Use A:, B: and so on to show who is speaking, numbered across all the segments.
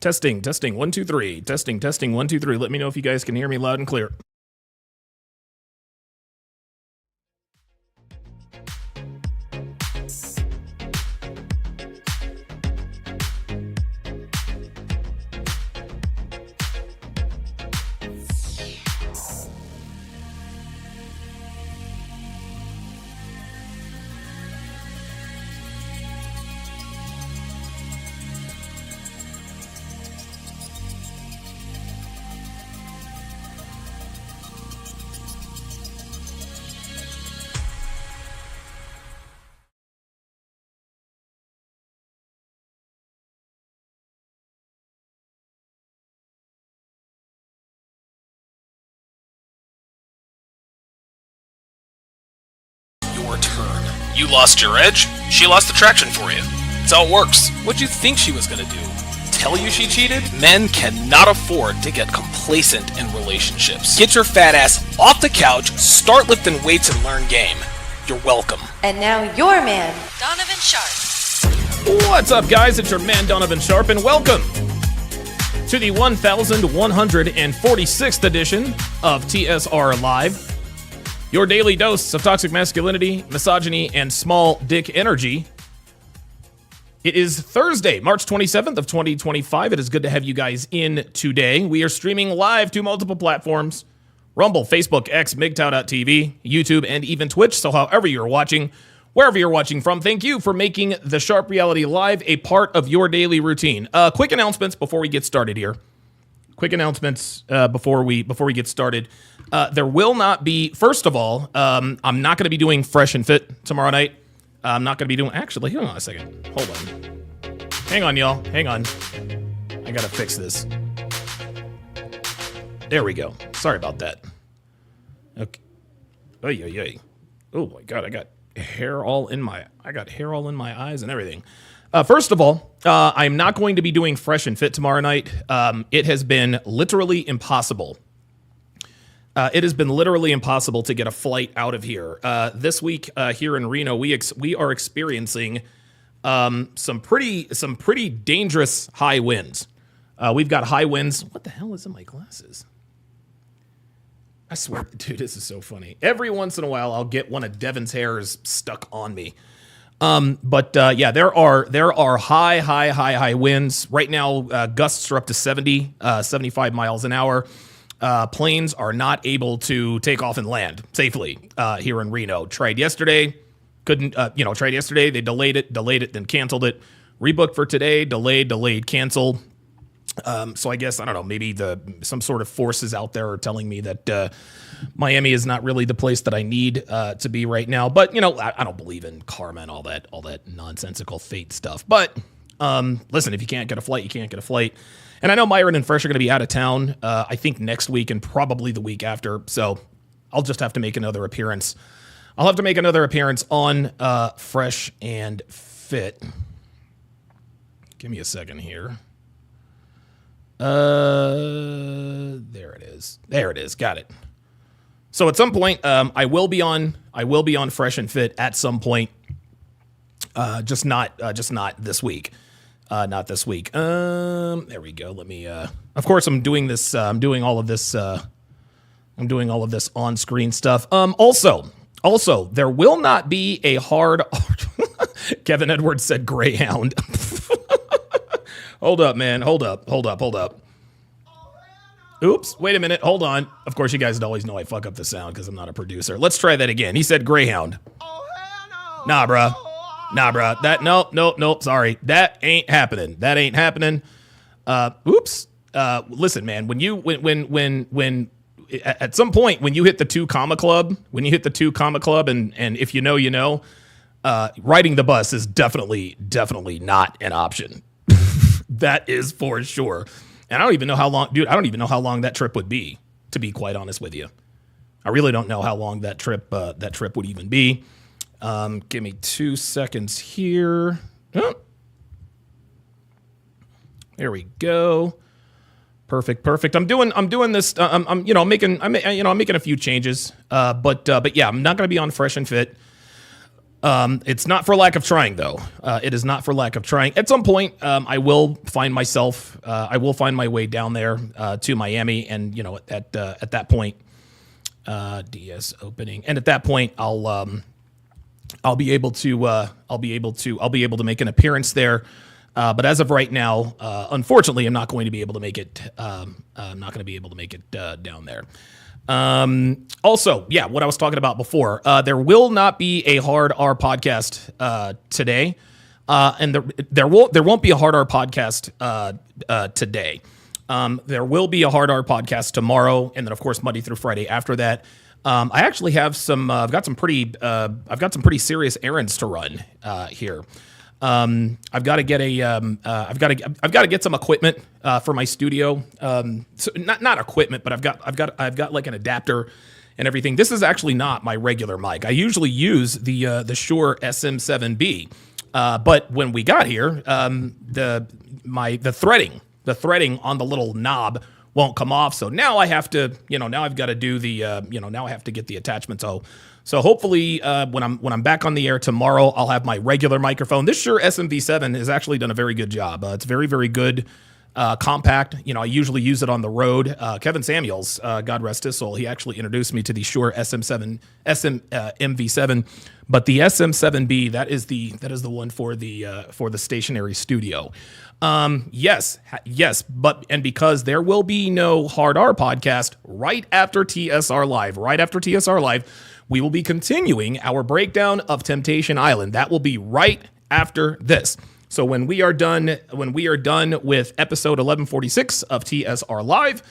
A: Testing, 1, 2, 3. Testing, 1, 2, 3. Let me know if you guys can hear me loud and clear.
B: Your turn. You lost your edge, she lost attraction for you. That's how it works. What'd you think she was gonna do? Tell you she cheated? Men cannot afford to get complacent in relationships. Get your fat ass off the couch, start lifting weights, and learn game. You're welcome.
C: And now your man,
D: Donovan Sharp.
A: What's up, guys? It's your man, Donovan Sharp, and welcome to the 1146th edition of TSR Live. Your daily dose of toxic masculinity, misogyny, and small dick energy. It is Thursday, March 27th of 2025. It is good to have you guys in today. We are streaming live to multiple platforms: Rumble, Facebook, X, MGTOW.tv, YouTube, and even Twitch. So however you're watching, wherever you're watching from, thank you for making the Sharp Reality Live a part of your daily routine. Quick announcements before we get started here. Before we get started. There will not be, first of all, I'm not going to be doing Fresh and Fit tomorrow night. I'm not going to be doing, actually, hang on a second. Hold on. Hang on, y'all. Hang on. I got to fix this. There we go. Sorry about that. Okay. Oy. Oh my God, I got hair all in my eyes and everything. First of all, I'm not going to be doing Fresh and Fit tomorrow night. It has been literally impossible. It has been literally impossible to get a flight out of here. This week here in Reno, we are experiencing some pretty dangerous high winds. We've got high winds. What the hell is in my glasses? I swear, dude, this is so funny. Every once in a while, I'll get one of Devin's hairs stuck on me. Yeah, there are high winds right now. Gusts are up to 75 miles an hour. Planes are not able to take off and land safely here in Reno. Tried yesterday, couldn't. Tried yesterday. They delayed it, then canceled it. Rebooked for today, delayed, canceled. So I guess, I don't know, maybe some sort of forces out there are telling me that Miami is not really the place that I need to be right now. But, I don't believe in karma and all that nonsensical fate stuff. But listen, if you can't get a flight, you can't get a flight. And I know Myron and Fresh are going to be out of town, I think next week and probably the week after. So I'll just have to make another appearance. I'll have to make another appearance on Fresh and Fit. Give me a second here. There it is. Got it. So at some point, I will be on Fresh and Fit at some point. Just not this week. Not this week. There we go. Let me. Of course, I'm doing this. I'm doing all of this on-screen stuff. Also, there will not be a hard. Kevin Edwards said Greyhound. Hold up, man. Hold up. Oops. Wait a minute. Hold on. Of course, you guys always know I fuck up the sound because I'm not a producer. Let's try that again. He said Greyhound. Nah, bruh. Nope. Sorry. That ain't happening. Oops. Listen, man, when at some point, when you hit the 2 comma club, and if you know, riding the bus is definitely not an option. That is for sure. And I don't even know how long, dude, that trip would be, to be quite honest with you. I really don't know how long that trip would even be. Give me 2 seconds here. Oh. There we go. Perfect. I'm doing this. I'm making a few changes. But yeah, I'm not going to be on Fresh and Fit. It's not for lack of trying, though. It is not for lack of trying. At some point, I will find my way down there to Miami, and at that point, DS opening, and at that point, I'll be able to make an appearance there. But as of right now, unfortunately, I'm not going to be able to make it. I'm not going to be able to make it down there. Also, yeah, what I was talking about before, there will not be a Hard R podcast today, and there won't be a Hard R podcast today. There will be a Hard R podcast tomorrow, and then of course Monday through Friday after that. I actually have I've got some pretty serious errands to run here. I've got to get some equipment for my studio. So not equipment, but I've got like an adapter and everything. This is actually not my regular mic. I usually use the Shure SM7B. But when we got here, the threading on the little knob won't come off. So now I have to, now I've got to do now I have to get the attachment. So hopefully, when I'm back on the air tomorrow, I'll have my regular microphone. This Shure SMV7 has actually done a very good job. It's very, very good, compact. I usually use it on the road. Kevin Samuels, God rest his soul, he actually introduced me to the Shure MV7, but the SM7B, that is the one for the stationary studio. Yes, but because there will be no Hard R podcast right after TSR Live, we will be continuing our breakdown of Temptation Island. That will be right after this. So when we are done with episode 1146 of TSR Live,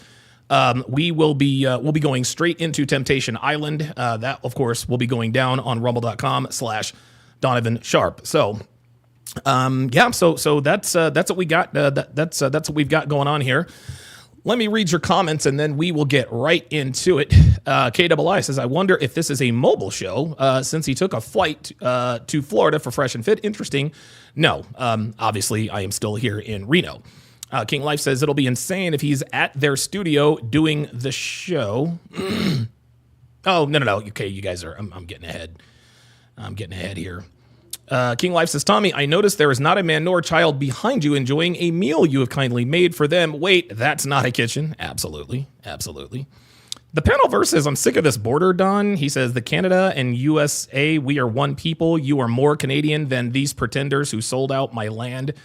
A: we'll be going straight into Temptation Island. That of course will be going down on rumble.com/Donovan Sharp. So so that's what we got. That's what we've got going on here. Let me read your comments, and then we will get right into it. KII says, I wonder if this is a mobile show, since he took a flight to Florida for Fresh and Fit. Interesting. No, obviously, I am still here in Reno. King Life says, it'll be insane if he's at their studio doing the show. Oh, no. Okay, you guys are, I'm getting ahead. I'm getting ahead here. King Life says, Tommy, I noticed there is not a man nor child behind you enjoying a meal you have kindly made for them. Wait, that's not a kitchen. Absolutely. The panel verse says, I'm sick of this border, Don. He says, the Canada and USA, we are one people. You are more Canadian than these pretenders who sold out my land.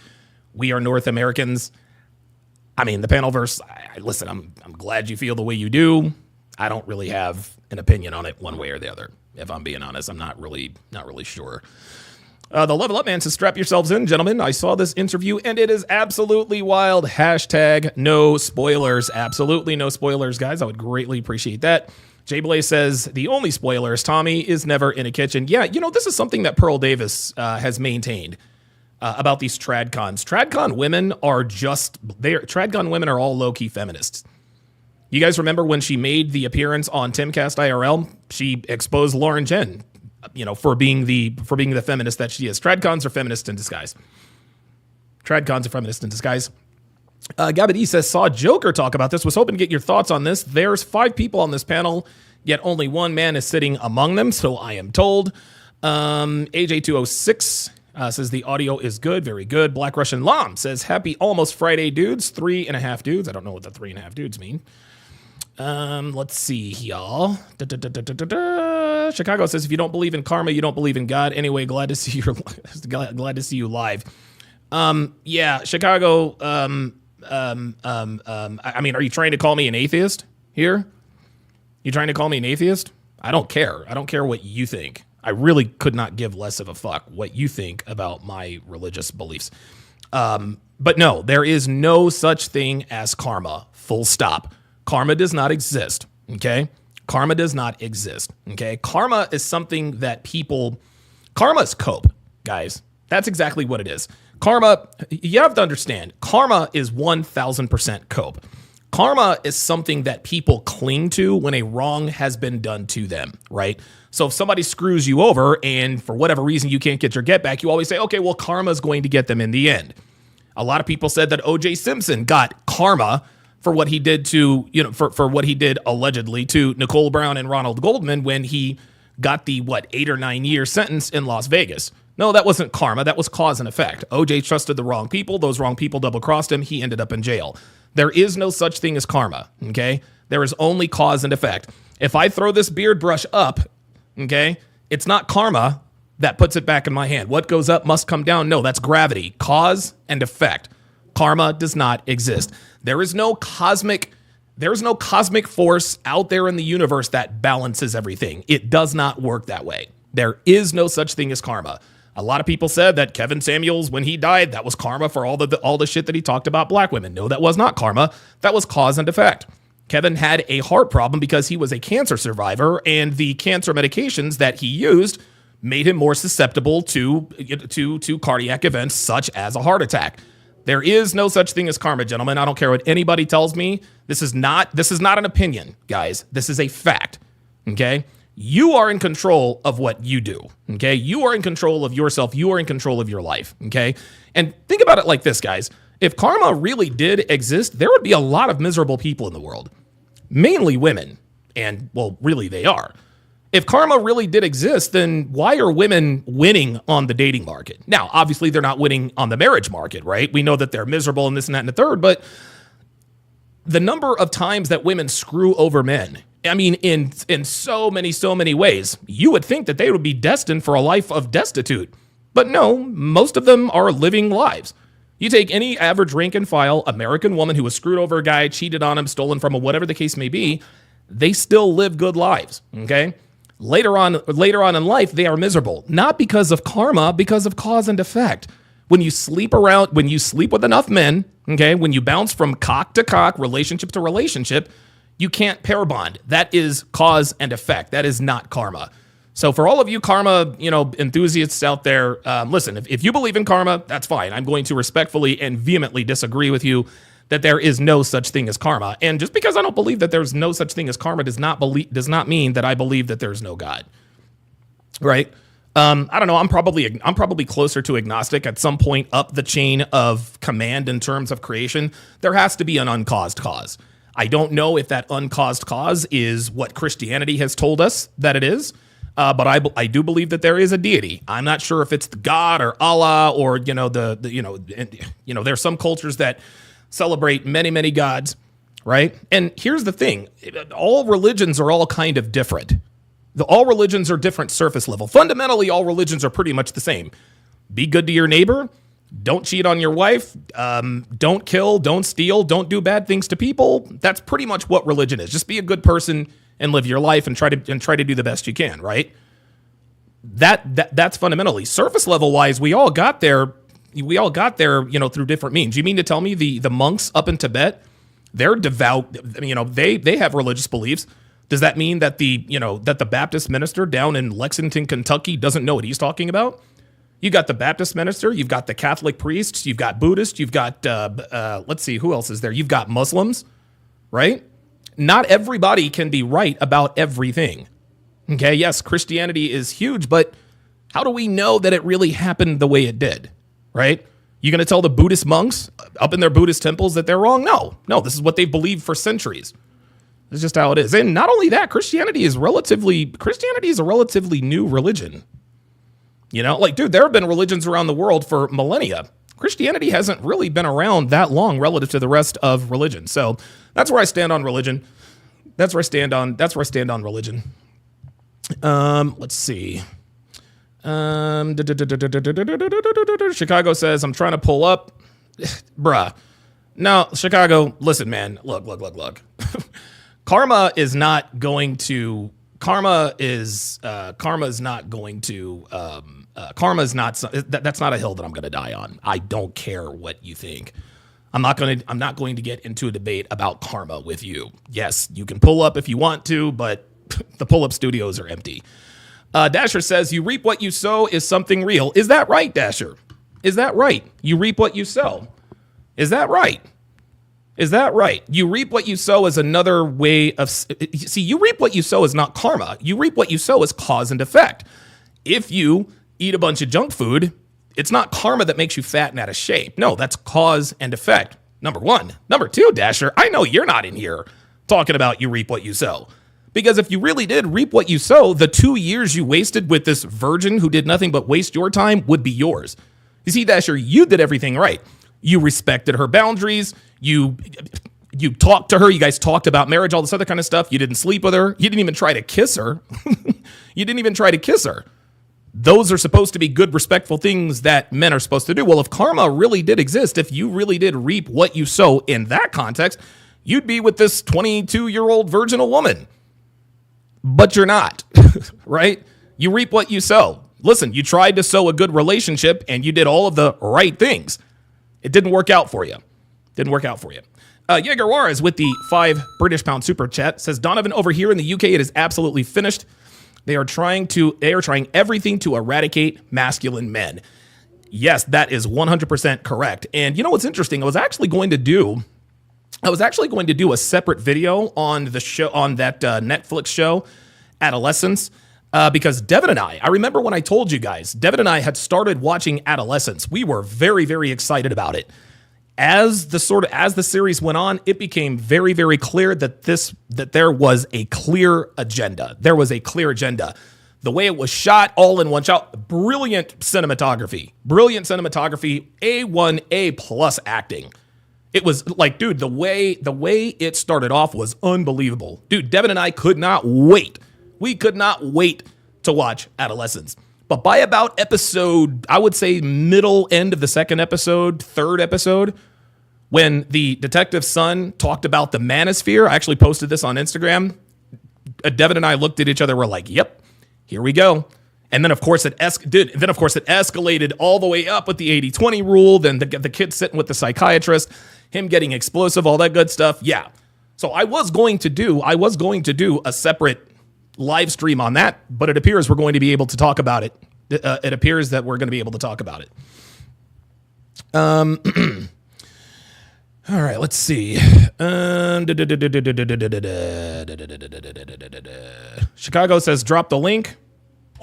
A: We are North Americans. I mean, the panel verse, listen, I'm glad you feel the way you do. I don't really have an opinion on it one way or the other. If I'm being honest, I'm not really sure. The Level Up Man says, strap yourselves in, gentlemen. I saw this interview, and it is absolutely wild. Hashtag no spoilers. Absolutely no spoilers, guys. I would greatly appreciate that. Jay Blaze says, the only spoiler is Tommy is never in a kitchen. Yeah, this is something that Pearl Davis has maintained about these TradCons. TradCon women are all low-key feminists. You guys remember when she made the appearance on Timcast IRL? She exposed Lauren Jen, for being the feminist that she is. TradCons are feminists in disguise. Gabby says, saw Joker talk about this. Was hoping to get your thoughts on this. There's 5 people on this panel, yet only one man is sitting among them, so I am told. AJ206 says the audio is good, very good. Black Russian Lam says, happy almost Friday, dudes. 3.5 dudes. I don't know what the 3.5 dudes mean. Let's see, y'all. Chicago says, if you don't believe in karma, you don't believe in God. Anyway, glad to see you live. Yeah, Chicago. I mean, are you trying to call me an atheist here? You trying to call me an atheist? I don't care. I don't care what you think. I really could not give less of a fuck what you think about my religious beliefs. But no, there is no such thing as karma. Full stop. Karma does not exist, okay? Karma does not exist, okay? Karma is something that karma is cope, guys. That's exactly what it is. Karma, you have to understand, karma is 1,000% cope. Karma is something that people cling to when a wrong has been done to them, right? So if somebody screws you over and for whatever reason you can't get your get back, you always say, okay, well, karma's going to get them in the end. A lot of people said that O.J. Simpson got karma for what he did to, for what he did allegedly to Nicole Brown and Ronald Goldman when he got the 8 or 9 year sentence in Las Vegas. No, that wasn't karma. That was cause and effect. OJ trusted the wrong people. Those wrong people double crossed him. He ended up in jail. There is no such thing as karma. Okay. There is only cause and effect. If I throw this beard brush up, okay, it's not karma that puts it back in my hand. What goes up must come down. No, that's gravity. Cause and effect. Karma does not exist. There is no cosmic force out there in the universe that balances everything. It does not work that way. There is no such thing as karma. A lot of people said that Kevin Samuels, when he died, that was karma for all the shit that he talked about black women. No, that was not karma. That was cause and effect. Kevin had a heart problem because he was a cancer survivor, and the cancer medications that he used made him more susceptible to cardiac events such as a heart attack. There is no such thing as karma, gentlemen. I don't care what anybody tells me. This is not an opinion, guys. This is a fact. Okay? You are in control of what you do. Okay? You are in control of yourself. You are in control of your life. Okay? And think about it like this, guys. If karma really did exist, there would be a lot of miserable people in the world. Mainly women. And, well, really they are. If karma really did exist, then why are women winning on the dating market? Now, obviously, they're not winning on the marriage market, right? We know that they're miserable and this and that and the third, but the number of times that women screw over men, I mean, in so many ways, you would think that they would be destined for a life of destitute. But no, most of them are living lives. You take any average rank and file American woman who was screwed over a guy, cheated on him, stolen from him, whatever the case may be, they still live good lives, okay? Later on in life, they are miserable, not because of karma, because of cause and effect. When you sleep with enough men, okay, when you bounce from cock to cock, relationship to relationship, you can't pair bond. That is cause and effect. That is not karma. So for all of you karma, enthusiasts out there, listen, if you believe in karma, that's fine. I'm going to respectfully and vehemently disagree with you that there is no such thing as karma. And just because I don't believe that there's no such thing as karma does not mean that I believe that there's no God. Right? I don't know. I'm probably closer to agnostic at some point up the chain of command in terms of creation. There has to be an uncaused cause. I don't know if that uncaused cause is what Christianity has told us that it is. But I do believe that there is a deity. I'm not sure if it's the God or Allah or, there's some cultures that celebrate many gods, right? And here's the thing. All religions are all kind of different. All religions are different surface level. Fundamentally, all religions are pretty much the same. Be good to your neighbor. Don't cheat on your wife. Don't kill. Don't steal. Don't do bad things to people. That's pretty much what religion is. Just be a good person and live your life and try to do the best you can, right? That's fundamentally. Surface level wise, we all got there, through different means. You mean to tell me the monks up in Tibet, they're devout, they have religious beliefs. Does that mean that the Baptist minister down in Lexington, Kentucky doesn't know what he's talking about? You got the Baptist minister, you've got the Catholic priests, you've got Buddhists, you've got, let's see, who else is there? You've got Muslims, right? Not everybody can be right about everything. Okay, yes, Christianity is huge, but how do we know that it really happened the way it did, right? You going to tell the Buddhist monks up in their Buddhist temples that they're wrong? No, this is what they've believed for centuries. It's just how it is. And not only that, Christianity is a relatively new religion. Dude, there have been religions around the world for millennia. Christianity hasn't really been around that long relative to the rest of religion. So that's where I stand on religion. That's where I stand on religion. Let's see. Chicago says, I'm trying to pull up. Bruh. No, Chicago, listen, man. Look. Karma is not going to, that's not a hill that I'm going to die on. I don't care what you think. I'm not going to get into a debate about karma with you. Yes, you can pull up if you want to, but the pull-up studios are empty. Dasher says, you reap what you sow is something real. Is that right, Dasher? Is that right? You reap what you sow. Is that right? Is that right? You reap what you sow is another way of... See, you reap what you sow is not karma. You reap what you sow is cause and effect. If you eat a bunch of junk food, it's not karma that makes you fat and out of shape. No, that's cause and effect. Number one. Number two, Dasher, I know you're not in here talking about you reap what you sow. Because if you really did reap what you sow, the 2 years you wasted with this virgin who did nothing but waste your time would be yours. You see, Dasher, you did everything right. You respected her boundaries. You talked to her. You guys talked about marriage, all this other kind of stuff. You didn't sleep with her. You didn't even try to kiss her. You didn't even try to kiss her. Those are supposed to be good, respectful things that men are supposed to do. Well, if karma really did exist, if you really did reap what you sow in that context, you'd be with this 22-year-old virginal woman. But you're not, right? You reap what you sow. Listen, you tried to sow a good relationship and you did all of the right things. It didn't work out for you. Jaeger Juarez with the 5 British pound super chat says, Donovan, over here in the UK, it is absolutely finished. They are trying everything to eradicate masculine men. Yes, that is 100% correct. And you know what's interesting? I was actually going to do a separate video on the show, on that Netflix show, Adolescence, because Devin and I remember when I told you guys, Devin and I had started watching Adolescence. We were very, very excited about it. As the series went on, it became very, very clear that there was a clear agenda. The way it was shot, all in one shot, brilliant cinematography, A1, A+ acting. It was like, dude, the way it started off was unbelievable. Dude, Devin and I could not wait. We could not wait to watch Adolescence. But by about episode, I would say middle end of the second episode, third episode, when the detective's son talked about the manosphere, I actually posted this on Instagram. Devin and I looked at each other. We're like, yep, here we go. And then, of course, it escalated all the way up with the 80-20 rule. Then the kid sitting with the psychiatrist, him getting explosive, all that good stuff. Yeah. So I was going to do a separate live stream on that, but it appears we're going to be able to talk about it. It appears that we're going to be able to talk about it. All right, let's see. Chicago says, drop the link.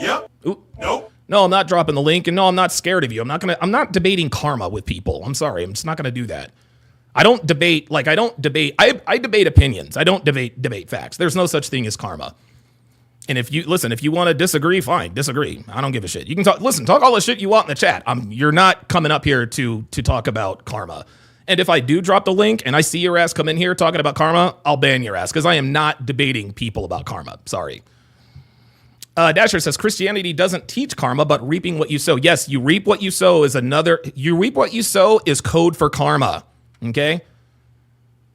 C: Yep.
A: Ooh.
C: Nope.
A: No, I'm not dropping the link, and no, I'm not scared of you. I'm not debating karma with people. I'm sorry. I'm just not gonna do that. I debate opinions. I don't debate facts. There's no such thing as karma. And if you want to disagree, fine, disagree. I don't give a shit. You can talk all the shit you want in the chat. You're not coming up here to talk about karma. And if I do drop the link and I see your ass come in here talking about karma, I'll ban your ass because I am not debating people about karma. Sorry. Dasher says Christianity doesn't teach karma, but reaping what you sow. Yes, you reap what you sow is code for karma. Okay?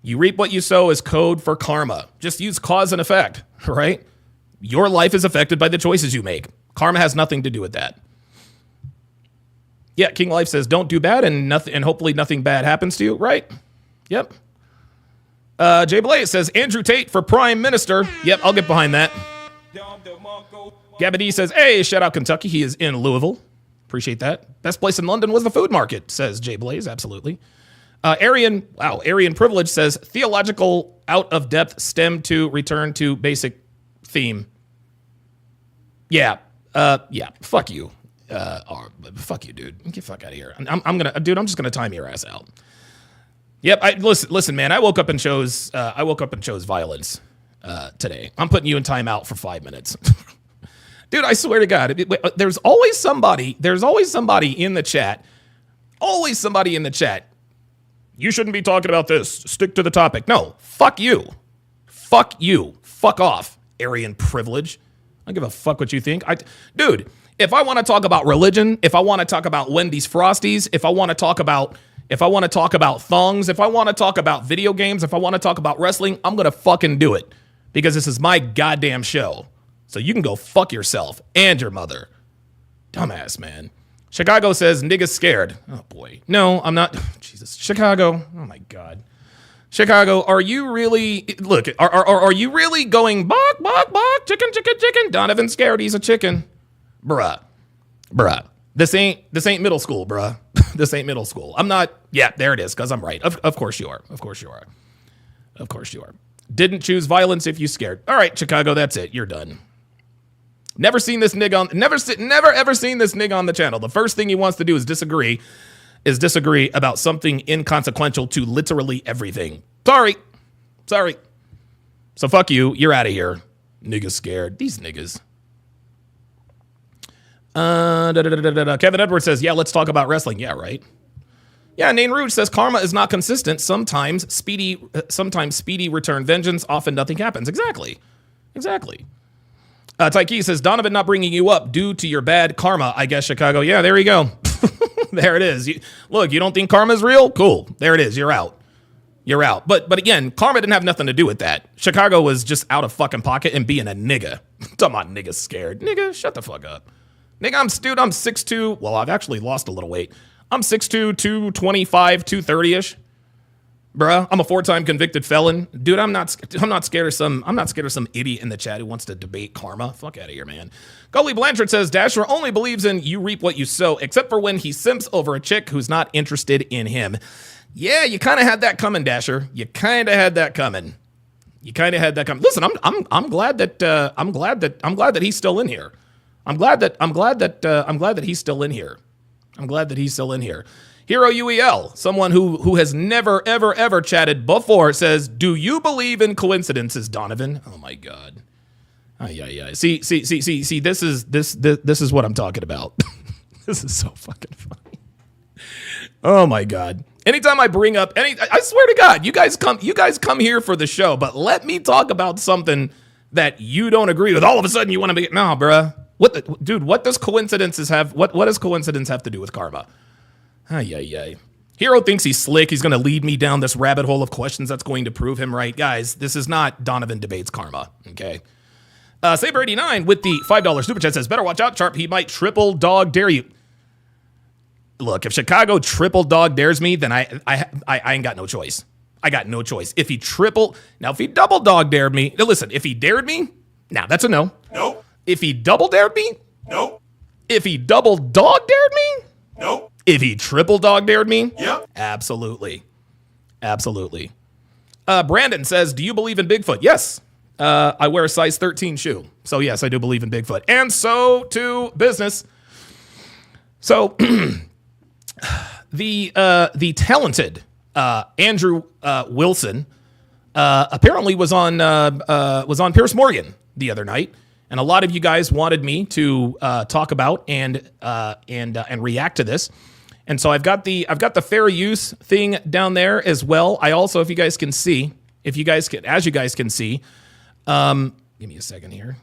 A: You reap what you sow is code for karma. Just use cause and effect, right? Your life is affected by the choices you make. Karma has nothing to do with that. Yeah, King Life says don't do bad and hopefully nothing bad happens to you, right? Yep. Jay Blaze says Andrew Tate for Prime Minister. Yep, I'll get behind that. Gabby says, hey, shout out Kentucky. He is in Louisville. Appreciate that. Best place in London was the food market, says Jay Blaze. Absolutely. Aryan Privilege says theological out of depth stem to return to basic theme. Yeah. Fuck you. Fuck you, dude. Get the fuck out of here. I'm just gonna time your ass out. Yep. Listen, man. I woke up and chose violence today. I'm putting you in timeout for 5 minutes. Dude, I swear to God, there's always somebody in the chat. Always somebody in the chat. You shouldn't be talking about this. Stick to the topic. No, fuck you. Fuck you. Fuck off, Aryan Privilege. I don't give a fuck what you think. Dude, if I want to talk about religion, if I want to talk about Wendy's Frosties, if I want to talk about thongs, if I want to talk about video games, if I want to talk about wrestling, I'm going to fucking do it because this is my goddamn show. So you can go fuck yourself and your mother. Dumbass, man. Chicago says niggas scared. Oh boy. No, I'm not. Jesus. Chicago. Oh my God. Chicago, are you really are you really going bark, bark, bark, chicken, chicken, chicken? Donovan's scared he's a chicken. Bruh. This ain't middle school, bruh. This ain't middle school. I'm not. Yeah, there it is, because I'm right. Of course you are. Of course you are. Of course you are. Didn't choose violence if you scared. All right, Chicago, that's it. You're done. Never ever seen this nigga on the channel. The first thing he wants to do is disagree. is disagree about something inconsequential to literally everything. Sorry. So fuck you. You're out of here. Niggas scared. These niggas. Kevin Edwards says, yeah, let's talk about wrestling. Yeah, right. Yeah, Nain Rouge says karma is not consistent. Sometimes speedy return vengeance. Often nothing happens. Exactly. Taiki says, Donovan not bringing you up due to your bad karma, I guess, Chicago. Yeah, there you go. There it is. Look, you don't think karma is real? Cool. There it is. You're out. But again, karma didn't have nothing to do with that. Chicago was just out of fucking pocket and being a nigga. Talking about niggas scared. Nigga, shut the fuck up. Nigga, I'm 6'2". Well, I've actually lost a little weight. I'm 6'2", 225, 230-ish. Bruh, I'm a 4-time convicted felon. Dude, I'm not scared of some idiot in the chat who wants to debate karma. Fuck out of here, man. Gully Blanchard says, Dasher only believes in you reap what you sow, except for when he simps over a chick who's not interested in him. Yeah, you kind of had that coming, Dasher. You kind of had that coming. Listen, I'm glad that he's still in here. I'm glad that he's still in here. Hero UEL, someone who has never, ever chatted before, says, do you believe in coincidences, Donovan? Oh my God. See, this is what I'm talking about. This is so fucking funny. Oh my God. Anytime I bring up I swear to God, you guys come here for the show, but let me talk about something that you don't agree with. All of a sudden you want to be, no, bruh. What does coincidences have? What does coincidence have to do with karma? Hero thinks he's slick. He's going to lead me down this rabbit hole of questions that's going to prove him right. Guys, this is not Donovan debates karma, okay? Saber89 with the $5 super chat says, better watch out, Sharp. He might triple dog dare you. Look, if Chicago triple dog dares me, then I ain't got no choice. I got no choice. If he double dog dared me, listen, if he dared me, now that's a no.
C: Nope.
A: If he double dared me,
C: nope.
A: If he double dog dared me,
C: nope.
A: If he triple dog dared me,
C: yep.
A: Absolutely. Brandon says, do you believe in Bigfoot? Yes. I wear a size 13 shoe. So yes, I do believe in Bigfoot. And so to business. So the talented Andrew Wilson apparently was on Piers Morgan the other night, and a lot of you guys wanted me to talk about and react to this. And so I've got the fair use thing down there as well. I also, as you guys can see, give me a second here.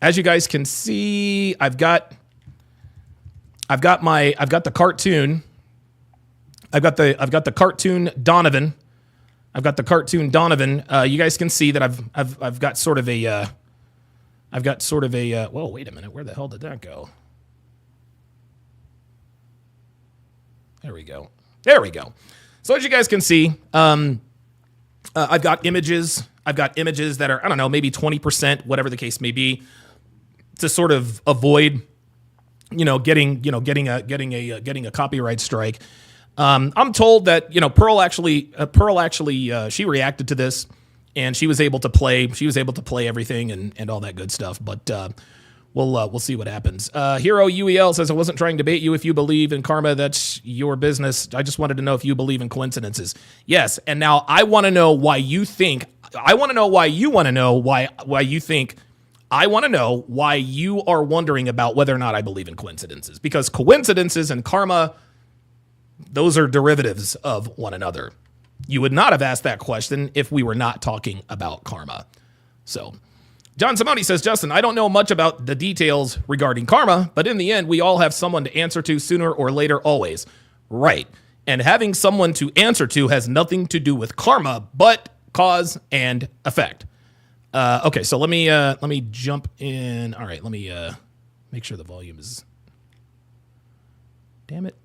A: As you guys can see, I've got the cartoon. I've got the cartoon Donovan. You guys can see that I've got sort of a whoa, wait a minute. Where the hell did that go? There we go. So as you guys can see, I've got images that are, I don't know, maybe 20%, whatever the case may be, to sort of avoid, getting a copyright strike. I'm told that, Pearl actually, she reacted to this, and she was able to play everything and all that good stuff. But we'll see what happens. Hero UEL says, I wasn't trying to bait you. If you believe in karma, that's your business. I just wanted to know if you believe in coincidences. Yes. And now I want to know why you think, I want to know why you want to know why you think, I want to know why you are wondering about whether or not I believe in coincidences, because coincidences and karma, those are derivatives of one another. You would not have asked that question if we were not talking about karma. So John Simone says, Justin, I don't know much about the details regarding karma, but in the end, we all have someone to answer to sooner or later, always. Right. And having someone to answer to has nothing to do with karma, but cause and effect. Okay, so let me jump in. All right, let me make sure the volume is. Damn it.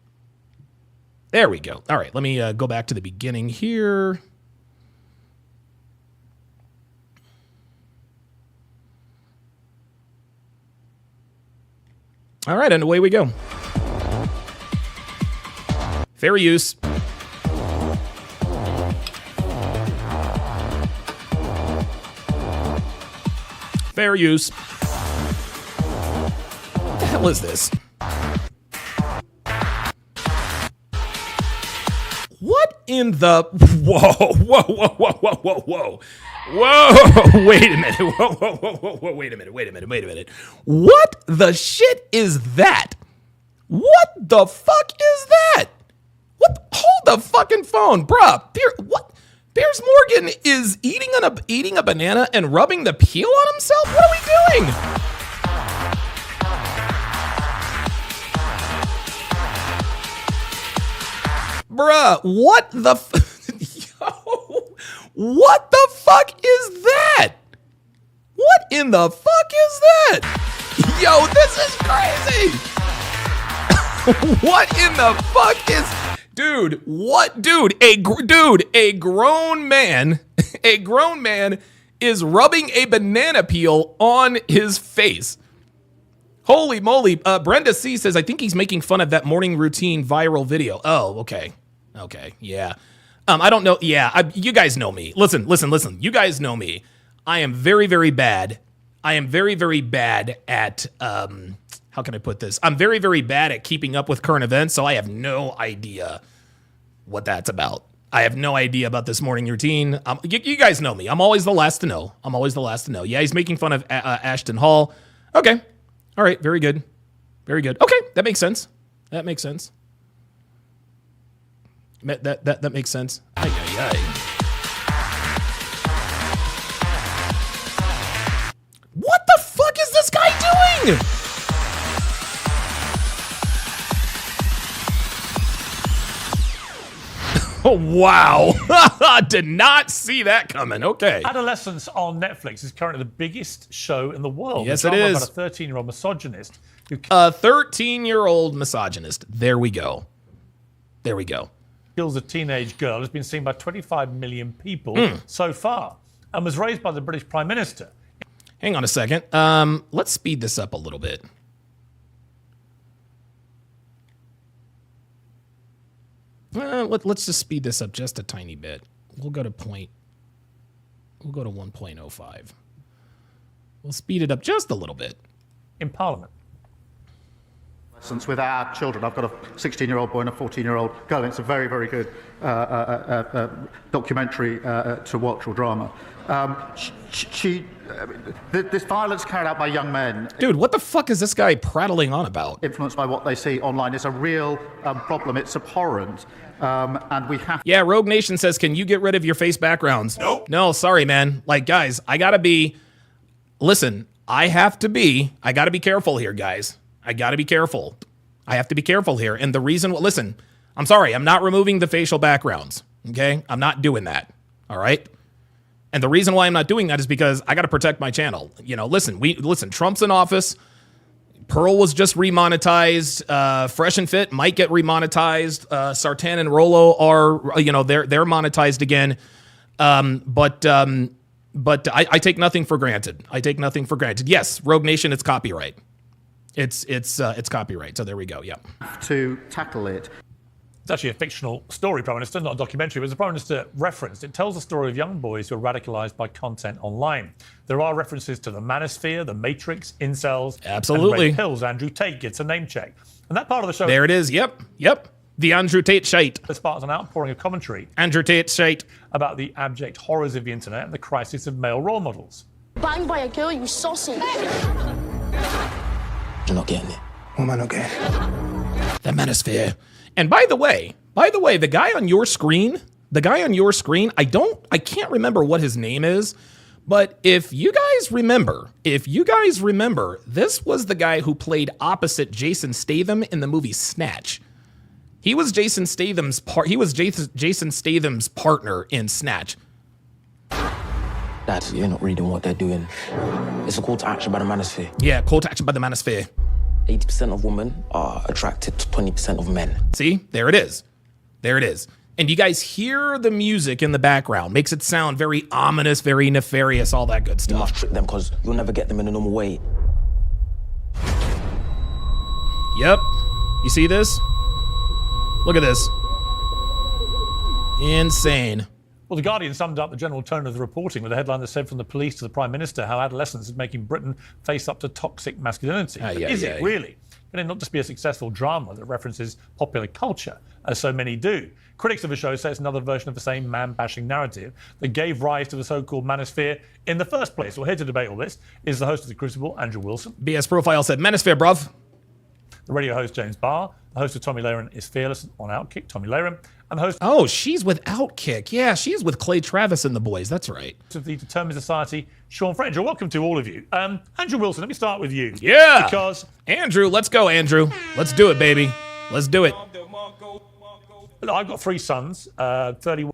A: There we go. All right, let me go back to the beginning here. All right, and away we go. Fair use. Fair use. What the hell is this? in the whoa, wait a minute. Whoa, wait a minute. What the shit is that? What the fuck is that? What? Hold the fucking phone, bruh. What? Piers Morgan is eating a banana and rubbing the peel on himself? What are we doing? Bruh, what the yo, what the fuck is that? What in the fuck is that? Yo, this is crazy. What in the fuck is, dude? What, dude? A grown man is rubbing a banana peel on his face. Holy moly! Brenda C says, I think he's making fun of that morning routine viral video. Oh, okay, yeah. I don't know. Yeah, you guys know me. Listen. You guys know me. I am very, very bad. I am very, very bad at how can I put this? I'm very, very bad at keeping up with current events, so I have no idea what that's about. I have no idea about this morning routine. You guys know me. I'm always the last to know. Yeah, he's making fun of Ashton Hall. Okay. All right. Very good. Okay. That makes sense. That makes sense. Ay. What the fuck is this guy doing? Oh, wow. Did not see that coming. Okay.
C: Adolescence on Netflix is currently the biggest show in the world.
A: Yes, it is.
C: About a 13-year-old misogynist.
A: A 13-year-old misogynist. There we go.
C: Kills a teenage girl has been seen by 25 million people so far and was raised by the British Prime Minister.
A: Hang on a second. Let's speed this up a little bit. Let's just speed this up just a tiny bit. We'll go to 1.05. We'll speed it up just a little bit.
C: In Parliament.
E: With our children, I've got a 16-year-old boy and a 14-year-old girl. It's a very, very good documentary to watch, or drama. This violence carried out by young men,
A: dude, what the fuck is this guy prattling on about?
E: Influenced by what they see online, is a real problem. It's abhorrent, and we have.
A: Yeah, Rogue Nation says, can you get rid of your face backgrounds? Nope. No, sorry, man. Like, guys, I gotta be careful here, guys. I got to be careful. I have to be careful here. And the reason, listen, I'm sorry, I'm not removing the facial backgrounds, okay? I'm not doing that, all right? And the reason why I'm not doing that is because I got to protect my channel. You know, listen, Trump's in office. Pearl was just remonetized. Fresh and Fit might get remonetized. Sartan and Rolo are, they're monetized again. But I take nothing for granted. Yes, Rogue Nation, it's copyright. It's copyright. So there we go. Yeah.
E: To tackle it.
C: It's actually a fictional story, Prime Minister, not a documentary. But as the Prime Minister referenced, it tells the story of young boys who are radicalized by content online. There are references to the Manosphere, the Matrix, incels,
A: absolutely,
C: and red pills. Andrew Tate gets a name check, and that part of the show.
A: There it is. Yep. The Andrew Tate shite.
C: It sparks an outpouring of commentary.
A: Andrew Tate shite
C: about the abject horrors of the internet and the crisis of male role models.
F: Banged by a girl, you saucy.
G: You're not getting it. What am I not getting?
A: The Manosphere. And by the way, the guy on your screen, I can't remember what his name is, but if you guys remember, this was the guy who played opposite Jason Statham in the movie Snatch. He was Jason Statham's partner in Snatch.
G: Dad, you're not reading what they're doing. It's a call to action by the Manosphere.
A: Yeah, call to action by the Manosphere.
G: 80% of women are attracted to 20% of men.
A: See, there it is. And you guys hear the music in the background. Makes it sound very ominous, very nefarious, all that good stuff.
G: You must trick them because you'll never get them in a normal way.
A: Yep. You see this? Look at this. Insane.
C: Well, The Guardian summed up the general tone of the reporting with a headline that said, from the police to the Prime Minister, how adolescence is making Britain face up to toxic masculinity. Is it really? can it not just be a successful drama that references popular culture, as so many do? Critics of the show say it's another version of the same man-bashing narrative that gave rise to the so-called manosphere in the first place. Well, here to debate all this is the host of The Crucible, Andrew Wilson.
A: BS Profile said, Manosphere, bruv.
C: The radio host, James Barr. The host of Tomi Laren is Fearless on Outkick, Tomi Laren. And the host
A: Oh, she's with Outkick. Yeah, she's with Clay Travis and the boys. That's right.
C: of the Determined Society, Sean Fraser. Welcome to all of you. Andrew Wilson, let me start with you.
A: Yeah.
C: Because
A: Andrew, let's go, Andrew. Let's do it, baby. Let's do it.
C: I've got 3 sons, 31.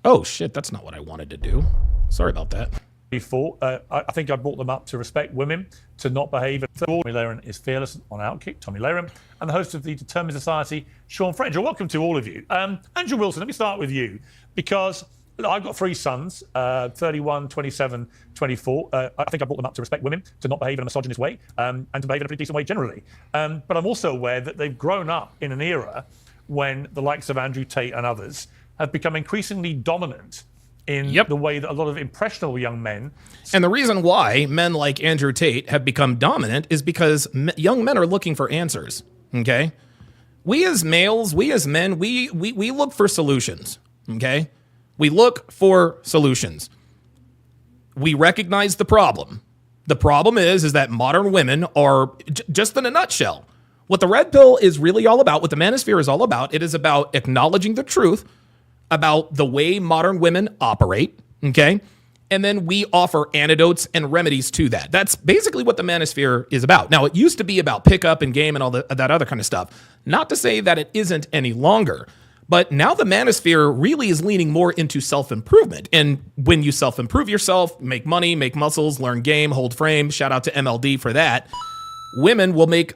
A: Oh, shit. That's not what I wanted to do. Sorry about that.
C: Before, I think I brought them up to respect women, to not behave. Tomi Laren is Fearless on Outkick, Tomi Laren, and the host of the Determined Society, Sean Fraser. Welcome to all of you. Andrew Wilson, let me start with you, because I've got 3 sons, 31, 27, 24. I think I brought them up to respect women, to not behave in a misogynist way, and to behave in a pretty decent way generally. But I'm also aware that they've grown up in an era when the likes of Andrew Tate and others have become increasingly dominant in the way that a lot of impressionable young men.
A: And the reason why men like Andrew Tate have become dominant is because young men are looking for answers, okay? We as males, we as men, we look for solutions, okay? We look for solutions. We recognize the problem. The problem is that modern women are, just in a nutshell, what the red pill is really all about, what the manosphere is all about, it is about acknowledging the truth about the way modern women operate, okay? And then we offer antidotes and remedies to that. That's basically what the manosphere is about. Now, it used to be about pickup and game and all that other kind of stuff. Not to say that it isn't any longer, but now the manosphere really is leaning more into self-improvement. And when you self-improve yourself, make money, make muscles, learn game, hold frame, shout out to MLD for that, women will make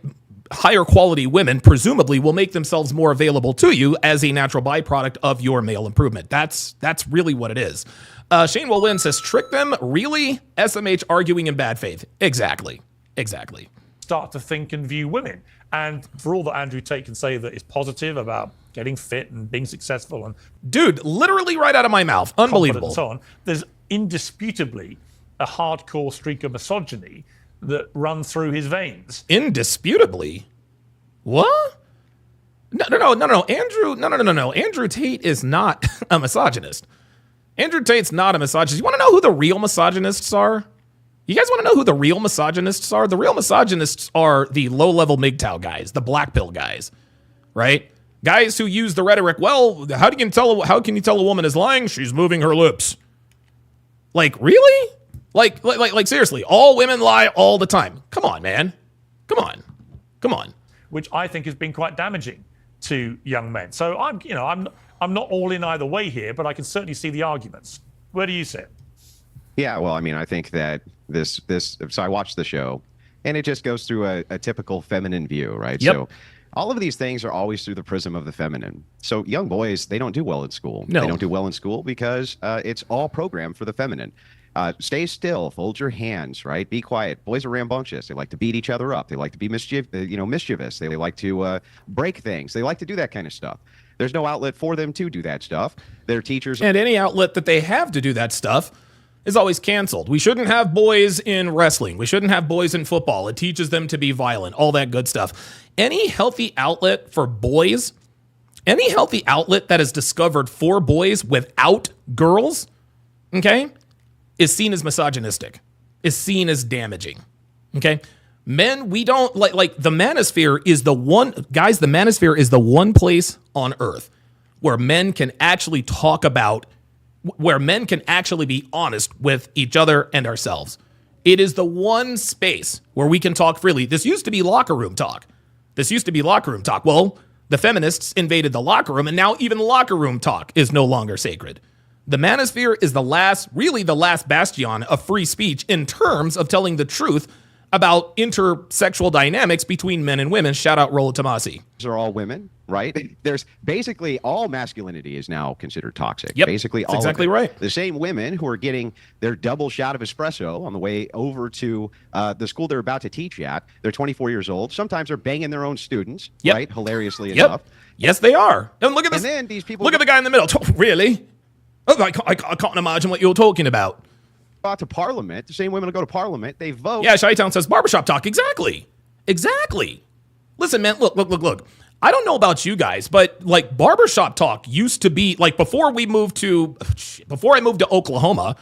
A: higher quality women presumably will make themselves more available to you as a natural byproduct of your male improvement. That's really what it is. Shane Will Win says, trick them? Really? SMH arguing in bad faith. Exactly.
C: Start to think and view women. And for all that Andrew Tate can say that is positive about getting fit and being successful and
A: dude, literally right out of my mouth. Unbelievable.
C: And so on, there's indisputably a hardcore streak of misogyny that runs through his veins.
A: Indisputably? What? No. Andrew Tate is not a misogynist. Andrew Tate's not a misogynist. You want to know who the real misogynists are? You guys want to know who the real misogynists are? The real misogynists are the low-level MGTOW guys, the black pill guys, right? Guys who use the rhetoric, well, how can you tell a woman is lying? She's moving her lips. Like, really? Like seriously, all women lie all the time. Come on, man. Come on.
C: Which I think has been quite damaging to young men. So I'm not all in either way here, but I can certainly see the arguments. Where do you sit?
H: Yeah, well, I mean, I think that this. So I watched the show, and it just goes through a typical feminine view, right?
A: Yep.
H: So all of these things are always through the prism of the feminine. So young boys, they don't do well in school.
A: No.
H: They don't do well in school because it's all programmed for the feminine. Stay still, fold your hands, right? Be quiet. Boys are rambunctious. They like to beat each other up. They like to be mischievous. They like to break things. They like to do that kind of stuff. There's no outlet for them to do that stuff. Their teachers...
A: And any outlet that they have to do that stuff is always canceled. We shouldn't have boys in wrestling. We shouldn't have boys in football. It teaches them to be violent, all that good stuff. Any healthy outlet for boys, any healthy outlet that is discovered for boys without girls, okay, is seen as misogynistic, is seen as damaging, okay? Men, we don't, like the manosphere is the one, guys, the manosphere is the one place on earth where men can actually talk about, where men can actually be honest with each other and ourselves. It is the one space where we can talk freely. This used to be locker room talk. Well, the feminists invaded the locker room, and now even locker room talk is no longer sacred. The manosphere is the last bastion of free speech in terms of telling the truth about intersexual dynamics between men and women. Shout out Rollo Tomasi.
H: These are all women, right? There's basically all masculinity is now considered toxic.
A: Yep,
H: basically
A: that's
H: all
A: exactly
H: of it.
A: right.
H: The same women who are getting their double shot of espresso on the way over to the school they're about to teach at. They're 24 years old. Sometimes they're banging their own students,
A: Yep.
H: right? Hilariously
A: Yep.
H: enough.
A: Yes, they are. And look at this.
H: And then these people
A: look at the guy in the middle. Really? Oh, I can't imagine what you're talking about.
H: go out to Parliament. The same women will go to Parliament. They vote.
A: Yeah, Chi-Town says barbershop talk. Exactly. Listen, man, look. I don't know about you guys, but like barbershop talk used to be like before I moved to Oklahoma.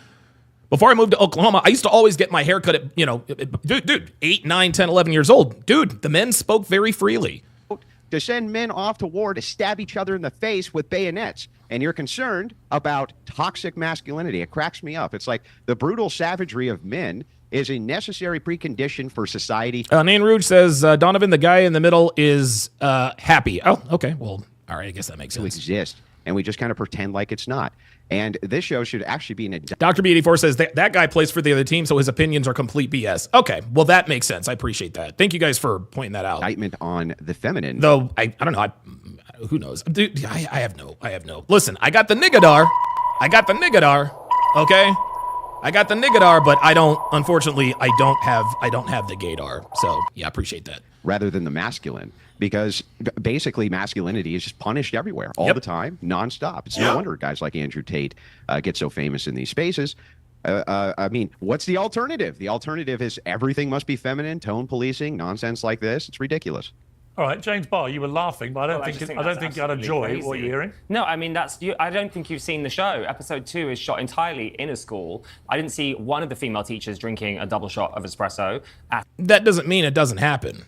A: I used to always get my hair cut at, dude, 8, 9, 10, 11 years old. Dude, the men spoke very freely.
H: To send men off to war to stab each other in the face with bayonets. And you're concerned about toxic masculinity. It cracks me up. It's like the brutal savagery of men is a necessary precondition for society.
A: Nain Rouge says, Donovan, the guy in the middle, is happy. Oh, okay. Well, all right. I guess that makes sense.
H: To exist. And we just kind of pretend like it's not. And this show should actually be an...
A: Dr. B84 says that guy plays for the other team, so his opinions are complete BS. Okay, well, that makes sense. I appreciate that. Thank you guys for pointing that out.
H: Indictment on the feminine.
A: Though, I don't know. Who knows? Dude, I have no. Listen, I got the niggadar. Okay? I got the niggadar, but unfortunately, I don't have the gaydar. So, yeah, I appreciate that.
H: Rather than the masculine. Because basically masculinity is just punished everywhere all the time, nonstop. It's no wonder guys like Andrew Tate get so famous in these spaces. I mean, what's the alternative? The alternative is everything must be feminine, tone policing, nonsense like this. It's ridiculous.
C: All right, James Barr, you were laughing, but I don't think you had a joy what you're hearing.
I: No, I mean, I don't think you've seen the show. Episode 2 is shot entirely in a school. I didn't see one of the female teachers drinking a double shot of espresso.
A: That doesn't mean it doesn't happen.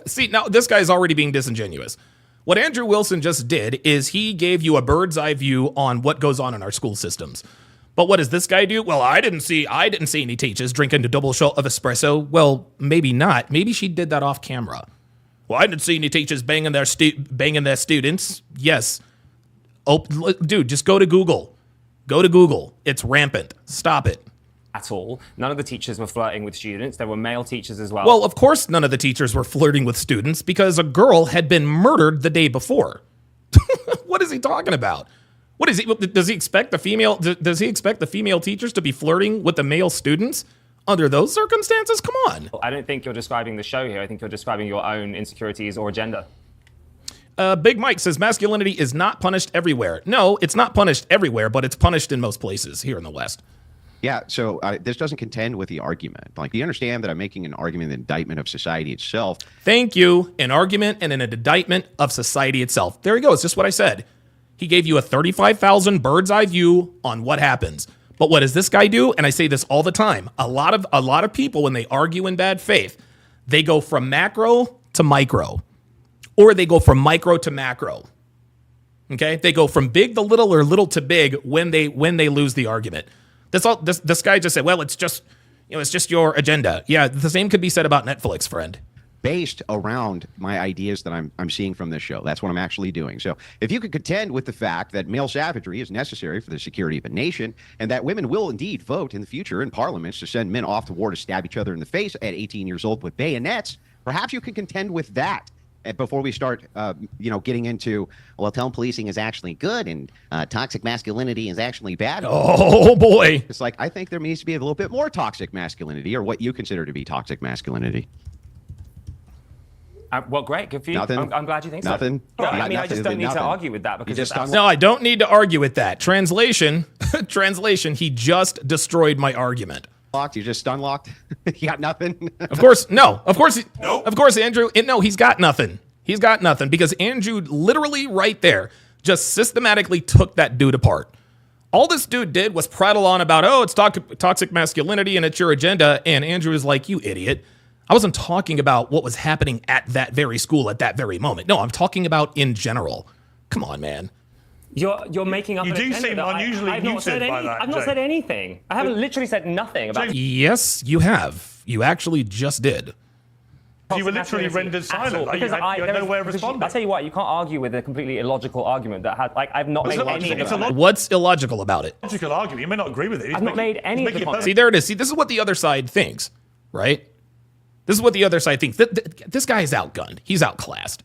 A: See, now this guy's already being disingenuous. What Andrew Wilson just did is he gave you a bird's eye view on what goes on in our school systems. But what does this guy do? Well, I didn't see any teachers drinking a double shot of espresso. Well, maybe not. Maybe she did that off camera. Well, I didn't see any teachers banging their students. Yes. Oh, dude, just go to Google. It's rampant. Stop it.
I: At all. None of the teachers were flirting with students. There were male teachers as well.
A: Well, of course none of the teachers were flirting with students because a girl had been murdered the day before. What is he talking about? What is he? Does he expect the female teachers to be flirting with the male students under those circumstances? Come on.
I: I don't think you're describing the show here. I think you're describing your own insecurities or agenda.
A: Big Mike says masculinity is not punished everywhere. No, it's not punished everywhere, but it's punished in most places here in the West.
H: Yeah, so this doesn't contend with the argument. Like, you understand that I'm making an argument, an indictment of society itself.
A: Thank you. An argument and an indictment of society itself. There you go. It's just what I said. He gave you a 35,000 bird's eye view on what happens. But what does this guy do? And I say this all the time. A lot of people, when they argue in bad faith, they go from macro to micro, or they go from micro to macro. Okay? They go from big to little or little to big when they lose the argument. This guy just said, well, it's just your agenda. Yeah, the same could be said about Netflix, friend.
H: Based around my ideas that I'm seeing from this show. That's what I'm actually doing. So if you could contend with the fact that male savagery is necessary for the security of a nation and that women will indeed vote in the future in parliaments to send men off to war to stab each other in the face at 18 years old with bayonets, perhaps you can contend with that. Before we start, getting into, well, tone policing is actually good and toxic masculinity is actually bad.
A: Oh, boy.
H: It's like, I think there needs to be a little bit more toxic masculinity, or what you consider to be toxic masculinity.
I: Well, great. Good for you.
H: Nothing.
I: I'm glad you think
H: Nothing.
I: so.
H: Nothing.
I: I mean, I just don't need to argue with that because
A: No, I don't need to argue with that. Translation, he just destroyed my argument.
H: You just unlocked? You got nothing?
A: Of course, no. Of course, Andrew. No, he's got nothing. He's got nothing because Andrew literally right there just systematically took that dude apart. All this dude did was prattle on about, it's toxic masculinity and it's your agenda. And Andrew is like, you idiot. I wasn't talking about what was happening at that very school at that very moment. No, I'm talking about in general. Come on, man.
I: You're making up.
C: You
I: an
C: do
I: agenda
C: seem
I: that
C: unusually muted by that.
I: I've not said anything. I haven't literally said nothing about.
A: Yes, you have. You actually just did.
C: You were literally rendered silent. Like you had no way of responding.
I: I'll tell you what, you can't argue with a completely illogical argument that had, I've not made any of it.
A: What's illogical about it?
C: Logical argument. You may not agree with it.
I: I've not made any of the comments.
A: See, there it is. See, this is what the other side thinks, right? This is what the other side thinks. This guy is outgunned. He's outclassed.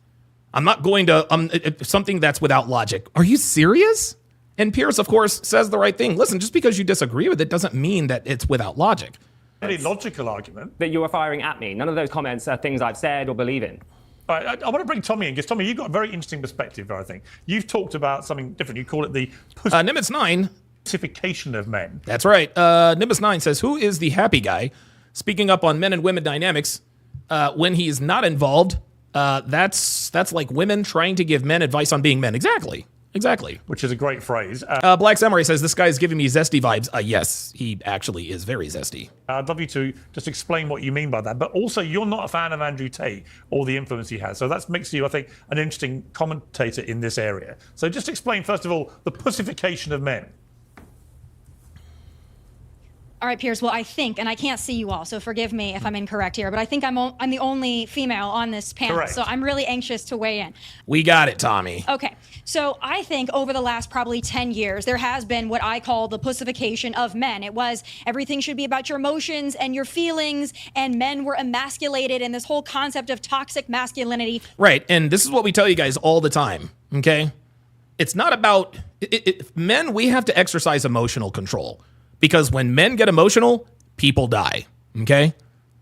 A: I'm not going to, something that's without logic. Are you serious? And Piers, of course, says the right thing. Listen, just because you disagree with it doesn't mean that it's without logic.
C: Any logical argument
I: that you are firing at me. None of those comments are things I've said or believe in.
C: All right, I want to bring Tommy in because Tommy, you've got a very interesting perspective there, I think. You've talked about something different. You call it the
A: Nimitz9
C: pussification of men.
A: That's right. Nimitz9 says, who is the happy guy speaking up on men and women dynamics when he is not involved That's like women trying to give men advice on being men. Exactly.
C: Which is a great phrase.
A: Black Samurai says, this guy is giving me zesty vibes. Yes, he actually is very zesty.
C: I'd love you to just explain what you mean by that. But also, you're not a fan of Andrew Tate or the influence he has. So that makes you, I think, an interesting commentator in this area. So just explain, first of all, the pussification of men.
J: All right, Piers. Well, I think, and I can't see you all, so forgive me if I'm incorrect here, but I think I'm the only female on this panel.
C: Correct.
J: So I'm really anxious to weigh in.
A: We got it, Tommy.
J: Okay. So I think over the last probably 10 years, there has been what I call the pussification of men. It was everything should be about your emotions and your feelings, and men were emasculated, and this whole concept of toxic masculinity.
A: Right. And this is what we tell you guys all the time. Okay. It's not about men. We have to exercise emotional control. Because when men get emotional, people die, okay?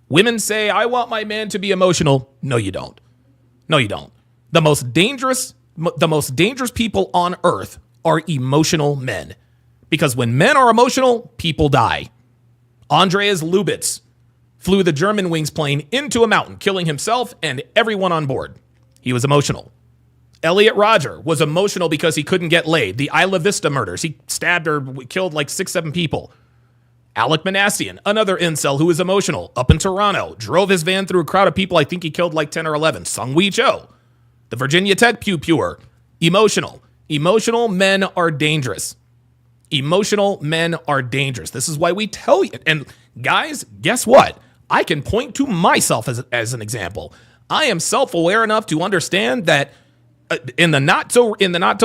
A: Women say, I want my man to be emotional. No, you don't. No, you don't. The most dangerous people on earth are emotional men. Because when men are emotional, people die. Andreas Lubitz flew the Germanwings plane into a mountain, killing himself and everyone on board. He was emotional. Elliot Rodger was emotional because he couldn't get laid. The Isla Vista murders. He stabbed or killed like 6-7 people. Alec Manassian, another incel who was emotional, up in Toronto, drove his van through a crowd of people. I think he killed like 10 or 11. Sung Wee Cho, the Virginia Tech pew-pewer, emotional. Emotional men are dangerous. Emotional men are dangerous. This is why we tell you. And guys, guess what? I can point to myself as an example. I am self-aware enough to understand that in the not so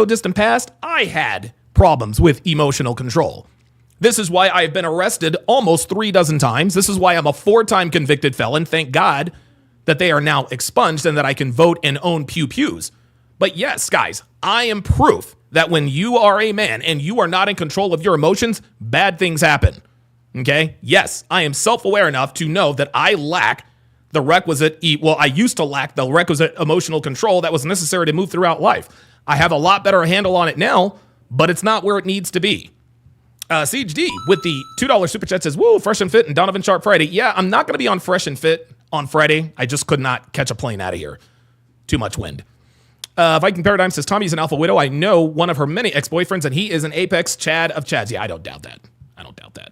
A: distant past, I had problems with emotional control. This is why I've been arrested almost 36 times. This is why I'm a 4-time convicted felon. Thank God that they are now expunged and that I can vote and own pews. But yes, guys, I am proof that when you are a man and you are not in control of your emotions, bad things happen. Okay? Yes, I am self-aware enough to know that I lack the requisite, I used to lack the requisite emotional control that was necessary to move throughout life. I have a lot better handle on it now, but it's not where it needs to be. Siege D with the $2 super chat says, woo, Fresh and Fit and Donovan Sharp Friday. Yeah, I'm not going to be on Fresh and Fit on Friday. I just could not catch a plane out of here. Too much wind. Viking Paradigm says, Tommy's an alpha widow. I know one of her many ex-boyfriends, and he is an apex Chad of Chads. Yeah, I don't doubt that.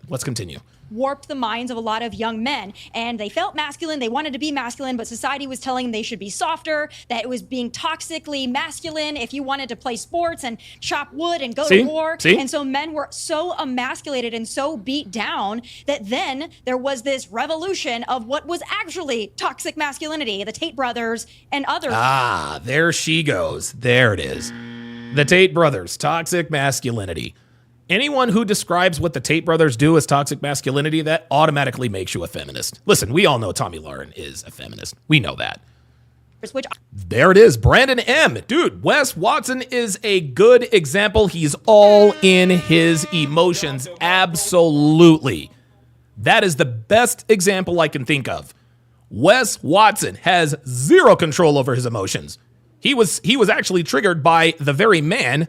A: Let's continue.
J: Warped the minds of a lot of young men, and they felt masculine. They wanted to be masculine, but society was telling them they should be softer, that it was being toxically masculine if you wanted to play sports and chop wood and go to war. And so men were so emasculated and so beat down that then there was this revolution of what was actually toxic masculinity, the Tate brothers and others.
A: Ah, there she goes. There it is. The Tate brothers, toxic masculinity. Anyone who describes what the Tate brothers do as toxic masculinity, that automatically makes you a feminist. Listen, we all know Tomi Laren is a feminist. We know that. There it is. Brandon M. Dude, Wes Watson is a good example. He's all in his emotions. Absolutely. That is the best example I can think of. Wes Watson has zero control over his emotions. He was actually triggered by the very man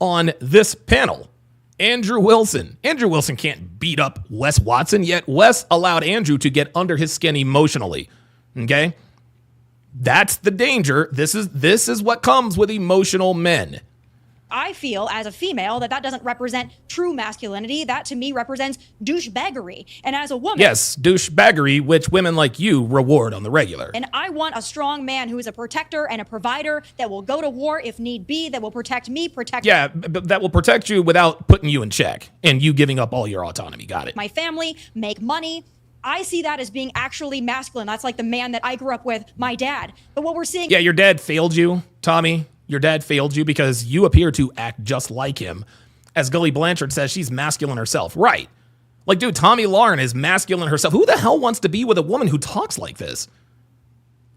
A: on this panel. Andrew Wilson. Andrew Wilson can't beat up Wes Watson, yet Wes allowed Andrew to get under his skin emotionally. Okay? That's the danger. This is what comes with emotional men.
J: I feel as a female that doesn't represent true masculinity. That to me represents douchebaggery. And as a woman...
A: Yes, douchebaggery, which women like you reward on the regular.
J: And I want a strong man who is a protector and a provider that will go to war if need be, that will protect me,
A: Yeah, but that will protect you without putting you in check and you giving up all your autonomy. Got it.
J: My family, make money. I see that as being actually masculine. That's like the man that I grew up with, my dad. But what we're seeing...
A: Yeah, your dad failed you, Tommy. Your dad failed you because you appear to act just like him. As Gully Blanchard says, she's masculine herself. Right. Like, dude, Tomi Laren is masculine herself. Who the hell wants to be with a woman who talks like this?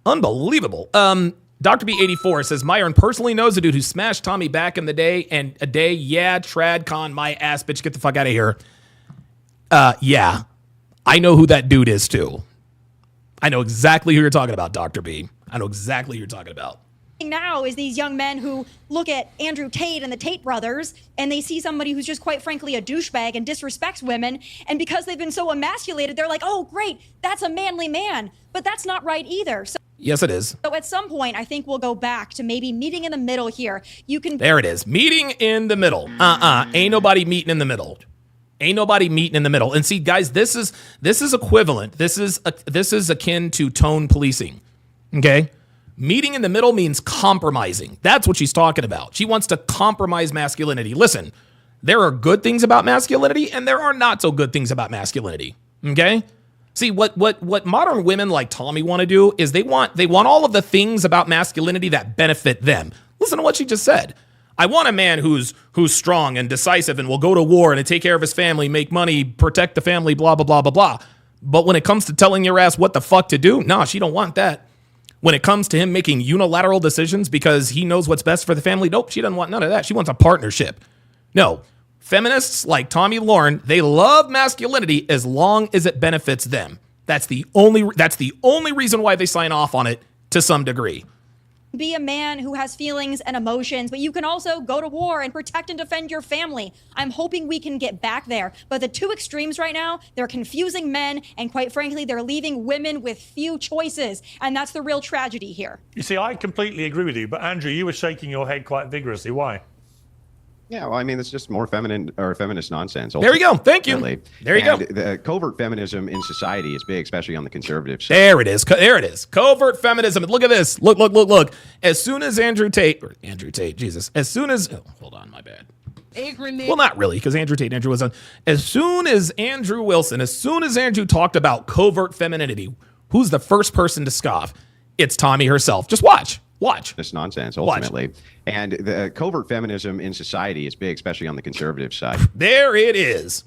A: Unbelievable. Dr. B84 says, Myron personally knows a dude who smashed Tommy back in the day. And a day, yeah, TradCon, my ass, bitch, get the fuck out of here. Yeah. I know who that dude is, too. I know exactly who you're talking about, Dr. B. I know exactly who you're talking about.
J: Now is these young men who look at Andrew Tate and the Tate brothers and they see somebody who's just quite frankly a douchebag and disrespects women, and because they've been so emasculated, they're like, oh great, that's a manly man. But that's not right either. So
A: Yes, it is.
J: So at some point, I think we'll go back to maybe meeting in the middle here. You can.
A: There it is. Meeting in the middle. Ain't nobody meeting in the middle. Ain't nobody meeting in the middle. And see, guys, this is equivalent. This is akin to tone policing. Okay? Meeting in the middle means compromising. That's what she's talking about. She wants to compromise masculinity. Listen, there are good things about masculinity and there are not so good things about masculinity. Okay? See, what modern women like Tomi want to do is they want all of the things about masculinity that benefit them. Listen to what she just said. I want a man who's strong and decisive and will go to war and take care of his family, make money, protect the family, blah, blah, blah, blah, blah. But when it comes to telling your ass what the fuck to do, nah, she don't want that. When it comes to him making unilateral decisions because he knows what's best for the family, nope, she doesn't want none of that. She wants a partnership. No. Feminists like Tomi Laren, they love masculinity as long as it benefits them. That's the only reason why they sign off on it to some degree.
J: Be a man who has feelings and emotions, but you can also go to war and protect and defend your family. I'm hoping we can get back there. But the two extremes right now, they're confusing men, and quite frankly, they're leaving women with few choices. And that's the real tragedy here.
C: You see, I completely agree with you, but Andrew, you were shaking your head quite vigorously. Why?
H: Yeah, well, I mean, it's just more feminist nonsense.
A: There you go. Thank you.
H: Ultimately.
A: There you go.
H: The covert feminism in society is big, especially on the conservative side.
A: There it is. There it is. Covert feminism. Look at this. Look. As soon as Andrew Tate, Jesus. As soon as, hold on, my bad. Well, not really, because Andrew was on. As soon as Andrew talked about covert femininity, who's the first person to scoff? It's Tomi herself. Just watch.
H: This nonsense, ultimately. And the covert feminism in society is big, especially on the conservative side.
A: There it is.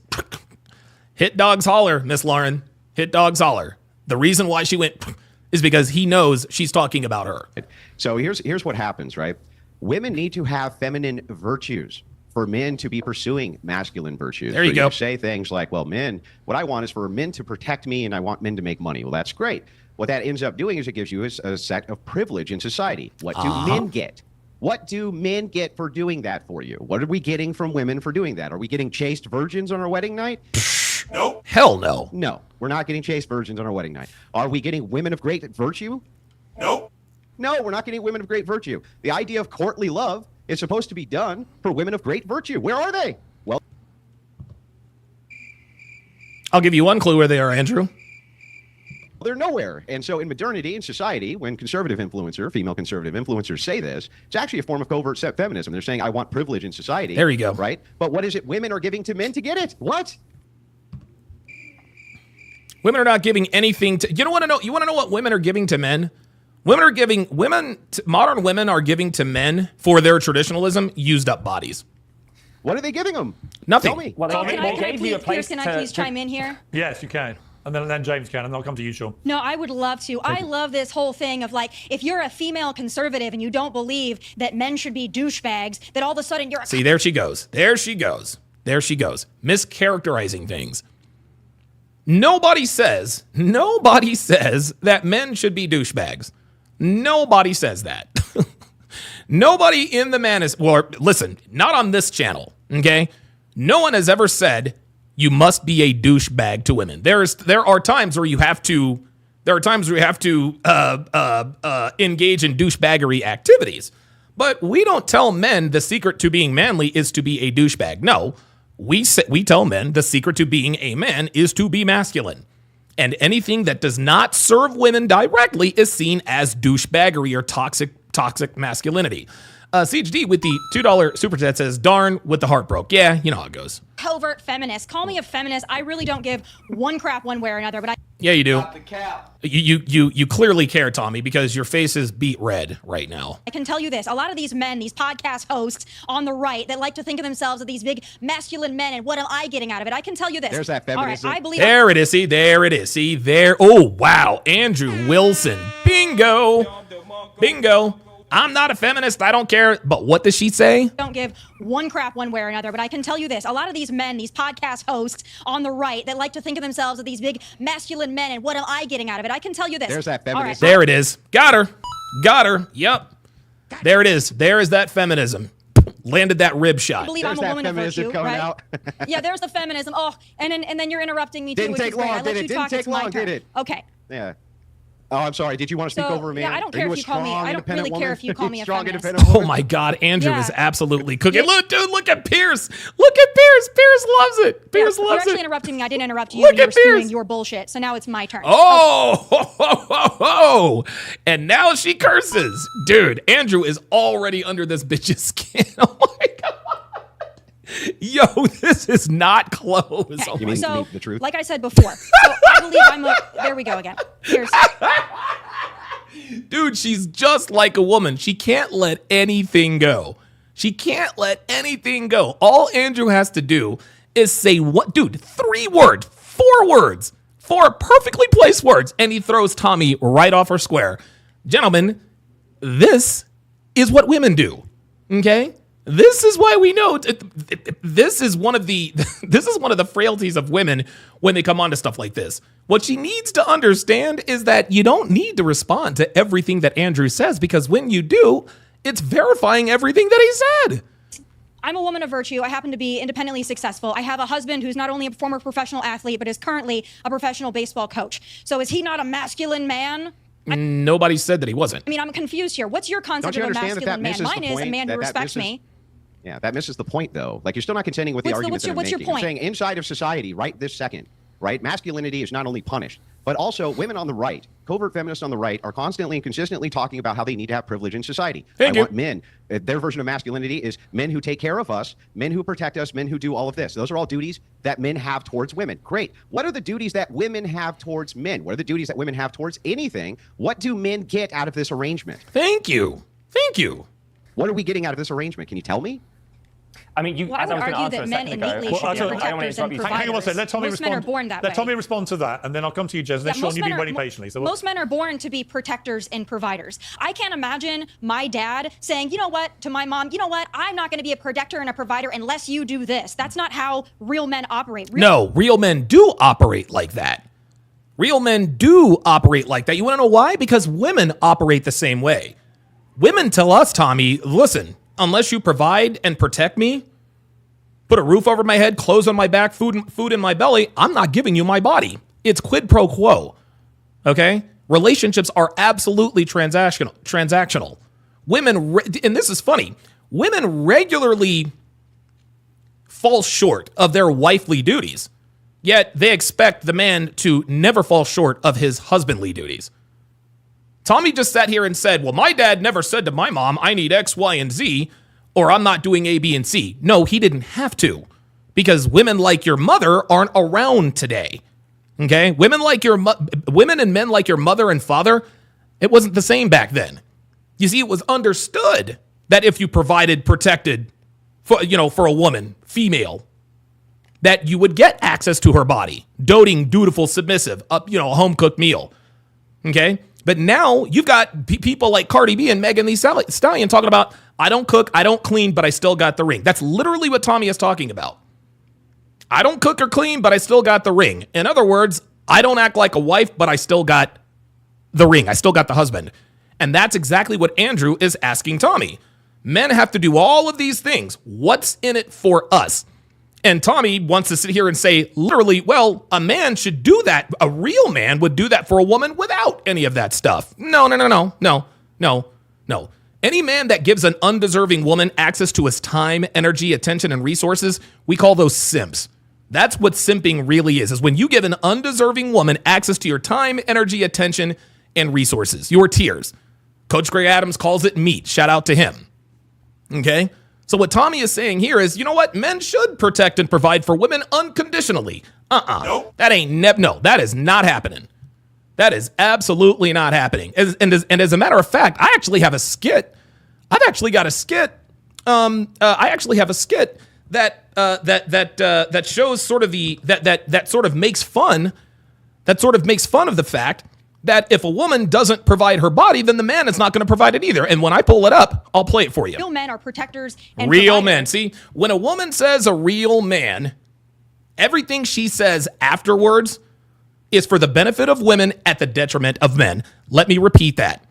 A: Hit dogs holler, Miss Laren. Hit dogs holler. The reason why she went is because he knows she's talking about her.
H: So here's what happens, right? Women need to have feminine virtues for men to be pursuing masculine virtues.
A: There you go.
H: You say things like, well, what I want is for men to protect me and I want men to make money. Well, that's great. What that ends up doing is it gives you a set of privilege in society. What do men get? What do men get for doing that for you? What are we getting from women for doing that? Are we getting chaste virgins on our wedding night?
A: Nope. Hell no.
H: No, we're not getting chaste virgins on our wedding night. Are we getting women of great virtue?
A: Nope.
H: No, we're not getting women of great virtue. The idea of courtly love is supposed to be done for women of great virtue. Where are they? Well,
A: I'll give you one clue where they are, Andrew.
H: They're nowhere. And so in modernity, in society, when female conservative influencers say this, it's actually a form of covert feminism. They're saying, I want privilege in society.
A: There you go.
H: Right? But what is it women are giving to men to get it? What?
A: Women are not giving anything to, you want to know what women are giving to men? Modern women are giving to men for their traditionalism used up bodies.
H: What are they giving them?
A: Nothing.
H: Tell me.
I: Well,
J: Can I please chime in here?
C: Yes, you can. And then James can, and I'll come to you, Sean.
J: No, I would love to. I love this whole thing of like, if you're a female conservative and you don't believe that men should be douchebags, that all of a sudden you're a...
A: See, there she goes. Mischaracterizing things. Nobody says that men should be douchebags. Nobody says that. Nobody in the listen, not on this channel, okay? No one has ever said you must be a douchebag to women. There are times where you have to engage in douchebaggery activities. But we don't tell men the secret to being manly is to be a douchebag. No, we tell men the secret to being a man is to be masculine. And anything that does not serve women directly is seen as douchebaggery or toxic masculinity. Siege D with the $2 super chat says, darn, with the heart broke. Yeah, you know how it goes.
J: Covert feminist. Call me a feminist. I really don't give one crap one way or another, but
A: Yeah, you do. You clearly care, Tomi, because your face is beat red right now.
J: I can tell you this. A lot of these men, these podcast hosts on the right that like to think of themselves as these big masculine men, and what am I getting out of it? I can tell you this.
H: There's that feminism.
J: All right, I believe...
A: There it is. See, there it is. See, there. Oh, wow. Andrew Wilson. Bingo. I'm not a feminist. I don't care. But what does she say?
J: Don't give one crap one way or another, but I can tell you this. A lot of these men, these podcast hosts on the right that like to think of themselves as these big masculine men, and what am I getting out of it? I can tell you this.
H: There's that feminism.
J: Right,
A: there it is. Got her. Yep. There it is. There is that feminism. Landed that rib shot.
J: I believe
H: there's
J: I'm a woman of virtue,
H: coming
J: right?
H: out.
J: Yeah, there's the feminism. Oh, and then you're interrupting me too.
H: Didn't take long, did it? Didn't take long, did it?
J: Okay.
H: Yeah. Oh, I'm sorry. Did you want to speak over me?
J: Yeah, I don't care if you call me. I don't really care if you call me a
H: strong,
J: feminist.
H: independent
A: Oh
H: woman?
A: my God, Andrew
J: Yeah.
A: is absolutely cooking. Look, dude, look at Piers. Look at Piers. Piers loves it. Piers
J: You're
A: loves
J: actually
A: it.
J: interrupting me. I didn't interrupt you.
A: Look
J: And you
A: at
J: were spewing
A: Piers.
J: your bullshit. So now it's my turn.
A: Oh, and now she curses. Dude, Andrew is already under this bitch's skin. Oh my God. Yo, this is not close.
J: Okay,
A: Oh
H: You
A: my
H: mean
J: so,
H: the truth?
J: like I said before, so I believe there we go again. Here's,
A: Dude, she's just like a woman. She can't let anything go. She can't let anything go. All Andrew has to do is say what, dude, 3 words, 4 words, 4 perfectly placed words, and he throws Tomi right off her square. Gentlemen, this is what women do. Okay? This is why we know this is one of the frailties of women when they come onto stuff like this. What she needs to understand is that you don't need to respond to everything that Andrew says, because when you do, it's verifying everything that he said.
J: I'm a woman of virtue. I happen to be independently successful. I have a husband who's not only a former professional athlete, but is currently a professional baseball coach. So is he not a masculine man?
A: Nobody said that he wasn't.
J: I mean, I'm confused here. What's your concept
H: Don't you
J: of a
H: understand that
J: masculine
H: that
J: man?
H: misses the
J: Mine is a
H: point,
J: man who
H: that
J: respects
H: misses-
J: me.
H: Yeah, that misses the point, though. Like, you're still not contending with the
J: What's the-
H: argument
J: what's your-
H: that I'm
J: what's your
H: making. I'm
J: point?
H: saying inside of society, right this second, right, masculinity is not only punished, but also women on the right, covert feminists on the right, are constantly and consistently talking about how they need to have privilege in society.
A: Thank you.
H: Want men. Their version of masculinity is men who take care of us, men who protect us, men who do all of this. Those are all duties that men have towards women. Great. What are the duties that women have towards men? What are the duties that women have towards anything? What do men get out of this arrangement?
A: Thank you. Thank you.
H: What are we getting out of this arrangement? Can you tell me?
I: I mean,
J: Well, I
I: as I
J: would
I: was going to
J: argue
I: answer
J: that
I: a
J: men
I: second ago.
J: innately should be
C: I don't
J: protectors
I: wanna
J: and
I: interrupt you.
J: providers.
C: Hang on one second. Let Tomi
J: Most
C: respond.
J: men are born that
C: Let
J: way.
C: Tomi respond to that, and then I'll come to you, Jez. And then
J: Yeah,
C: Sean, you've been waiting patiently. So
J: most men are born to be protectors and providers. I can't imagine my dad saying, you know what, to my mom, you know what, I'm not going to be a protector and a provider unless you do this. That's not how real men operate.
A: No, real men do operate like that. Real men do operate like that. You want to know why? Because women operate the same way. Women tell us, Tomi, listen, unless you provide and protect me, put a roof over my head, clothes on my back, food in my belly, I'm not giving you my body. It's quid pro quo. Okay? Relationships are absolutely transactional. Women, and this is funny, women regularly fall short of their wifely duties, yet they expect the man to never fall short of his husbandly duties. Tomi just sat here and said, well, my dad never said to my mom, I need X, Y, and Z, or I'm not doing A, B, and C. No, he didn't have to, because women like your mother aren't around today. Okay? Women and men like your mother and father, it wasn't the same back then. You see, it was understood that if you provided, protected for a woman, female, that you would get access to her body, doting, dutiful, submissive, a home-cooked meal. Okay? But now you've got people like Cardi B and Megan Thee Stallion talking about, I don't cook, I don't clean, but I still got the ring. That's literally what Tomi is talking about. I don't cook or clean, but I still got the ring. In other words, I don't act like a wife, but I still got the ring. I still got the husband. And that's exactly what Andrew is asking Tomi. Men have to do all of these things. What's in it for us? And Tomi wants to sit here and say, literally, well, a man should do that. A real man would do that for a woman without any of that stuff. No. Any man that gives an undeserving woman access to his time, energy, attention, and resources, we call those simps. That's what simping really is when you give an undeserving woman access to your time, energy, attention, and resources, your tears. Coach Greg Adams calls it meat. Shout out to him. Okay? So what Tomi is saying here is, you know what? Men should protect and provide for women unconditionally. Nope. That is not happening. That is absolutely not happening. And as a matter of fact, I actually have a skit. I've actually got a skit. I actually have a skit that shows sort of that sort of makes fun of the fact that if a woman doesn't provide her body, then the man is not going to provide it either. And when I pull it up, I'll play it for you.
J: Real men are protectors and
A: real
J: providers.
A: men. See, when a woman says a real man, everything she says afterwards is for the benefit of women at the detriment of men. Let me repeat that.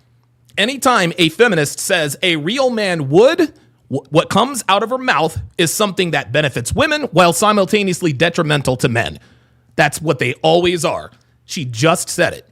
A: Anytime a feminist says a real man would, what comes out of her mouth is something that benefits women while simultaneously detrimental to men. That's what they always are. She just said it.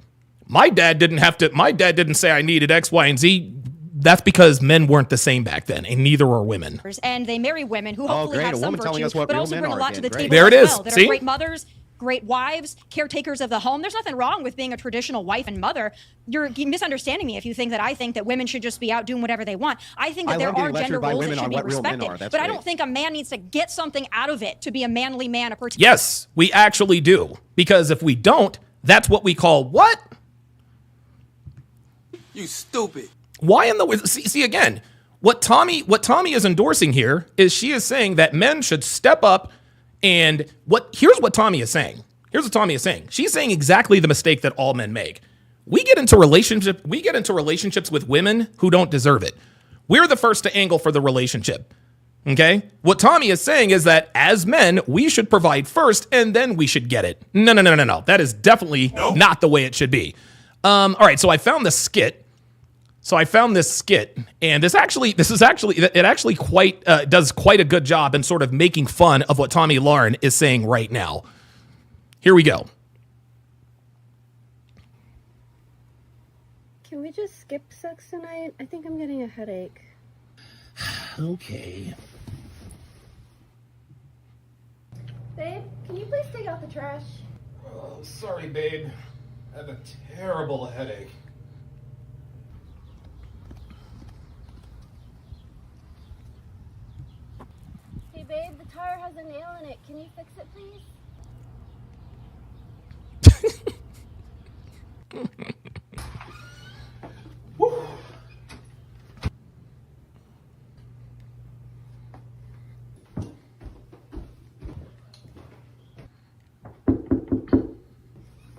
A: My dad didn't say I needed X, Y, and Z. That's because men weren't the same back then, and neither were women.
J: And they marry women who hopefully
H: great.
J: have
H: A
J: some
H: woman telling
J: virtue,
H: us what
J: but
H: real
J: also
H: men
J: bring a
H: are
J: lot to the
H: again.
J: table
H: Great.
A: There it
J: as
A: is.
J: well. That
A: See?
J: are great mothers, great wives, caretakers of the home. There's nothing wrong with being a traditional wife and mother. You're misunderstanding me if you think that I think that women should just be out doing whatever they want. I think that
H: I
J: there
H: love
J: are
H: getting
J: gender
H: lectured by
J: roles that
H: women
J: should
H: on
J: be
H: what real men
J: respected.
H: are. That's
J: But I
H: great.
J: don't think a man needs to get something out of it to be a manly man. A particular.
A: Yes, we actually do. Because if we don't, that's what we call what?
K: You stupid.
A: Why in the see again? What Tomi is endorsing here is she is saying that men should step up, and here's what Tomi is saying. Here's what Tomi is saying. She's saying exactly the mistake that all men make. We get into relationships with women who don't deserve it. We're the first to angle for the relationship. Okay? What Tomi is saying is that as men, we should provide first and then we should get it. No. That is definitely not the way it should be. All right, so I found this skit. And it actually does quite a good job in sort of making fun of what Tomi Laren is saying right now. Here we go.
L: Can we just skip sex tonight? I think I'm getting a headache.
A: Okay.
L: Babe, can you please take out the trash?
A: Oh, sorry, babe. I have a terrible headache.
L: Hey babe, the tire has a nail in it. Can you fix it, please?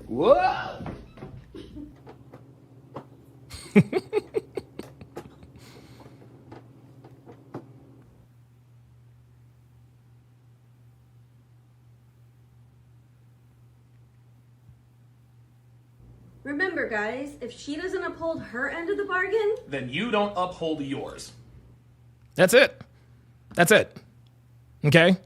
A: Whoa!
L: Remember, guys, if she doesn't uphold her end of the bargain,
A: Then you don't uphold yours. That's it. Okay?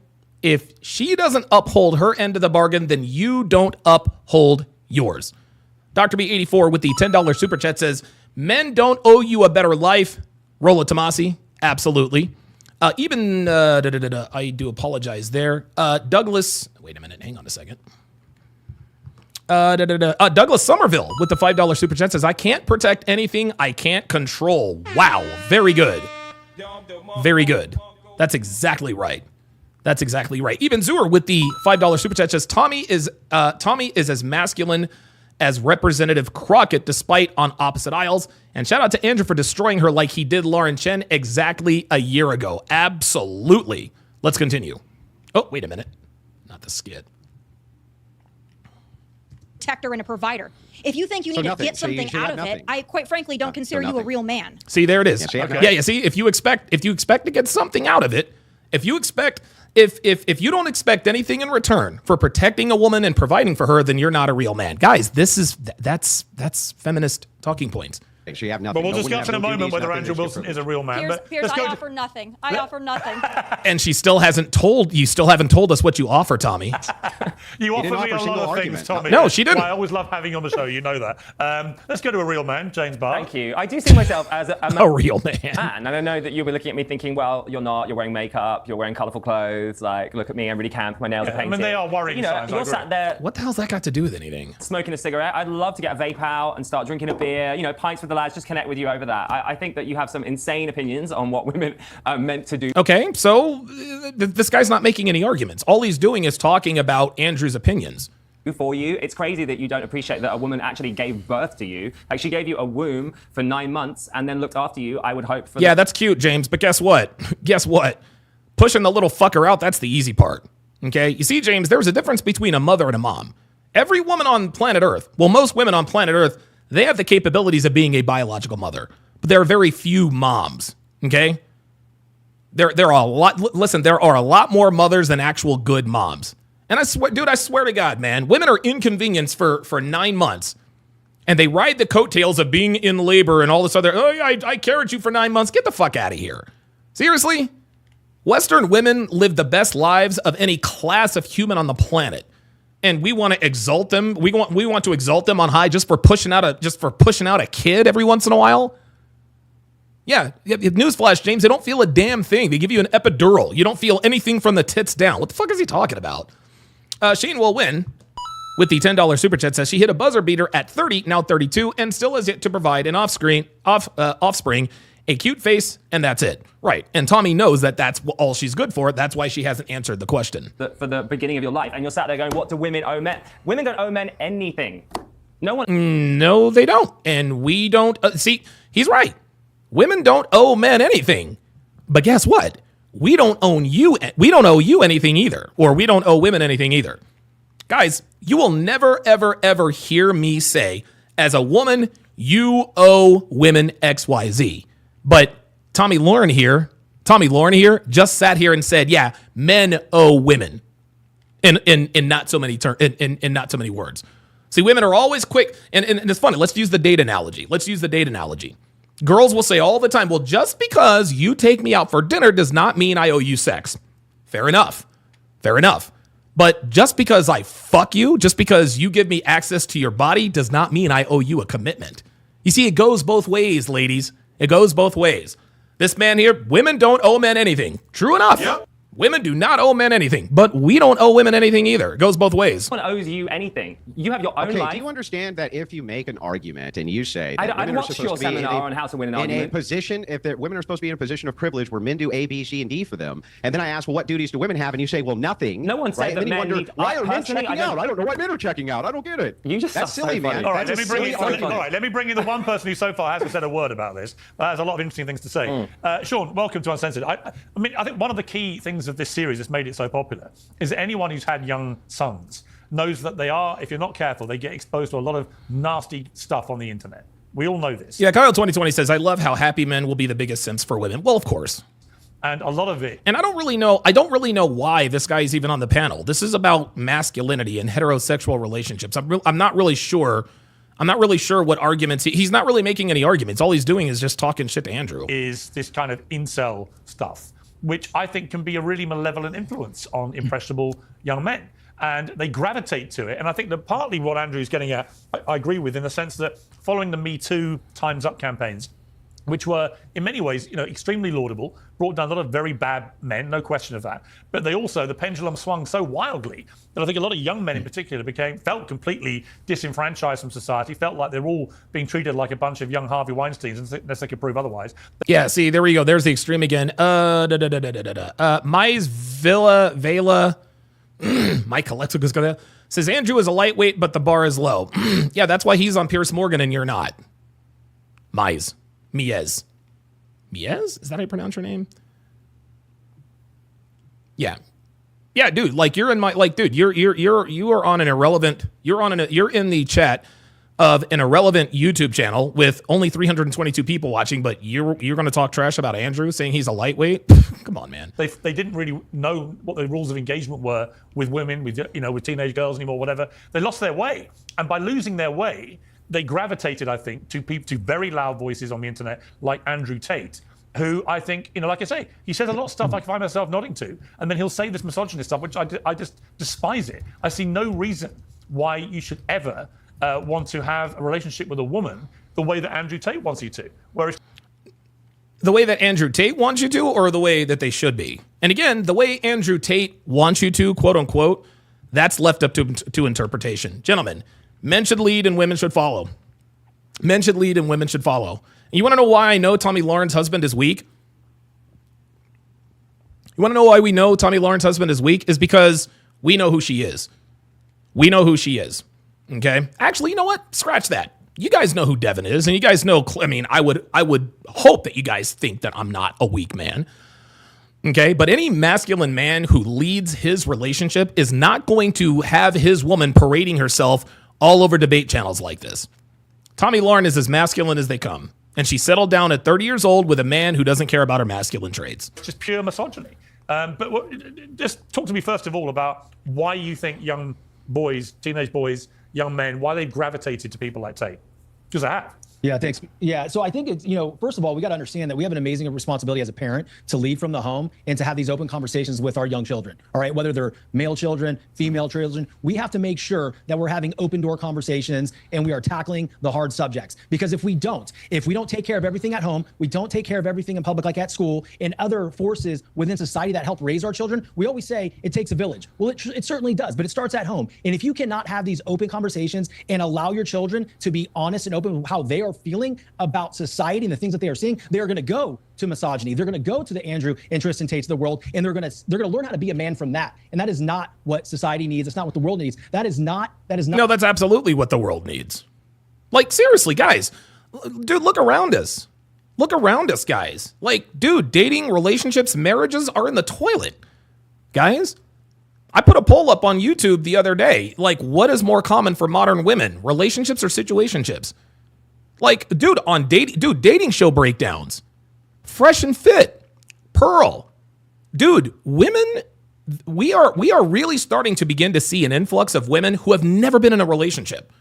A: If she doesn't uphold her end of the bargain, then you don't uphold yours. Dr. B84 with the $10 super chat says, men don't owe you a better life. Rolla Tomasi, absolutely. I do apologize there. Douglas, wait a minute, hang on a second. Douglas Somerville with the $5 super chat says, I can't protect anything I can't control. Wow, very good. Very good. That's exactly right. Even Zur with the $5 super chat says, Tomi is as masculine as Representative Crockett, despite on opposite aisles. And shout out to Andrew for destroying her like he did Lauren Chen exactly a year ago. Absolutely. Let's continue. Oh, wait a minute. Not the skit.
J: Protector and a provider. If you think you need to get something out of it, I quite frankly don't consider you a real man.
A: See, there it is. Yeah, you see, if you expect to get something out of it, if you don't expect anything in return for protecting a woman and providing for her, then you're not a real man. Guys, that's feminist talking points.
H: Actually have nothing.
C: But we'll discuss in a moment whether Andrew Wilson is a real man.
J: Piers, I offer nothing. I offer nothing.
A: And you still haven't told us what you offer, Tomi.
C: You offer me a lot of things, Tomi.
A: No, she didn't.
C: I always love having you on the show. You know that. Let's go to a real man, James Barr.
I: Thank you. I do see myself as
A: a real man.
I: And I know that you'll be looking at me thinking, well, you're not. You're wearing makeup. You're wearing colourful clothes. Like, look at me. I'm really camp. My nails are painted.
C: I mean, they are worrying signs.
I: You're sat there.
A: What the hell's that got to do with anything?
I: Smoking a cigarette. I'd love to get a vape out and start drinking a beer. Pints with the lads. Just connect with you over that. I think that you have some insane opinions on what women are meant to do.
A: Okay, so this guy's not making any arguments. All he's doing is talking about Andrew's opinions.
I: For you, it's crazy that you don't appreciate that a woman actually gave birth to you. Like, she gave you a womb for 9 months and then looked after you. I would hope for.
A: Yeah, that's cute, James. But guess what? Pushing the little fucker out, that's the easy part. Okay? You see, James, there's a difference between a mother and a mom. Every woman on planet Earth, most women on planet Earth, they have the capabilities of being a biological mother. But there are very few moms, okay? There are a lot more mothers than actual good moms. And I swear to God, man, women are inconvenienced for 9 months. And they ride the coattails of being in labor and all this other, I carried you for 9 months. Get the fuck out of here. Seriously? Western women live the best lives of any class of human on the planet. and we want to exalt them. We want to exalt them on high just for pushing out a kid every once in a while. Yeah, newsflash, James, they don't feel a damn thing. They give you an epidural. You don't feel anything from the tits down. What the fuck is he talking about? Shane will win with the $10 super chat. Says she hit a buzzer beater at 30, now 32, and still has yet to provide an offspring, a cute face, and that's it. Right. And Tomi knows that that's all she's good for. That's why she hasn't answered the question.
I: For the beginning of your life, and you're sat there going, what do women owe men? Women don't owe men anything. No one.
A: No, they don't. And we don't. See, he's right. Women don't owe men anything. But guess what? We don't owe you anything either. Or we don't owe women anything either. Guys, you will never, ever, ever hear me say, as a woman, you owe women XYZ. But Tomi Laren here just sat here and said, yeah, men owe women in not so many in not so many words. See, women are always quick, and it's funny. Let's use the date analogy. Girls will say all the time, well, just because you take me out for dinner does not mean I owe you sex. Fair enough. But just because I fuck you, just because you give me access to your body does not mean I owe you a commitment. You see, it goes both ways, ladies. It goes both ways. This man here, women don't owe men anything. True enough. Yep. Women do not owe men anything, but we don't owe women anything either. It goes both ways.
I: No one owes you anything. You have your own life.
H: Do you understand that if you make an argument and you say that
I: I watched your seminar on how to win an argument.
H: In a position, if women are supposed to be in a position of privilege where men do A, B, C, and D for them, and then I ask, well, what duties do women have? And you say, well, nothing.
I: No one said that men need.
H: Why are men checking out? I don't know why men are checking out. I don't get it.
I: That's
H: silly, man.
C: All right, let me bring in the one person who so far hasn't said a word about this, but has a lot of interesting things to say. Sean, welcome to Uncensored. I think one of the key things of this series that's made it so popular is that anyone who's had young sons knows that they are, if you're not careful, they get exposed to a lot of nasty stuff on the internet. We all know this.
A: Yeah, Kyle 2020 says, I love how happy men will be the biggest simps for women. Well, of course.
C: And a lot of it.
A: And I don't really know why this guy is even on the panel. This is about masculinity and heterosexual relationships. I'm not really sure what arguments he's not really making any arguments. All he's doing is just talking shit to Andrew.
C: Is this kind of incel stuff, which I think can be a really malevolent influence on impressionable young men. And they gravitate to it. And I think that partly what Andrew's getting at, I agree with, in the sense that following the Me Too Time's Up campaigns, which were in many ways, extremely laudable, brought down a lot of very bad men, no question of that. But the pendulum swung so wildly that I think a lot of young men in particular felt completely disenfranchised from society, felt like they're all being treated like a bunch of young Harvey Weinsteins unless they could prove otherwise.
A: Yeah, see, there we go. There's the extreme again. Mais Vela, Mike Alexis says, Andrew is a lightweight, but the bar is low. Yeah, that's why he's on Piers Morgan and you're not. Mies. Mies? Is that how you pronounce your name? Yeah, dude. You're in my dude. You are on an irrelevant. You're in the chat of an irrelevant YouTube channel with only 322 people watching. But you're going to talk trash about Andrew, saying he's a lightweight. Come on, man.
C: They didn't really know what the rules of engagement were with women, with teenage girls anymore, whatever. They lost their way, and by losing their way, they gravitated, I think, to very loud voices on the internet like Andrew Tate, who I think, like I say, he says a lot of stuff I find myself nodding to, and then he'll say this misogynist stuff, which I just despise it. I see no reason why you should ever want to have a relationship with a woman the way that Andrew Tate wants you to. Whereas
A: the way that Andrew Tate wants you to, or the way that they should be. And again, the way Andrew Tate wants you to, quote unquote, that's left up to interpretation. Gentlemen, men should lead and women should follow. Men should lead and women should follow. And you want to know why I know Tomi Laren's husband is weak? You want to know why we know Tomi Laren's husband is weak? Is because we know who she is. We know who she is. Okay? Actually, you know what? Scratch that. You guys know who Devin is, and you guys know, I would hope that you guys think that I'm not a weak man. Okay? But any masculine man who leads his relationship is not going to have his woman parading herself all over debate channels like this. Tomi Laren is as masculine as they come. And she settled down at 30 years old with a man who doesn't care about her masculine traits.
C: It's just pure misogyny. Just talk to me first of all about why you think young boys, teenage boys, young men, why they've gravitated to people like Tate. Because I have.
K: Yeah, thanks. Yeah, so I think it's, first of all, we got to understand that we have an amazing responsibility as a parent to lead from the home and to have these open conversations with our young children. All right, whether they're male children, female children, we have to make sure that we're having open door conversations and we are tackling the hard subjects. Because if we don't take care of everything at home, we don't take care of everything in public, like at school, and other forces within society that help raise our children, we always say it takes a village. Well, it certainly does, but it starts at home. And if you cannot have these open conversations and allow your children to be honest and open with how they are feeling about society and the things that they are seeing, they are going to go to misogyny. They're going to go to the Andrew and Tristan Tates of the world, and they're going to learn how to be a man from that. And that is not what society needs. It's not what the world needs. That is not.
A: No, that's absolutely what the world needs. Like, seriously, guys, dude, look around us. Look around us, guys. Like, dude, dating, relationships, marriages are in the toilet. Guys, I put a poll up on YouTube the other day. Like, what is more common for modern women, relationships or situationships? Like, dude, dating show breakdowns, Fresh and Fit, Pearl, dude, women, we are really starting to begin to see an influx of women who have never been in a relationship.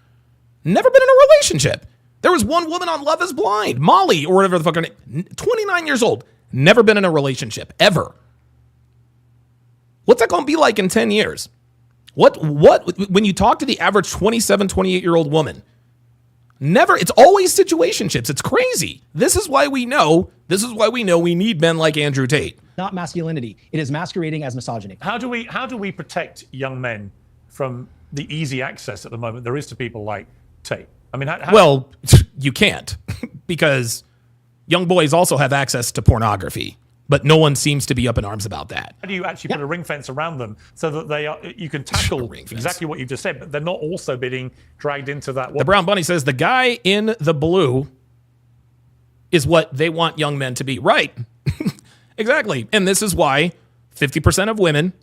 A: Never been in a relationship. There was one woman on Love is Blind, Molly, or whatever the fuck her name, 29 years old, never been in a relationship, ever. What's that going to be like in 10 years? What, when you talk to the average 27, 28-year-old woman, never, it's always situationships. It's crazy. This is why we know we need men like Andrew Tate.
K: Not masculinity. It is masquerading as misogyny.
C: How do we protect young men from the easy access at the moment there is to people like Tate? I mean,
A: well, you can't, because young boys also have access to pornography, but no one seems to be up in arms about that.
C: How do you actually put a ring fence around them so that you can tackle exactly what you've just said, but they're not also being dragged into that?
A: The Brown Bunny says the guy in the blue is what they want young men to be. Right. Exactly. And this is why 50% of women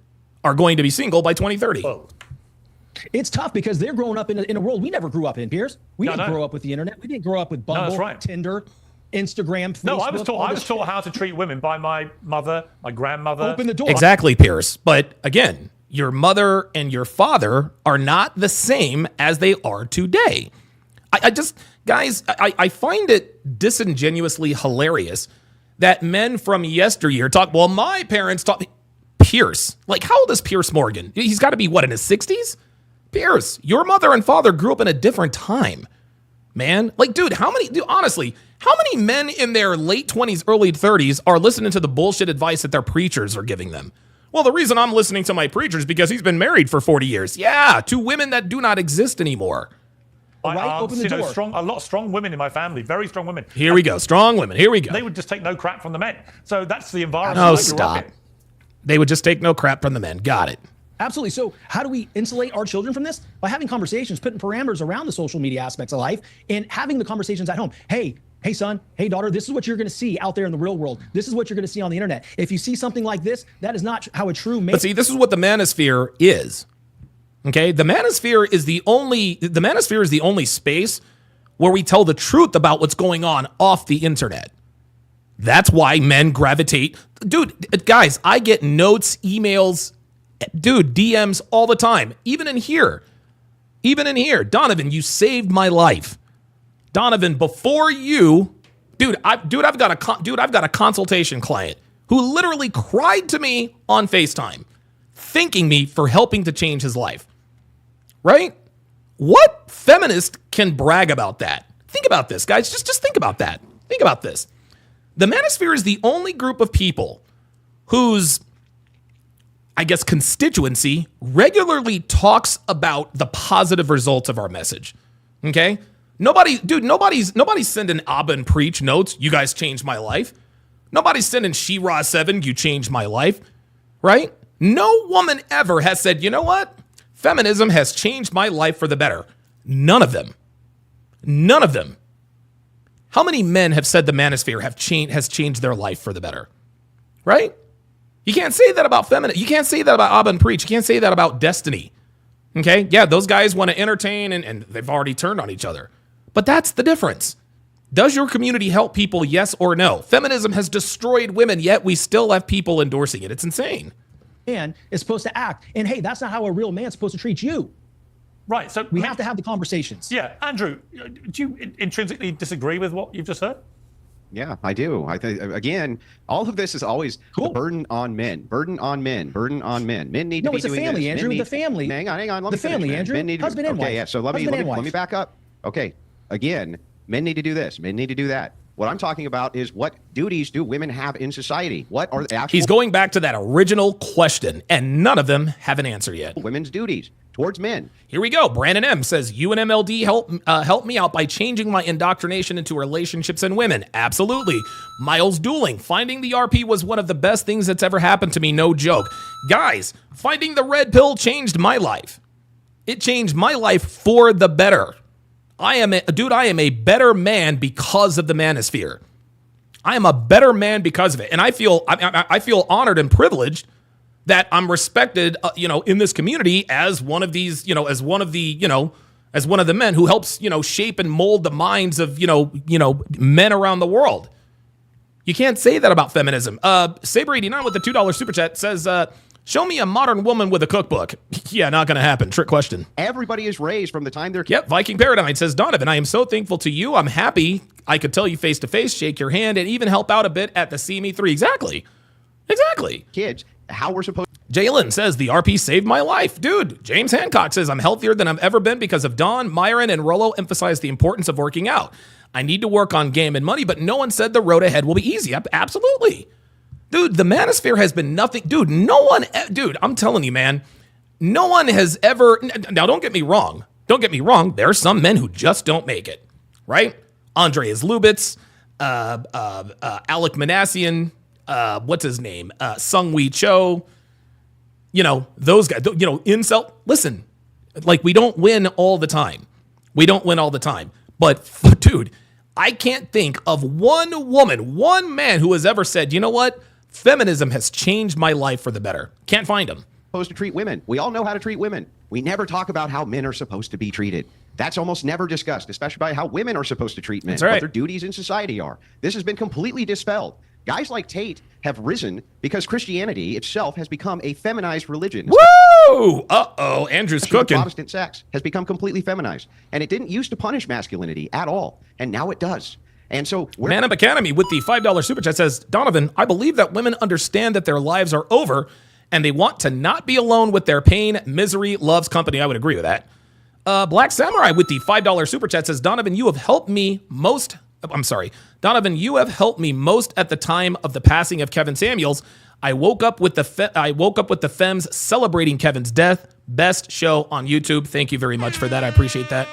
A: are going to be single by 2030.
C: Oh.
K: It's tough because they're growing up in a world we never grew up in, Piers. We didn't grow up with the internet. We didn't grow up with Bumble, Tinder, Instagram, Facebook.
C: No, I was taught how to treat women by my mother, my grandmother.
K: Open the door.
A: Exactly, Piers. But again, your mother and your father are not the same as they are today. I find it disingenuously hilarious that men from yesteryear talk, well, my parents taught me. Piers, like, how old is Piers Morgan? He's got to be, what, in his 60s? Piers, your mother and father grew up in a different time, man. Like, dude, honestly, how many men in their late 20s, early 30s are listening to the bullshit advice that their preachers are giving them? Well, the reason I'm listening to my preacher is because he's been married for 40 years. Yeah, to women that do not exist anymore.
K: Open the door.
C: A lot of strong women in my family, very strong women.
A: Here we go, strong women. Here we go.
C: They would just take no crap from the men. So that's the environment.
A: Oh, stop. They would just take no crap from the men. Got it.
K: Absolutely. So how do we insulate our children from this? By having conversations, putting parameters around the social media aspects of life and having the conversations at home. Hey, son, hey, daughter, this is what you're going to see out there in the real world. This is what you're going to see on the internet. If you see something like this, that is not how a true man.
A: But see, this is what the manosphere is. Okay? The manosphere is the only space where we tell the truth about what's going on off the internet. That's why men gravitate. Dude, guys, I get notes, emails, DMs all the time. Even in here. Donovan, you saved my life. Donovan, before you, I've got a consultation client who literally cried to me on FaceTime, thanking me for helping to change his life. Right? What feminist can brag about that? Think about this, guys. Just think about that. Think about this. The manosphere is the only group of people whose, I guess, constituency regularly talks about the positive results of our message. Okay? Nobody's sending Abba and Preach notes, you guys changed my life. Nobody's sending She-Ra 7, you changed my life. Right? No woman ever has said, you know what? Feminism has changed my life for the better. None of them. None of them. How many men have said the manosphere has changed their life for the better? Right? You can't say that about feminism. You can't say that about Abba and Preach. You can't say that about Destiny. Okay? Yeah, those guys want to entertain and they've already turned on each other. But that's the difference. Does your community help people, yes or no? Feminism has destroyed women, yet we still have people endorsing it. It's insane.
K: Man is supposed to act. And hey, that's not how a real man's supposed to treat you.
C: Right. So
K: we have to have the conversations.
C: Yeah, Andrew, do you intrinsically disagree with what you've just heard?
H: Yeah, I do. I think, again, all of this is always the burden on men. Burden on men. Burden on men. Men need to be doing this.
K: No, it's a family, Andrew. The family.
H: Hang on. Let me
K: the family,
H: finish,
K: Andrew.
H: Men need to,
K: husband and wife.
H: Okay, yeah. So let me back up. Okay, again, men need to do this. Men need to do that. What I'm talking about is what duties do women have in society? What are the actual...
A: He's going back to that original question, and none of them have an answer yet.
H: Women's duties towards men.
A: Here we go. Brandon M. says, UNMLD help me out by changing my indoctrination into relationships and women. Absolutely. Miles Dueling, finding the RP was one of the best things that's ever happened to me. No joke. Guys, finding the red pill changed my life. It changed my life for the better. I am a better man because of the manosphere. I am a better man because of it. And I feel honored and privileged that I'm respected, in this community as one of these, as one of the men who helps, shape and mold the minds of, men around the world. You can't say that about feminism. Saber89 with the $2 super chat says, show me a modern woman with a cookbook. Yeah, not going to happen. Trick question.
H: Everybody is raised from the time they're...
A: Yep, Viking Paradigm says, Donovan, I am so thankful to you. I'm happy I could tell you face to face, shake your hand, and even help out a bit at the See Me 3. Exactly.
H: Kids, how we're supposed...
A: Jalen says, the RP saved my life. Dude, James Hancock says, I'm healthier than I've ever been because of Dawn, Myron, and Rollo emphasized the importance of working out. I need to work on game and money, but no one said the road ahead will be easy. Absolutely. Dude, the manosphere has been nothing. Dude, I'm telling you, man, no one has ever. Now, don't get me wrong. There are some men who just don't make it, right? Andreas Lubitz, Alec Manassian, what's his name? Sung-Wee Cho. Those guys, incel. Listen, like, we don't win all the time. But, dude, I can't think of one man who has ever said, you know what? Feminism has changed my life for the better. Can't find them.
H: Supposed to treat women. We all know how to treat women. We never talk about how men are supposed to be treated. That's almost never discussed, especially by how women are supposed to treat men.
A: That's right.
H: What their duties in society are. This has been completely dispelled. Guys like Tate have risen because Christianity itself has become a feminized religion.
A: Woo! Uh-oh, Andrew's cooking.
H: Protestant sex has become completely feminized. And it didn't used to punish masculinity at all. And now it does. And so
A: Man Up Academy with the $5 super chat says, Donovan, I believe that women understand that their lives are over and they want to not be alone with their pain, misery, loves company. I would agree with that. Black Samurai with the $5 super chat says, Donovan, you have helped me most. Donovan, you have helped me most at the time of the passing of Kevin Samuels. I woke up with the Femmes celebrating Kevin's death. Best show on YouTube. Thank you very much for that. I appreciate that.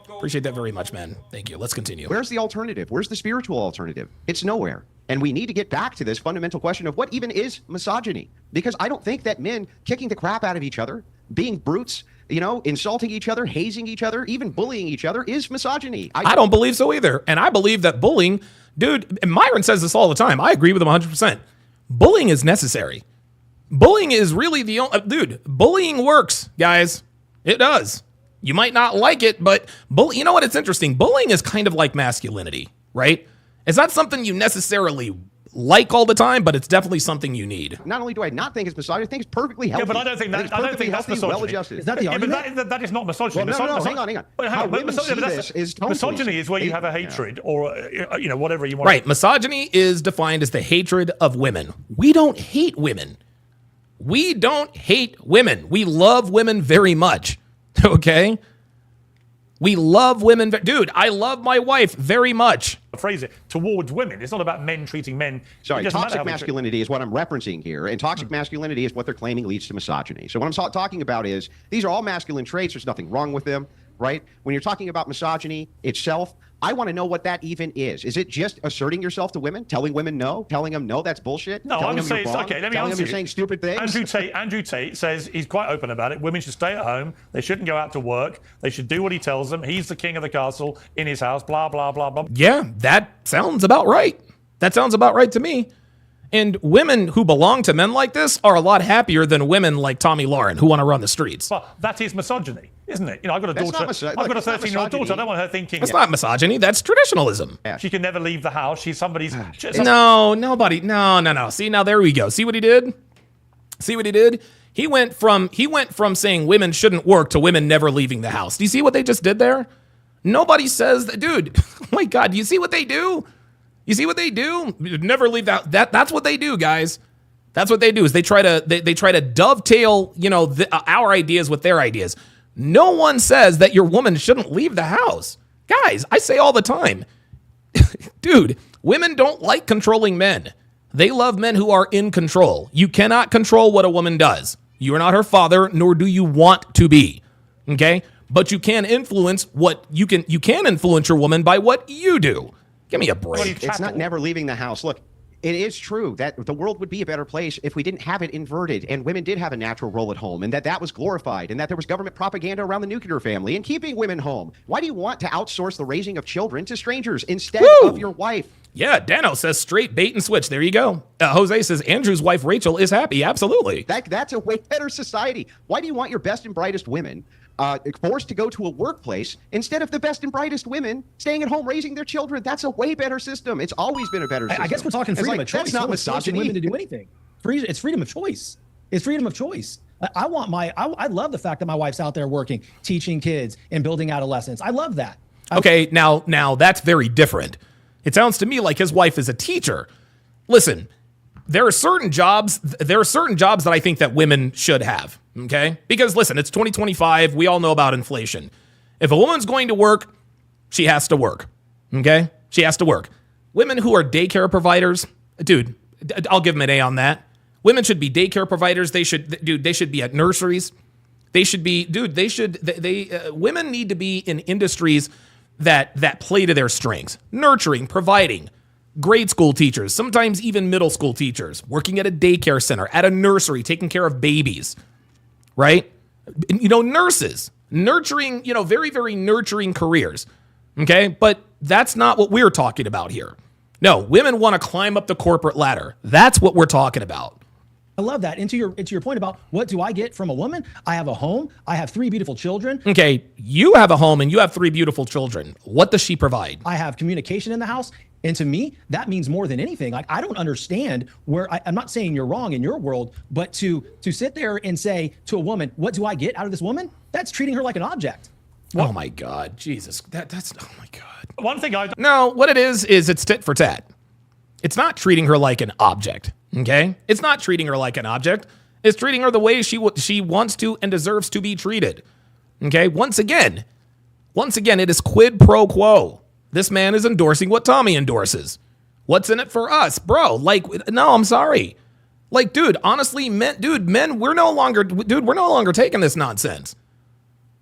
A: Appreciate that very much, man. Thank you. Let's continue.
H: Where's the alternative? Where's the spiritual alternative? It's nowhere. And we need to get back to this fundamental question of what even is misogyny. Because I don't think that men kicking the crap out of each other, being brutes, insulting each other, hazing each other, even bullying each other is misogyny.
A: I don't believe so either. And I believe that bullying, dude, and Myron says this all the time. I agree with him 100%. Bullying is necessary. Bullying is really the only, bullying works, guys. It does. You might not like it, but you know what? It's interesting. Bullying is kind of like masculinity, right? It's not something you necessarily like all the time, but it's definitely something you need.
H: Not only do I not think it's misogyny, I think it's perfectly healthy.
C: Yeah, but I don't think that's misogyny.
H: Well adjusted.
K: Is that the argument?
C: But that is not misogyny.
H: Well, no, hang on. How women see this is totally...
C: Misogyny is where you have a hatred or, whatever you want.
A: Right. Misogyny is defined as the hatred of women. We don't hate women. We We love women very much. Okay? We love women. Dude, I love my wife very much.
C: Phrase it towards women. It's not about men treating men.
H: Sorry, toxic masculinity is what I'm referencing here. And toxic masculinity is what they're claiming leads to misogyny. So what I'm talking about is these are all masculine traits. There's nothing wrong with them, right? When you're talking about misogyny itself, I want to know what that even is. Is it just asserting yourself to women, telling women no, telling them no, that's bullshit?
C: No, I'm saying, okay, let me answer you.
H: You're saying stupid things?
C: Andrew Tate says he's quite open about it. Women should stay at home. They shouldn't go out to work. They should do what he tells them. He's the king of the castle in his house, blah, blah, blah, blah.
A: Yeah, that sounds about right. That sounds about right to me. And women who belong to men like this are a lot happier than women like Tomi Laren who want to run the streets.
C: But that is misogyny, isn't it? I've got a daughter. I've got a 13-year-old daughter. I don't want her thinking.
A: That's not misogyny. That's traditionalism.
C: She can never leave the house. She's somebody's.
A: No. See, now there we go. See what he did? He went from saying women shouldn't work to women never leaving the house. Do you see what they just did there? Nobody says that, dude. Oh my God, do you see what they do? You see what they do? Never leave that's what they do, guys. That's what they do is they try to dovetail, our ideas with their ideas. No one says that your woman shouldn't leave the house. Guys, I say all the time, dude, women don't like controlling men. They love men who are in control. You cannot control what a woman does. You are not her father, nor do you want to be. Okay? But you can influence you can influence your woman by what you do. Give me a break.
H: It's not never leaving the house. Look, it is true that the world would be a better place if we didn't have it inverted and women did have a natural role at home and that was glorified and that there was government propaganda around the nuclear family and keeping women home. Why do you want to outsource the raising of children to strangers instead of your wife?
A: Yeah, Dano says straight bait and switch. There you go. Jose says Andrew's wife Rachel is happy. Absolutely.
H: That's a way better society. Why do you want your best and brightest women forced to go to a workplace instead of the best and brightest women staying at home raising their children? That's a way better system. It's always been a better system.
K: I guess we're talking freedom of choice.
H: That's not
K: misogyny. Women to do anything. It's freedom of choice. It's freedom of choice. I love the fact that my wife's out there working, teaching kids and building Adolescence. I love that.
A: Okay, now that's very different. It sounds to me like his wife is a teacher. Listen, there are certain jobs that I think that women should have, okay? Because listen, it's 2025. We all know about inflation. If a woman's going to work, she has to work, okay? She has to work. Women who are daycare providers, dude, I'll give them an A on that. Women should be daycare providers. They should be at nurseries. Women need to be in industries that play to their strengths. Nurturing, providing. Grade school teachers, sometimes even middle school teachers, working at a daycare center, at a nursery, taking care of babies, right? Nurses, nurturing, very, very nurturing careers, okay? But that's not what we're talking about here. No, women want to climb up the corporate ladder. That's what we're talking about.
K: I love that. And to your point about what do I get from a woman? I have a home. I have 3 beautiful children.
A: Okay, you have a home and you have 3 beautiful children. What does she provide?
K: I have communication in the house. And to me, that means more than anything. Like, I don't understand where I'm not saying you're wrong in your world, but to sit there and say to a woman, what do I get out of this woman? That's treating her like an object.
A: Oh my God, Jesus. That's oh my God.
C: One thing
A: No, what it is it's tit for tat. It's not treating her like an object, okay? It's not treating her like an object. It's treating her the way she wants to and deserves to be treated, okay? Once again, it is quid pro quo. This man is endorsing what Tommy endorses. What's in it for us, bro? Like, no, I'm sorry. Like, dude, honestly, men, we're no longer taking this nonsense.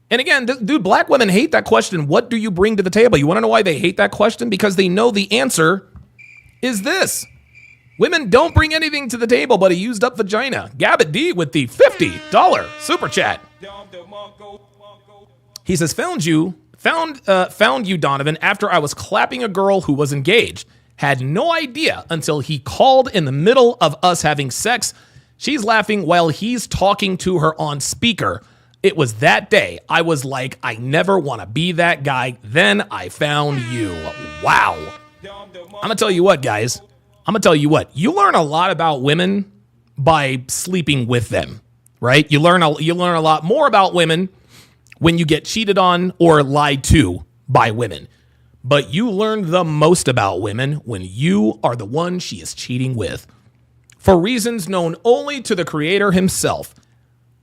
A: And again, dude, black women hate that question. What do you bring to the table? You want to know why they hate that question? Because they know the answer is this. Women don't bring anything to the table but a used up vagina. Gabbit D with the $50 super chat. He says, found you, Donovan, after I was clapping a girl who was engaged. Had no idea until he called in the middle of us having sex. She's laughing while he's talking to her on speaker. It was that day I was like, I never want to be that guy. Then I found you. Wow. I'm going to tell you what, guys. You learn a lot about women by sleeping with them, right? You learn a lot more about women when you get cheated on or lied to by women. But you learn the most about women when you are the one she is cheating with. For reasons known only to the creator himself.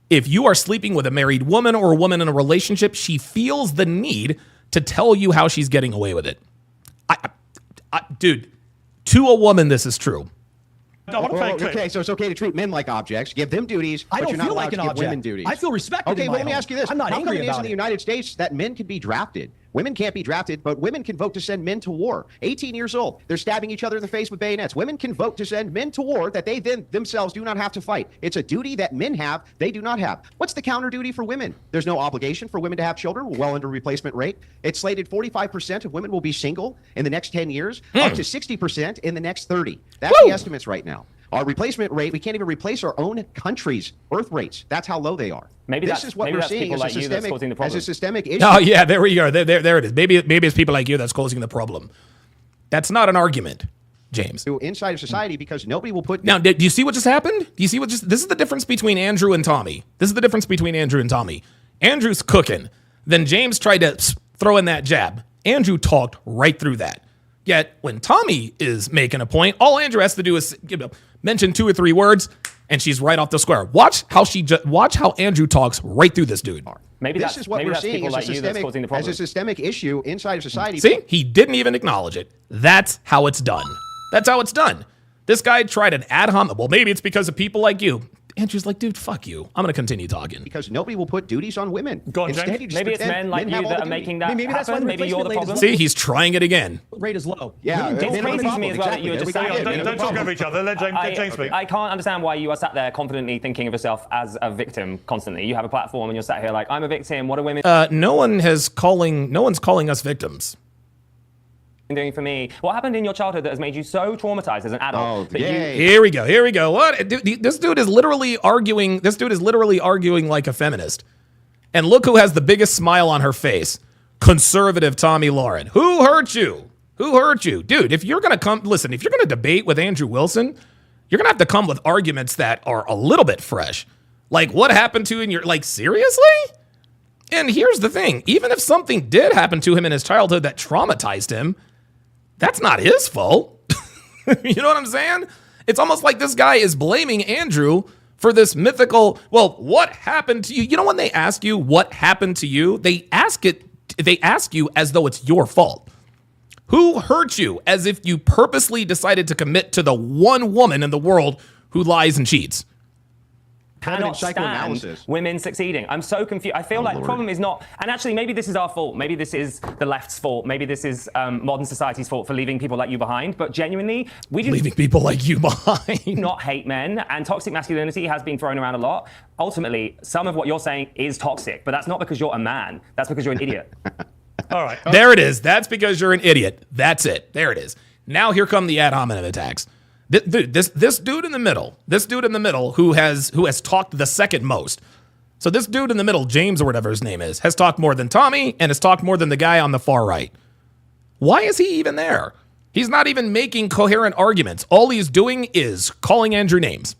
A: If you are sleeping with a married woman or a woman in a relationship, she feels the need to tell you how she's getting away with it. Dude, to a woman, this is true.
H: Okay, so it's okay to treat men like objects, give them duties, but you're not allowed to give women duties.
K: I feel respected.
H: Okay, well, let me ask you this.
K: I'm not angry about it.
H: How come it is in the United States that men can be drafted? Women can't be drafted, but women can vote to send men to war. 18 years old, they're stabbing each other in the face with bayonets. Women can vote to send men to war that they then themselves do not have to fight. It's a duty that men have, they do not have. What's the counter duty for women? There's no obligation for women to have children. We're well under replacement rate. It's slated 45% of women will be single in the next 10 years, up to 60% in the next 30. That's the estimates right now. Our replacement rate, we can't even replace our own country's birth rates. That's how low they are.
I: Maybe
H: this is what we're seeing as a systemic issue.
A: Oh, yeah, there we are. There it is. Maybe it's people like you that's causing the problem. That's not an argument. James.
H: Inside of society, because nobody will put.
A: Now, do you see what just happened? Do you see what just? This is the difference between Andrew and Tommy. This is the difference between Andrew and Tommy. Andrew's cooking. Then James tried to throw in that jab. Andrew talked right through that. Yet when Tommy is making a point, all Andrew has to do is mention 2 or 3 words, and she's right off the square. Watch how Andrew talks right through this dude.
I: Maybe
H: this is what we're seeing as a systemic issue inside of society.
A: See, he didn't even acknowledge it. That's how it's done. That's how it's done. This guy tried an ad hominem. Well, maybe it's because of people like you. Andrew's like, dude, fuck you. I'm going to continue talking.
H: Because nobody will put duties on women.
C: Go on,
H: Instead,
C: James.
I: Maybe it's men like you that are making that
K: maybe that's why
I: happen.
K: the
I: Maybe you're the problem.
A: See, he's trying it again.
K: Rate is low.
H: Yeah,
I: It's crazy to me as well that you were just sat here.
C: Don't talk over each other. Let James speak.
I: I can't understand why you are sat there confidently thinking of yourself as a victim constantly. You have a platform and you're sat here like, I'm a victim. What are women
A: No one's calling us victims.
I: doing for me? What happened in your childhood that has made you so traumatized as an adult?
A: Here we go. What? This dude is literally arguing. This dude is literally arguing like a feminist. And look who has the biggest smile on her face. Conservative Tomi Laren. Who hurt you? Who hurt you? Dude, if you're going to debate with Andrew Wilson, you're going to have to come with arguments that are a little bit fresh. Like, what happened to you in your, like, seriously? And here's the thing. Even if something did happen to him in his childhood that traumatized him, that's not his fault. You know what I'm saying? It's almost like this guy is blaming Andrew for this mythical, well, what happened to you? You know, when they ask you what happened to you, they ask you as though it's your fault. Who hurt you? As if you purposely decided to commit to the one woman in the world who lies and cheats.
I: Cannot stand women succeeding. I'm so confused. I feel like the problem is not, and actually maybe this is our fault. Maybe this is the left's fault. Maybe this is modern society's fault for leaving people like you behind. But genuinely, we do
A: leaving people like you behind.
I: Not hate men, and toxic masculinity has been thrown around a lot. Ultimately, some of what you're saying is toxic, but that's not because you're a man. That's because you're an idiot.
C: All right.
A: There it is. That's because you're an idiot. That's it. There it is. Now here come the ad hominem attacks. This dude in the middle who has talked the second most. So this dude in the middle, James or whatever his name is, has talked more than Tommy and has talked more than the guy on the far right. Why is he even there? He's not even making coherent arguments. All he's doing is calling Andrew names.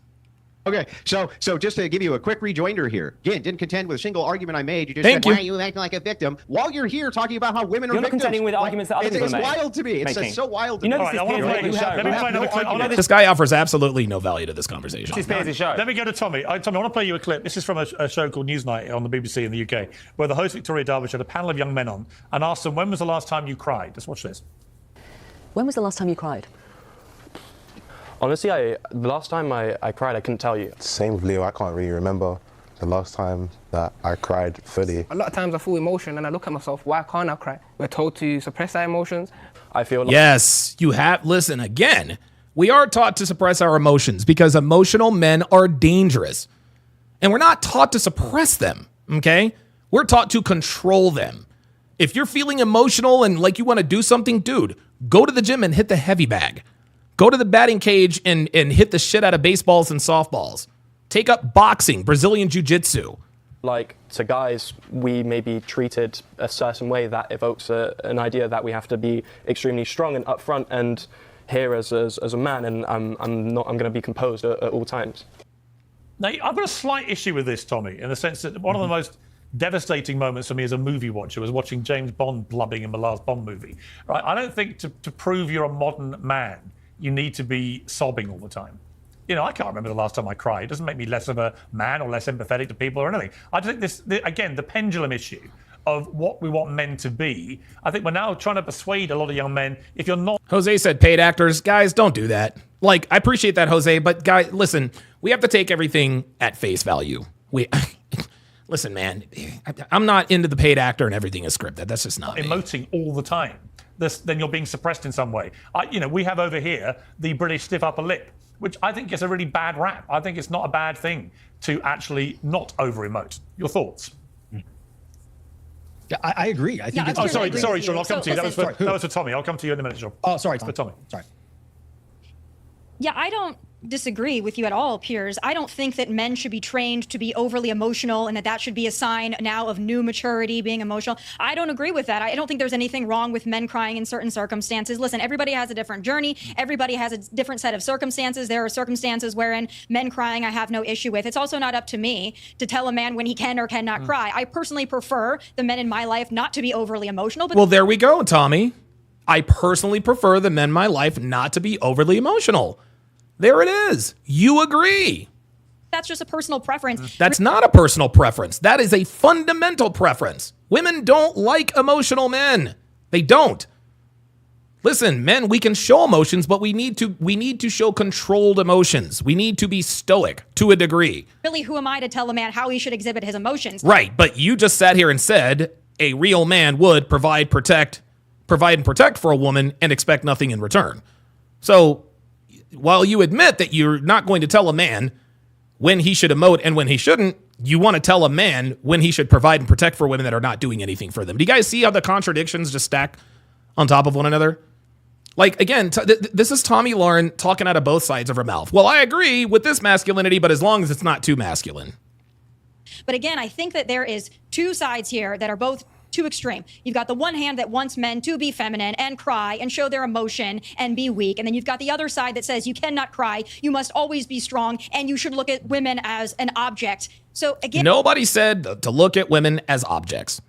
H: Okay, so just to give you a quick rejoinder here. Again, didn't contend with a single argument I made. You just said, why are you acting like a victim? While you're here talking about how women are victims.
I: You're not contending with arguments that other people make.
H: It's wild to me. It's so wild to me.
A: This guy offers absolutely no value to this conversation.
I: This is Piers' show.
C: Let me go to Tommy. Tommy, I want to play you a clip. This is from a show called Newsnight on the BBC in the UK, where the host Victoria Darvish had a panel of young men on and asked them, when was the last time you cried? Let's watch this.
M: When was the last time you cried?
N: Honestly, the last time I cried, I couldn't tell you.
O: Same with Leo, I can't really remember the last time that I cried fully.
P: A lot of times I feel emotion and I look at myself, why can't I cry? We're told to suppress our emotions.
N: I feel like...
A: Yes, you have. Listen, again, we are taught to suppress our emotions because emotional men are dangerous. And we're not taught to suppress them, okay? We're taught to control them. If you're feeling emotional and like you want to do something, dude, go to the gym and hit the heavy bag. Go to the batting cage and hit the shit out of baseballs and softballs. Take up boxing, Brazilian jiu-jitsu.
N: Like, to guys, we may be treated a certain way that evokes an idea that we have to be extremely strong and upfront and here as a man, and I'm going to be composed at all times.
C: Now, I've got a slight issue with this, Tommy, in the sense that one of the most devastating moments for me as a movie watcher was watching James Bond blubbing in the last Bond movie. Right? I don't think to prove you're a modern man, you need to be sobbing all the time. You know, I can't remember the last time I cried. It doesn't make me less of a man or less empathetic to people or anything. I just think again, the pendulum issue of what we want men to be, I think we're now trying to persuade a lot of young men, if you're not...
A: Jose said paid actors. Guys, don't do that. Like, I appreciate that, Jose, but guys, listen, we have to take everything at face value. Listen, man, I'm not into the paid actor and everything is scripted. That's just not
C: emoting all the time. Then you're being suppressed in some way. We have over here the British stiff upper lip, which I think gets a really bad rap. I think it's not a bad thing to actually not over-emote. Your thoughts?
K: Yeah, I agree. I think.
C: Sorry, Sean. I'll come to you. That was for Tommy. I'll come to you in a minute, Sean.
K: Oh, sorry,
C: for Tommy.
K: Sorry.
J: Yeah, I don't disagree with you at all, Piers. I don't think that men should be trained to be overly emotional and that should be a sign now of new maturity, being emotional. I don't agree with that. I don't think there's anything wrong with men crying in certain circumstances. Listen, everybody has a different journey. Everybody has a different set of circumstances. There are circumstances wherein men crying I have no issue with. It's also not up to me to tell a man when he can or cannot cry. I personally prefer the men in my life not to be overly emotional. But
A: well, there we go, Tommy. I personally prefer the men in my life not to be overly emotional. There it is. You agree.
J: That's just a personal preference.
A: That's not a personal preference. That is a fundamental preference. Women don't like emotional men. They don't. Listen, men, we can show emotions, but we need to show controlled emotions. We need to be stoic to a degree.
J: Really, who am I to tell a man how he should exhibit his emotions?
A: Right, but you just sat here and said a real man would provide and protect for a woman and expect nothing in return. So, while you admit that you're not going to tell a man when he should emote and when he shouldn't, you want to tell a man when he should provide and protect for women that are not doing anything for them. Do you guys see how the contradictions just stack on top of one another? Like, again, this is Tomi Laren talking out of both sides of her mouth. Well, I agree with this masculinity, but as long as it's not too masculine.
J: But again, I think that there is two sides here that are both too extreme. You've got the one hand that wants men to be feminine and cry and show their emotion and be weak. And then you've got the other side that says you cannot cry, you must always be strong, and you should look at women as an object. So again,
A: nobody said to look at women as objects.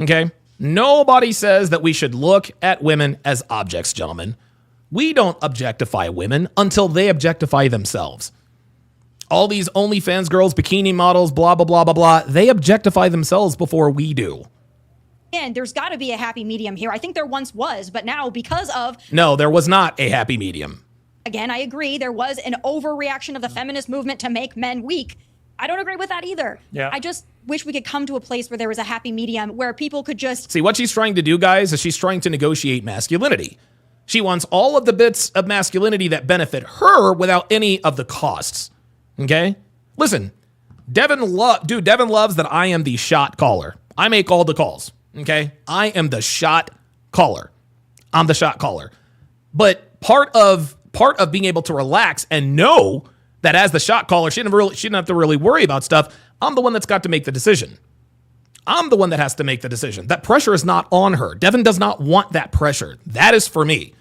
A: Okay? Nobody says that we should look at women as objects, gentlemen. We don't objectify women until they objectify themselves. All these OnlyFans girls, bikini models, blah, blah, blah, blah, blah, they objectify themselves before we do.
J: And there's got to be a happy medium here. I think there once was, but now because of...
A: No, there was not a happy medium.
J: Again, I agree. There was an overreaction of the feminist movement to make men weak. I don't agree with that either.
C: Yeah.
J: I just wish we could come to a place where there was a happy medium, where people could just...
A: See, what she's trying to do, guys, is she's trying to negotiate masculinity. She wants all of the bits of masculinity that benefit her without any of the costs. Okay? Listen, Devin loves that I am the shot caller. I make all the calls. Okay? I am the shot caller. I'm the shot caller. But part of being able to relax and know that as the shot caller, she didn't have to really worry about stuff. I'm the one that's got to make the decision. I'm the one that has to make the decision. That pressure is not on her. Devin does not want that pressure. That is for me.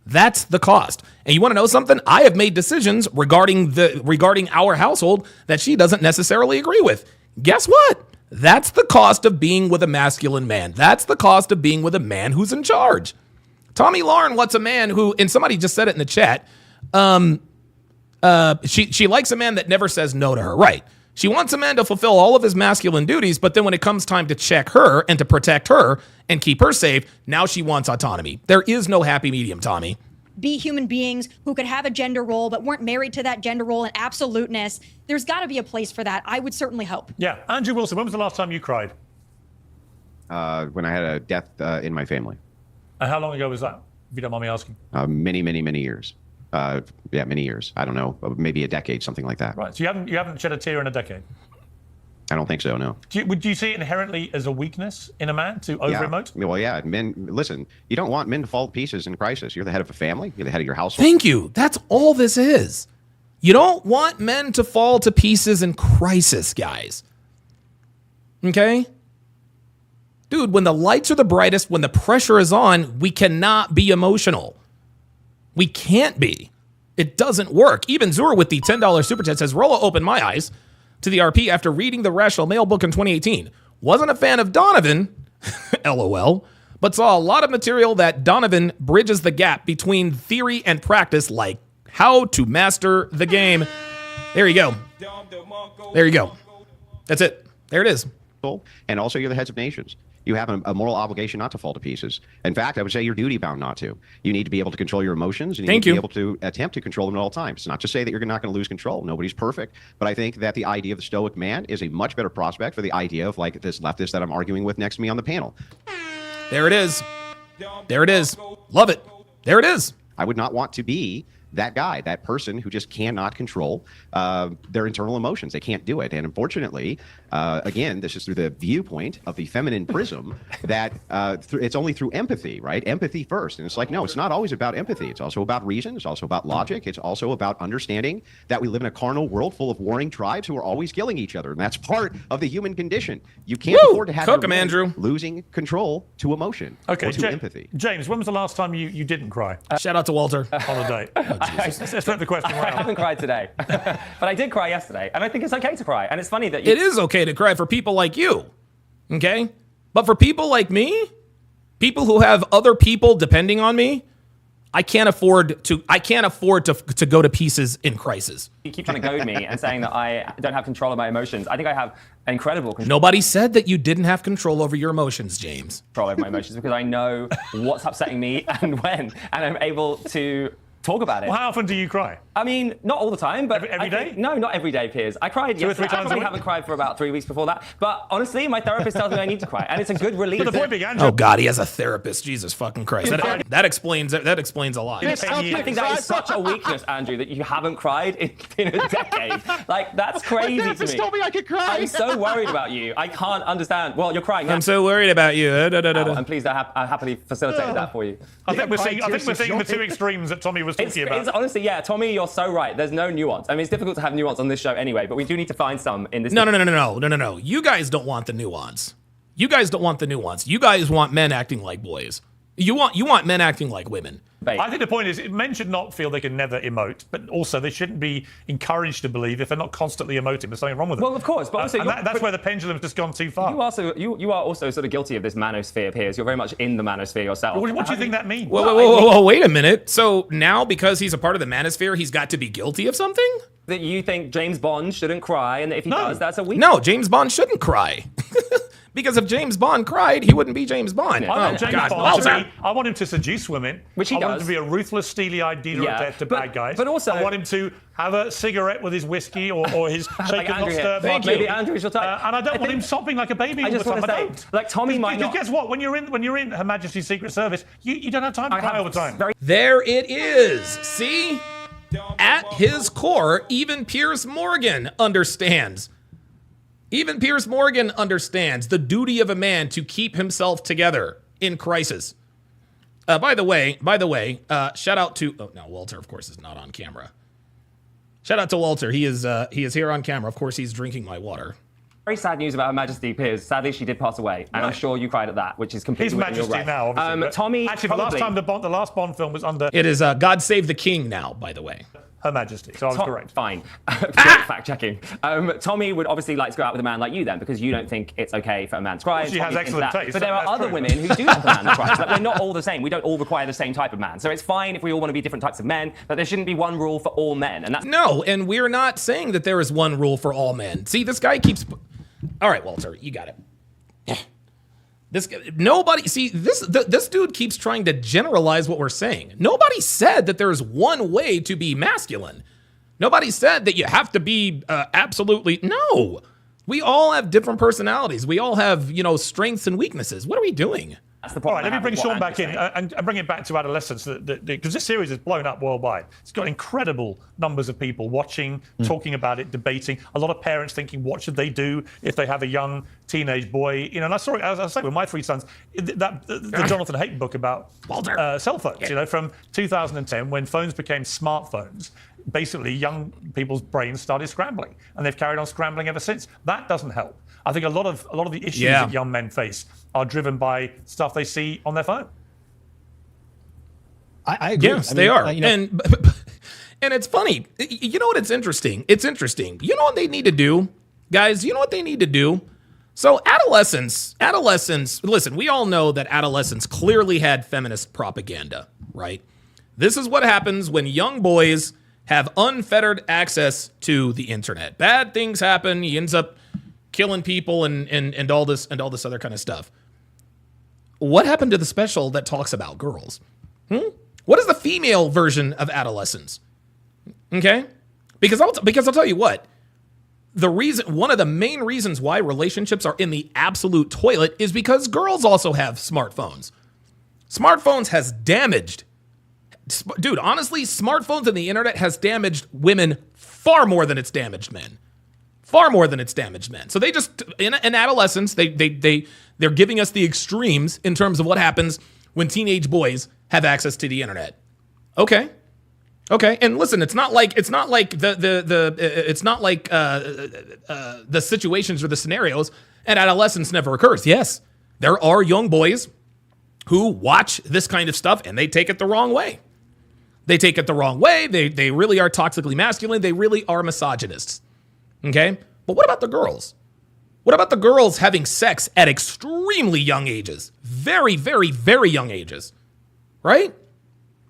A: That's the cost. And you want to know something? I have made decisions regarding our household that she doesn't necessarily agree with. Guess what? That's the cost of being with a masculine man. That's the cost of being with a man who's in charge. Tomi Laren wants a man who, and somebody just said it in the chat, she likes a man that never says no to her. Right. She wants a man to fulfill all of his masculine duties, but then when it comes time to check her and to protect her and keep her safe, now she wants autonomy. There is no happy medium, Tommy.
J: Be human beings who could have a gender role but weren't married to that gender role in absoluteness. There's got to be a place for that. I would certainly hope.
C: Yeah. Andrew Wilson, when was the last time you cried?
H: When I had a death in my family.
C: And how long ago was that, if you don't mind me asking?
H: Many, many, many years. Many years. I don't know, maybe a decade, something like that.
C: Right. So you haven't shed a tear in a decade?
H: I don't think so, no.
C: Would you see it inherently as a weakness in a man to over-emote?
H: Yeah. Well, yeah. Men, listen, you don't want men to fall to pieces in crisis. You're the head of a family. You're the head of your household.
A: Thank you. That's all this is. You don't want men to fall to pieces in crisis, guys. Okay? Dude, when the lights are the brightest, when the pressure is on, we cannot be emotional. We can't be. It doesn't work. Even Zur with the $10 super chat says, Rollo opened my eyes to the RP after reading the Rational Male book in 2018. Wasn't a fan of Donovan, LOL, but saw a lot of material that Donovan bridges the gap between theory and practice, like how to master the game. There you go. There you go. That's it. There it is.
H: And also, you're the heads of nations. You have a moral obligation not to fall to pieces. In fact, I would say you're duty-bound not to. You need to be able to control your emotions, and you need to be able to attempt to control them at all times. It's not to say that you're not going to lose control. Nobody's perfect. But I think that the idea of the stoic man is a much better prospect for the idea of, like, this leftist that I'm arguing with next to me on the panel.
A: There it is. There it is. Love it. There it is.
H: I would not want to be that guy, that person who just cannot control their internal emotions. They can't do it. And unfortunately, again, this is through the viewpoint of the feminine prism that it's only through empathy, right? Empathy first. And it's like, no, it's not always about empathy. It's also about reason. It's also about logic. It's also about understanding that we live in a carnal world full of warring tribes who are always killing each other. And that's part of the human condition. You can't afford to have
A: Andrew.
H: losing control to emotion or to empathy.
C: James, when was the last time you didn't cry?
A: Shout out to Walter.
C: On a date. Let's flip the question around.
I: I haven't cried today, but I did cry yesterday, and I think it's okay to cry. And it's funny that
A: it is okay to cry for people like you, okay? But for people like me, people who have other people depending on me, I can't afford to go to pieces in crisis.
I: You keep trying to goad me and saying that I don't have control of my emotions. I think I have incredible control.
A: Nobody said that you didn't have control over your emotions, James.
I: Control over my emotions because I know what's upsetting me and when, and I'm able to talk about it.
C: Well, how often do you cry?
I: I mean, not all the time, but
C: every day?
I: No, not every day, Piers. I cried yesterday. I probably haven't cried for about 3 weeks before that. But honestly, my therapist tells me I need to cry, and it's a good relief.
C: But the point being, Andrew,
A: oh God, he has a therapist. Jesus fucking Christ. That explains a lot.
I: I think that is such a weakness, Andrew, that you haven't cried in a decade. Like, that's crazy to me.
H: Told me I could cry.
I: I'm so worried about you. I can't understand. Well, you're crying now.
A: I'm so worried about you.
I: I'm pleased I happily facilitated that for you.
C: I think we're seeing the two extremes that Tommy was talking about.
I: Honestly, yeah, Tommy, you're so right. There's no nuance. I mean, it's difficult to have nuance on this show anyway, but we do need to find some in this.
A: No. You guys don't want the nuance. You guys want men acting like boys. You want men acting like women.
C: I think the point is men should not feel they can never emote, but also they shouldn't be encouraged to believe if they're not constantly emoting, there's something wrong with them.
I: Well, of course, but also
C: that's where the pendulum's just gone too far.
I: You are also sort of guilty of this manosphere, Piers. You're very much in the manosphere yourself.
C: What do you think that means?
A: Whoa, wait a minute. So now because he's a part of the manosphere, he's got to be guilty of something?
I: That you think James Bond shouldn't cry, and that if he does, that's a weakness?
A: No, James Bond shouldn't cry. Because if James Bond cried, he wouldn't be James Bond.
C: I want him to seduce women.
I: Which he does.
C: I want him to be a ruthless, steely-eyed dealer of death to bad guys.
I: But also,
C: I want him to have a cigarette with his whiskey or his shaken not stirred.
I: Maybe Andrew's your type.
C: And I don't want him sopping like a baby all the time. I don't.
I: Like Tommy might not.
C: Guess what? When you're in Her Majesty's Secret Service, you don't have time to cry all the time.
A: There it is. See? At his core, even Piers Morgan understands. Even Piers Morgan understands the duty of a man to keep himself together in crisis. By the way, shout out to... Oh, no, Walter, of course, is not on camera. Shout out to Walter. He is here on camera. Of course, he's drinking my water.
I: Very sad news about Her Majesty Piers. Sadly, she did pass away, and I'm sure you cried at that, which is completely
C: His Majesty
I: right.
C: now, obviously.
I: Tommy,
C: actually, the last Bond film was under...
A: It is God Save the King now, by the way.
C: Her Majesty, so I was correct.
I: Fine. Fact checking. Tommy would obviously like to go out with a man like you then, because you don't think it's okay for a man to cry.
C: Well, she has excellent taste.
I: But there are other women who do like a man to cry. So we're not all the same. We don't all require the same type of man. So it's fine if we all want to be different types of men, but there shouldn't be one rule for all men. And that's
A: no, and we're not saying that there is one rule for all men. See, this guy keeps... All right, Walter, you got it. This dude keeps trying to generalize what we're saying. Nobody said that there's one way to be masculine. Nobody said that you have to be absolutely... No. We all have different personalities. We all have, strengths and weaknesses. What are we doing?
I: That's the
C: all right, let me bring Sean back in and bring it back to Adolescence, because this series has blown up worldwide. It's got incredible numbers of people watching, talking about it, debating. A lot of parents thinking, what should they do if they have a young teenage boy? And I saw it, as I say, with my three sons, the Jonathan Haidt book about cell phones, from 2010, when phones became smartphones. Basically, young people's brains started scrambling, and they've carried on scrambling ever since. That doesn't help. I think a lot of the issues that young men face are driven by stuff they see on their phone.
K: I agree.
A: Yes, they are. And it's funny. You know what? It's interesting. It's interesting. You know what they need to do, guys? You know what they need to do? So Adolescence, listen, we all know that Adolescence clearly had feminist propaganda, right? This is what happens when young boys have unfettered access to the internet. Bad things happen. He ends up killing people and all this other kind of stuff. What happened to the special that talks about girls? What is the female version of Adolescence? Okay? Because I'll tell you what. One of the main reasons why relationships are in the absolute toilet is because girls also have smartphones. Smartphones has damaged Dude, honestly, smartphones and the internet has damaged women far more than it's damaged men. Far more than it's damaged men. So they just, in adolescence, they're giving us the extremes in terms of what happens when teenage boys have access to the internet. Okay. And listen, it's not like the situations or the scenarios at adolescence never occurs. Yes, there are young boys who watch this kind of stuff and they take it the wrong way. They take it the wrong way. They really are toxically masculine. They really are misogynists. Okay? But what about the girls? What about the girls having sex at extremely young ages? Very, very, very young ages. Right?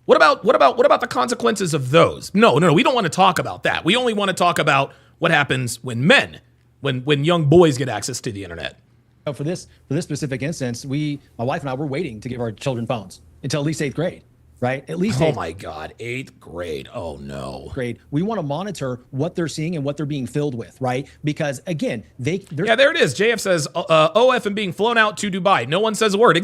A: What about the consequences of those? No, we don't want to talk about that. We only want to talk about what happens when young boys get access to the internet.
K: For this specific instance, my wife and I were waiting to give our children phones until at least 8th grade. Right? At least.
A: Oh my God, 8th grade. Oh no.
K: Grade. We want to monitor what they're seeing and what they're being filled with, right? Because again, there
A: it is. JF says, OF and being flown out to Dubai. No one says a word.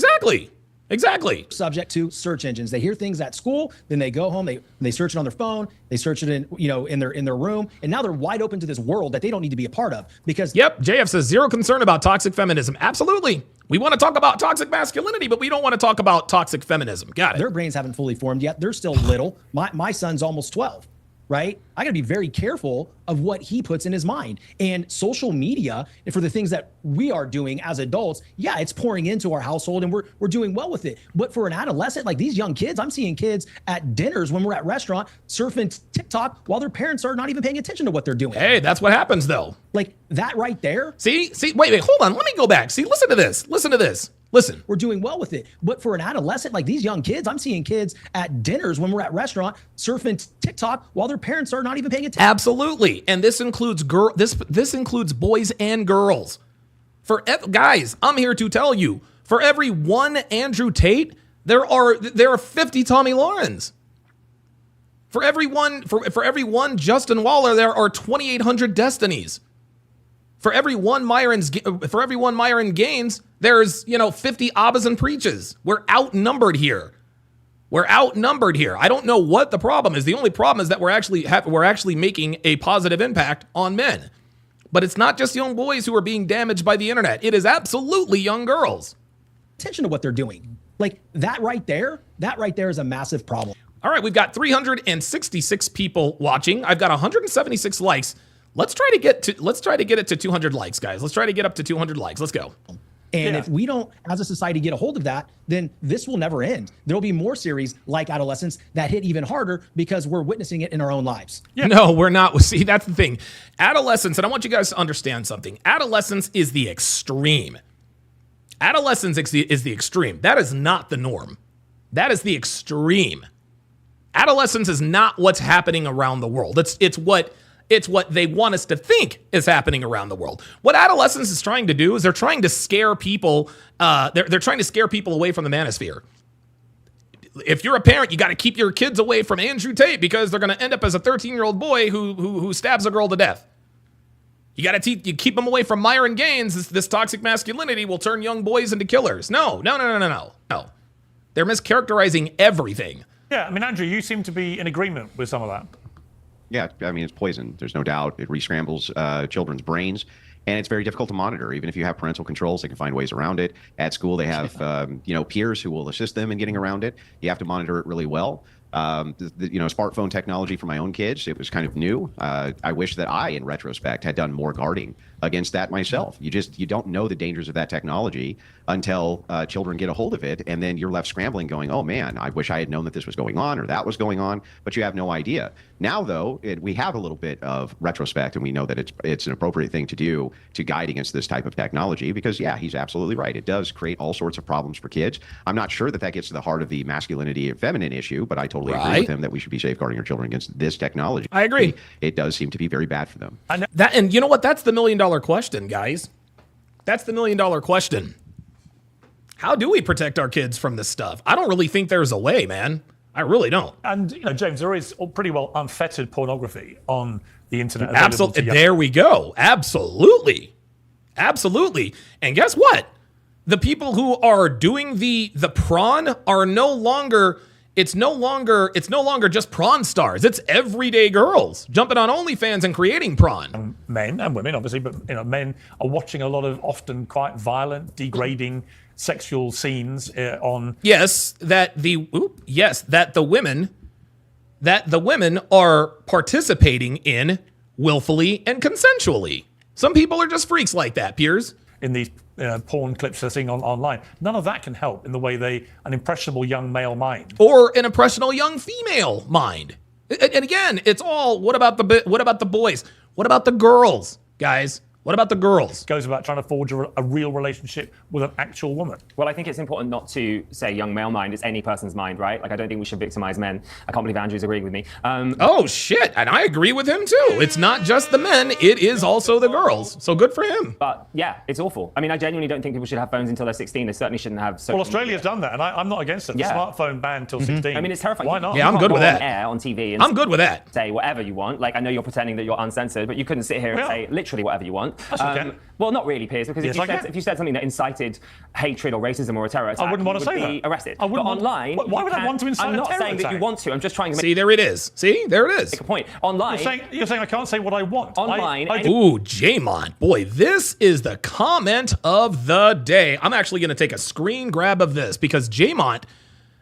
A: Exactly.
K: Subject to search engines. They hear things at school, then they go home, they search it on their phone, they search it in their room, and now they're wide open to this world that they don't need to be a part of. Because
A: Yep, JF says zero concern about toxic feminism. Absolutely. We want to talk about toxic masculinity, but we don't want to talk about toxic feminism. Got it.
K: Their brains haven't fully formed yet. They're still little. My son's almost 12. Right? I got to be very careful of what he puts in his mind. And social media, for the things that we are doing as adults, yeah, it's pouring into our household and we're doing well with it. But for an adolescent, like these young kids, I'm seeing kids at dinners when we're at restaurant surfing TikTok while their parents are not even paying attention to what they're doing.
A: Hey, that's what happens though.
K: Like that right there.
A: See, wait, hold on. Let me go back. See, listen to this. Listen.
K: We're doing well with it. But for an adolescent, like these young kids, I'm seeing kids at dinners when we're at restaurant surfing TikTok while their parents are not even paying attention.
A: Absolutely. And this includes this includes boys and girls. Guys, I'm here to tell you, for every one Andrew Tate, there are 50 Tomi Larens. For every one Justin Waller, there are 2,800 Destinies. For every one Myron Gaines, there's 50 Abbas and Preaches. We're outnumbered here. I don't know what the problem is. The only problem is that we're actually making a positive impact on men. But it's not just young boys who are being damaged by the internet. It is absolutely young girls.
K: Attention to what they're doing. Like that right there is a massive problem.
A: All right, we've got 366 people watching. I've got 176 likes. Let's try to get it to 200 likes, guys. Let's try to get up to 200 likes. Let's go.
K: And if we don't, as a society, get a hold of that, then this will never end. There'll be more series like Adolescence that hit even harder because we're witnessing it in our own lives.
A: Yeah. No, we're not. See, that's the thing. Adolescence, and I want you guys to understand something. Adolescence is the extreme. Adolescence is the extreme. That is not the norm. That is the extreme. Adolescence is not what's happening around the world. It's what they want us to think is happening around the world. What adolescence is trying to do is they're trying to scare people. They're trying to scare people away from the manosphere. If you're a parent, you got to keep your kids away from Andrew Tate because they're going to end up as a 13-year-old boy who stabs a girl to death. You got to keep them away from Myron Gaines. This toxic masculinity will turn young boys into killers. No. They're mischaracterizing everything.
C: Yeah, I mean, Andrew, you seem to be in agreement with some of that.
H: Yeah, I mean, it's poison. There's no doubt. It re-scrambles children's brains, and it's very difficult to monitor. Even if you have parental controls, they can find ways around it. At school, they have peers who will assist them in getting around it. You have to monitor it really well. Smartphone technology for my own kids, it was kind of new. I wish that I, in retrospect, had done more guarding against that myself. You don't know the dangers of that technology until children get a hold of it, and then you're left scrambling going, oh man, I wish I had known that this was going on or that was going on, but you have no idea. Now, though, we have a little bit of retrospect, and we know that it's an appropriate thing to do to guide against this type of technology because, yeah, he's absolutely right. It does create all sorts of problems for kids. I'm not sure that gets to the heart of the masculinity and feminine issue, but I totally agree with him that we should be safeguarding our children against this technology.
A: I agree.
H: It does seem to be very bad for them.
A: And you know what? That's the $1 million question, guys. That's the $1 million question. How do we protect our kids from this stuff? I don't really think there's a way, man. I really don't.
C: And, James, there is pretty well unfettered pornography on the internet.
A: Absolutely. There we go. Absolutely. And guess what? The people who are doing the prawn are no longer It's no longer just prawn stars. It's everyday girls jumping on OnlyFans and creating prawn.
C: Men and women, obviously, but men are watching a lot of often quite violent, degrading sexual scenes on.
A: Yes, that the women are participating in willfully and consensually. Some people are just freaks like that, Piers.
C: In these porn clips they're seeing online. None of that can help in the way an impressionable young male mind.
A: Or an impressionable young female mind. And again, it's all, what about the boys? What about the girls, guys? What about the girls?
C: It goes about trying to forge a real relationship with an actual woman.
I: Well, I think it's important not to say young male mind. It's any person's mind, right? Like, I don't think we should victimize men. I can't believe Andrew's agreeing with me.
A: Oh, shit. And I agree with him, too. It's not just the men. It is also the girls. So good for him.
I: But, yeah, it's awful. I mean, I genuinely don't think people should have phones until they're 16. They certainly shouldn't have social
C: Well, Australia's done that, and I'm not against it. The smartphone ban till 16.
I: I mean, it's terrifying.
C: Why not?
A: Yeah, I'm good with that.
I: On air, on TV. And
A: I'm good with that.
I: Say whatever you want. Like, I know you're pretending that you're uncensored, but you couldn't sit here and say literally whatever you want.
C: That's okay.
I: Well, not really, Piers, because if you said something that incited hatred or racism or a terror attack,
C: I wouldn't want to say
I: be
C: that.
I: arrested.
C: I wouldn't
I: but online,
C: why would I want to incite
I: I'm
C: a
I: not
C: terror
I: saying
C: attack?
I: that you want to. I'm just trying to
A: See, there it is. See, there it is.
I: make a point. Online,
C: You're saying I can't say what I want.
I: Online,
A: Ooh, J-Mon. Boy, this is the comment of the day. I'm actually going to take a screen grab of this because J-Mon,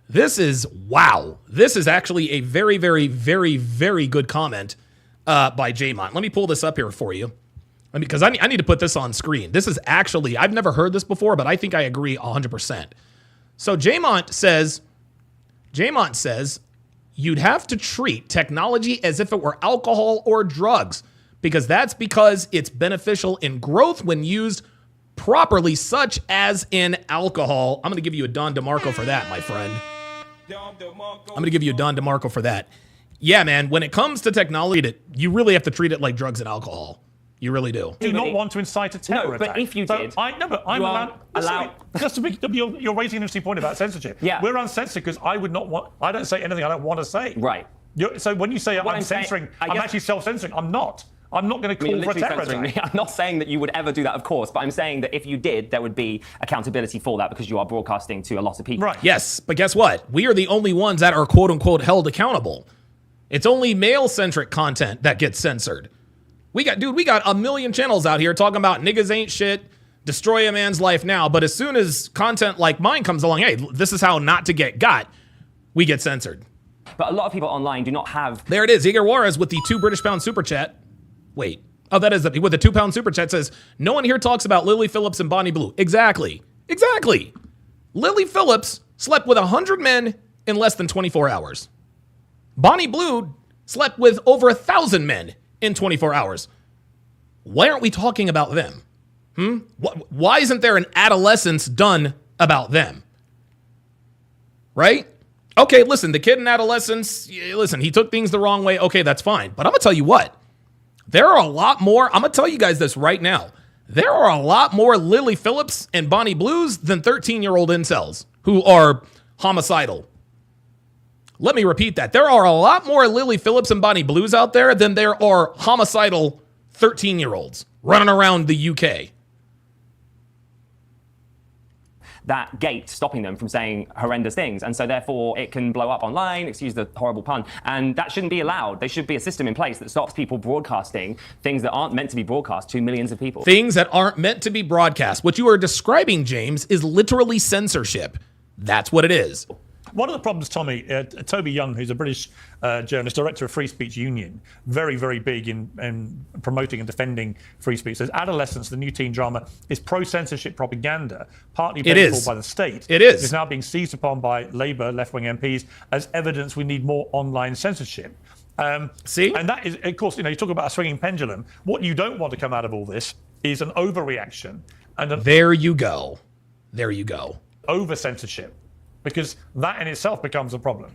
A: this is, wow. This is actually a very, very, very, very good comment by J-Mon. Let me pull this up here for you. Because I need to put this on screen. This is actually, I've never heard this before, but I think I agree 100%. So J-Mon says, you'd have to treat technology as if it were alcohol or drugs, because it's beneficial in growth when used properly, such as in alcohol. I'm going to give you a Don DeMarco for that, my friend. I'm going to give you a Don DeMarco for that. Yeah, man, when it comes to technology, you really have to treat it like drugs and alcohol. You really do.
C: Do not want to incite a terror
I: but
C: attack.
I: if you did,
C: I'm allowed. Just to be, you're raising an interesting point about censorship.
I: Yeah.
C: We're uncensored because I don't say anything I don't want to say.
I: Right.
C: So when you say I'm censoring, I'm actually self-censoring. I'm not. I'm not going to call for a terror attack.
I: I'm not saying that you would ever do that, of course, but I'm saying that if you did, there would be accountability for that because you are broadcasting to a lot of people.
C: Right.
A: Yes, but guess what? We are the only ones that are quote-unquote held accountable. It's only male-centric content that gets censored. We got a million channels out here talking about niggas ain't shit, destroy a man's life now, but as soon as content like mine comes along, hey, this is how not to get got, we get censored.
I: But a lot of people online do not have...
A: There it is, Igor Juarez with the £2 super chat. Wait. Oh, that is with the £2 super chat says, no one here talks about Lily Phillips and Bonnie Blue. Exactly. Lily Phillips slept with 100 men in less than 24 hours. Bonnie Blue slept with over 1,000 men in 24 hours. Why aren't we talking about them? Why isn't there an Adolescence done about them? Right? Okay, listen, the kid in Adolescence, he took things the wrong way. Okay, that's fine. But I'm going to tell you what. There are a lot more, I'm going to tell you guys this right now. There are a lot more Lily Phillips and Bonnie Blues than 13-year-old incels who are homicidal. Let me repeat that. There are a lot more Lily Phillips and Bonnie Blues out there than there are homicidal 13-year-olds running around the UK.
I: That gate stopping them from saying horrendous things. And so therefore it can blow up online, excuse the horrible pun, and that shouldn't be allowed. There should be a system in place that stops people broadcasting things that aren't meant to be broadcast to millions of people.
A: Things that aren't meant to be broadcast. What you are describing, James, is literally censorship. That's what it is.
C: One of the problems, Tommy, Toby Young, who's a British journalist, director of Free Speech Union, very, very big in promoting and defending free speech, says Adolescence, the new teen drama, is pro-censorship propaganda, partly paid for by the state.
A: It is.
C: It's now being seized upon by Labour left-wing MPs as evidence we need more online censorship.
A: See?
C: And that is, of course, you talk about a swinging pendulum. What you don't want to come out of all this is an overreaction.
A: There you go.
C: Over-censorship. Because that in itself becomes a problem.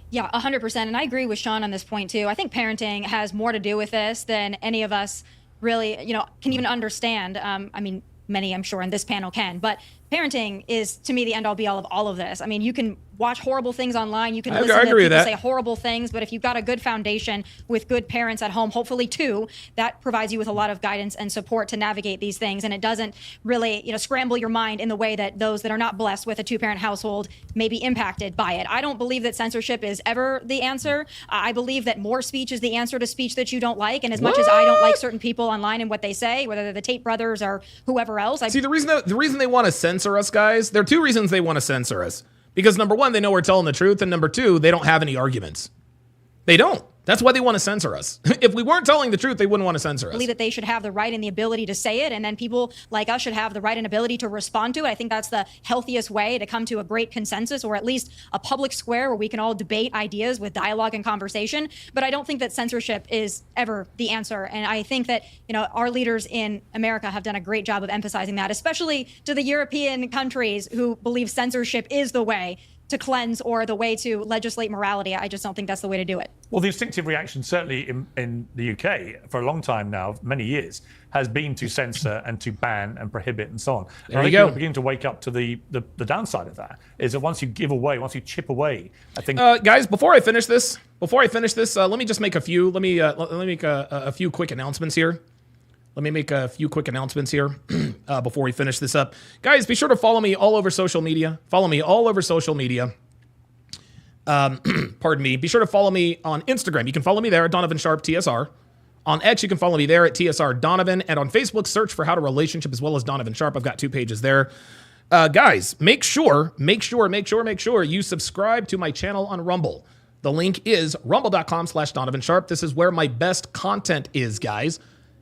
J: Yeah, 100%. And I agree with Sean on this point, too. I think parenting has more to do with this than any of us really, can even understand. I mean, many, I'm sure, in this panel can. But parenting is, to me, the end-all, be-all of all of this. I mean, you can watch horrible things online. You can
A: I
J: listen to
A: agree
J: people
A: with that.
J: say horrible things. But if you've got a good foundation with good parents at home, hopefully two, that provides you with a lot of guidance and support to navigate these things. And it doesn't really, scramble your mind in the way that those that are not blessed with a two-parent household may be impacted by it. I don't believe that censorship is ever the answer. I believe that more speech is the answer to speech that you don't like. And as much as I don't like certain people online and what they say, whether they're the Tate brothers or whoever else.
A: See, the reason they want to censor us, guys, there are two reasons they want to censor us. Because number one, they know we're telling the truth. And number two, they don't have any arguments. They don't. That's why they want to censor us. If we weren't telling the truth, they wouldn't want to censor us.
J: I believe that they should have the right and the ability to say it, and then people like us should have the right and ability to respond to it. I think that's the healthiest way to come to a great consensus, or at least a public square where we can all debate ideas with dialogue and conversation. But I don't think that censorship is ever the answer. And I think that, our leaders in America have done a great job of emphasizing that, especially to the European countries who believe censorship is the way to cleanse or the way to legislate morality. I just don't think that's the way to do it.
C: Well, the instinctive reaction, certainly in the UK, for a long time now, many years, has been to censor and to ban and prohibit and so on. And I think people are beginning to wake up to the downside of that, is that once you give away, once you chip away, I think...
A: guys, before I finish this, let me just make a few, let me make a few quick announcements here. Before we finish this up. Guys, be sure to follow me all over social media. Pardon me. Be sure to follow me on Instagram. You can follow me there at Donovan Sharp TSR. On X, you can follow me there at TSR Donovan. And on Facebook, search for How to Relationship as well as Donovan Sharp. I've got 2 pages there. Guys, make sure you subscribe to my channel on Rumble. The link is rumble.com/Donovan Sharp. This is where my best content is, guys.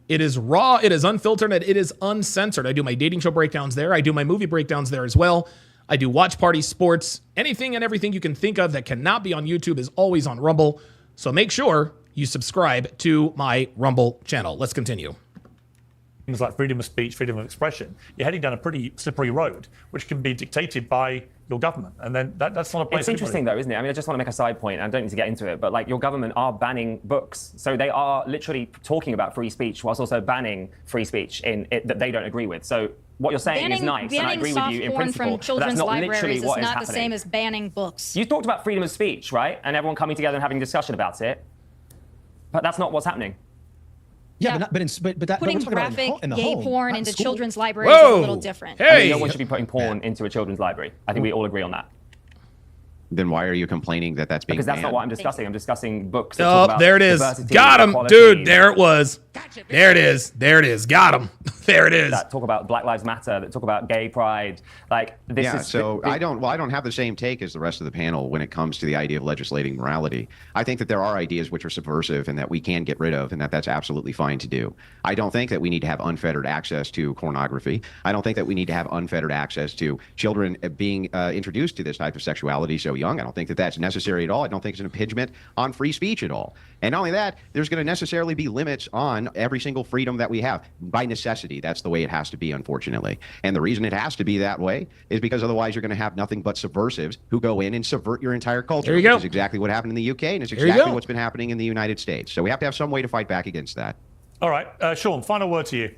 A: It is raw, it is unfiltered, and it is uncensored. I do my dating show breakdowns there. I do my movie breakdowns there as well. I do watch party sports. Anything and everything you can think of that cannot be on YouTube is always on Rumble. So make sure you subscribe to my Rumble channel. Let's continue.
C: Things like freedom of speech, freedom of expression, you're heading down a pretty slippery road, which can be dictated by your government. And then that's not a place.
I: It's interesting though, isn't it? I mean, I just want to make a side point, and I don't need to get into it, but like your government are banning books. So they are literally talking about free speech whilst also banning free speech in it that they don't agree with. So what you're saying is nice, and I agree with you in principle,
J: from
I: but that's not literally
J: libraries
I: what is
J: not
I: happening.
J: the same as banning books.
I: You talked about freedom of speech, right? And everyone coming together and having a discussion about it. But that's not what's happening.
K: Yeah, but
J: putting graphic gay porn into children's libraries
A: Whoa.
J: is a little different.
A: Hey,
I: I mean, no one should be putting porn into a children's library. I think we all agree on that.
H: Then why are you complaining that that's being
I: Because that's
H: banned?
I: not what I'm discussing. I'm discussing books that talk about
A: there it is.
I: diversity,
A: Got him,
I: equality,
A: dude. There it was. There it is. Got him. There it is.
I: That talk about Black Lives Matter, that talk about gay pride. Like this
H: yeah,
I: is
H: so I don't have the same take as the rest of the panel when it comes to the idea of legislating morality. I think that there are ideas which are subversive and that we can get rid of, and that's absolutely fine to do. I don't think that we need to have unfettered access to pornography. I don't think that we need to have unfettered access to children being introduced to this type of sexuality so young. I don't think that that's necessary at all. I don't think it's an impingement on free speech at all. And not only that, there's going to necessarily be limits on every single freedom that we have. By necessity, that's the way it has to be, unfortunately. And the reason it has to be that way is because otherwise you're going to have nothing but subversives who go in and subvert your entire culture.
A: There you go.
H: Which is exactly what happened in the UK, and it's exactly what's been happening in the United States. So we have to have some way to fight back against that.
C: All right, Sean, final word to you.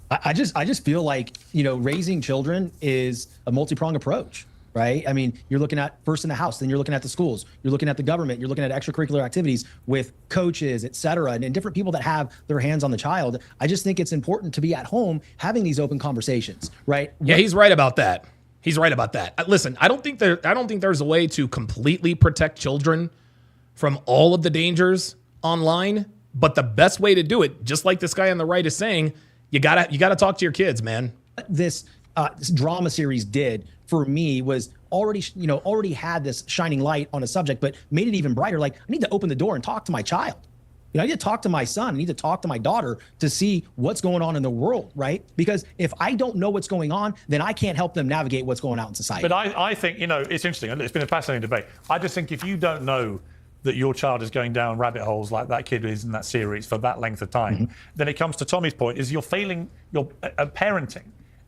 K: I just feel like, raising children is a multi-pronged approach. Right? I mean, you're looking at first in the house, then you're looking at the schools, you're looking at the government, you're looking at extracurricular activities with coaches, et cetera, and different people that have their hands on the child. I just think it's important to be at home having these open conversations, right?
A: Yeah, he's right about that. Listen, I don't think there's a way to completely protect children from all of the dangers online, but the best way to do it, just like this guy on the right is saying, you gotta talk to your kids, man.
K: This drama series did for me was already had this shining light on a subject, but made it even brighter. Like, I need to open the door and talk to my child. I need to talk to my son. I need to talk to my daughter to see what's going on in the world, right? Because if I don't know what's going on, then I can't help them navigate what's going on in society.
C: But I think, it's interesting. It's been a fascinating debate. I just think if you don't know that your child is going down rabbit holes like that kid is in that series for that length of time, then it comes to Tommy's point, is you're failing your parenting.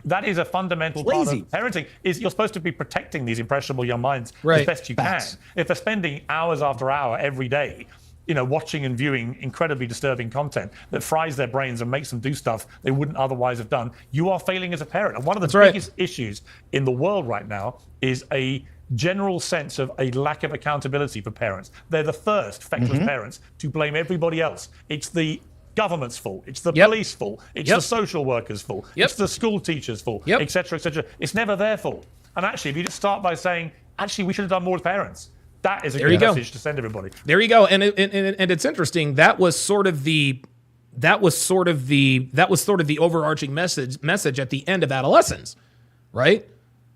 C: That is a fundamental part of parenting. Is you're supposed to be protecting these impressionable young minds as best you can. If they're spending hours after hour every day, watching and viewing incredibly disturbing content that fries their brains and makes them do stuff they wouldn't otherwise have done, you are failing as a parent. And one of the biggest issues in the world right now is a general sense of a lack of accountability for parents. They're the first feckless parents to blame everybody else. It's the government's fault. It's the police fault. It's the social workers' fault. It's the school teachers' fault, etc., etc. It's never their fault. And actually, if you just start by saying, actually, we should have done more as parents, that is a good message to send everybody.
A: There you go. And it's interesting. That was sort of the overarching message at the end of Adolescence, right?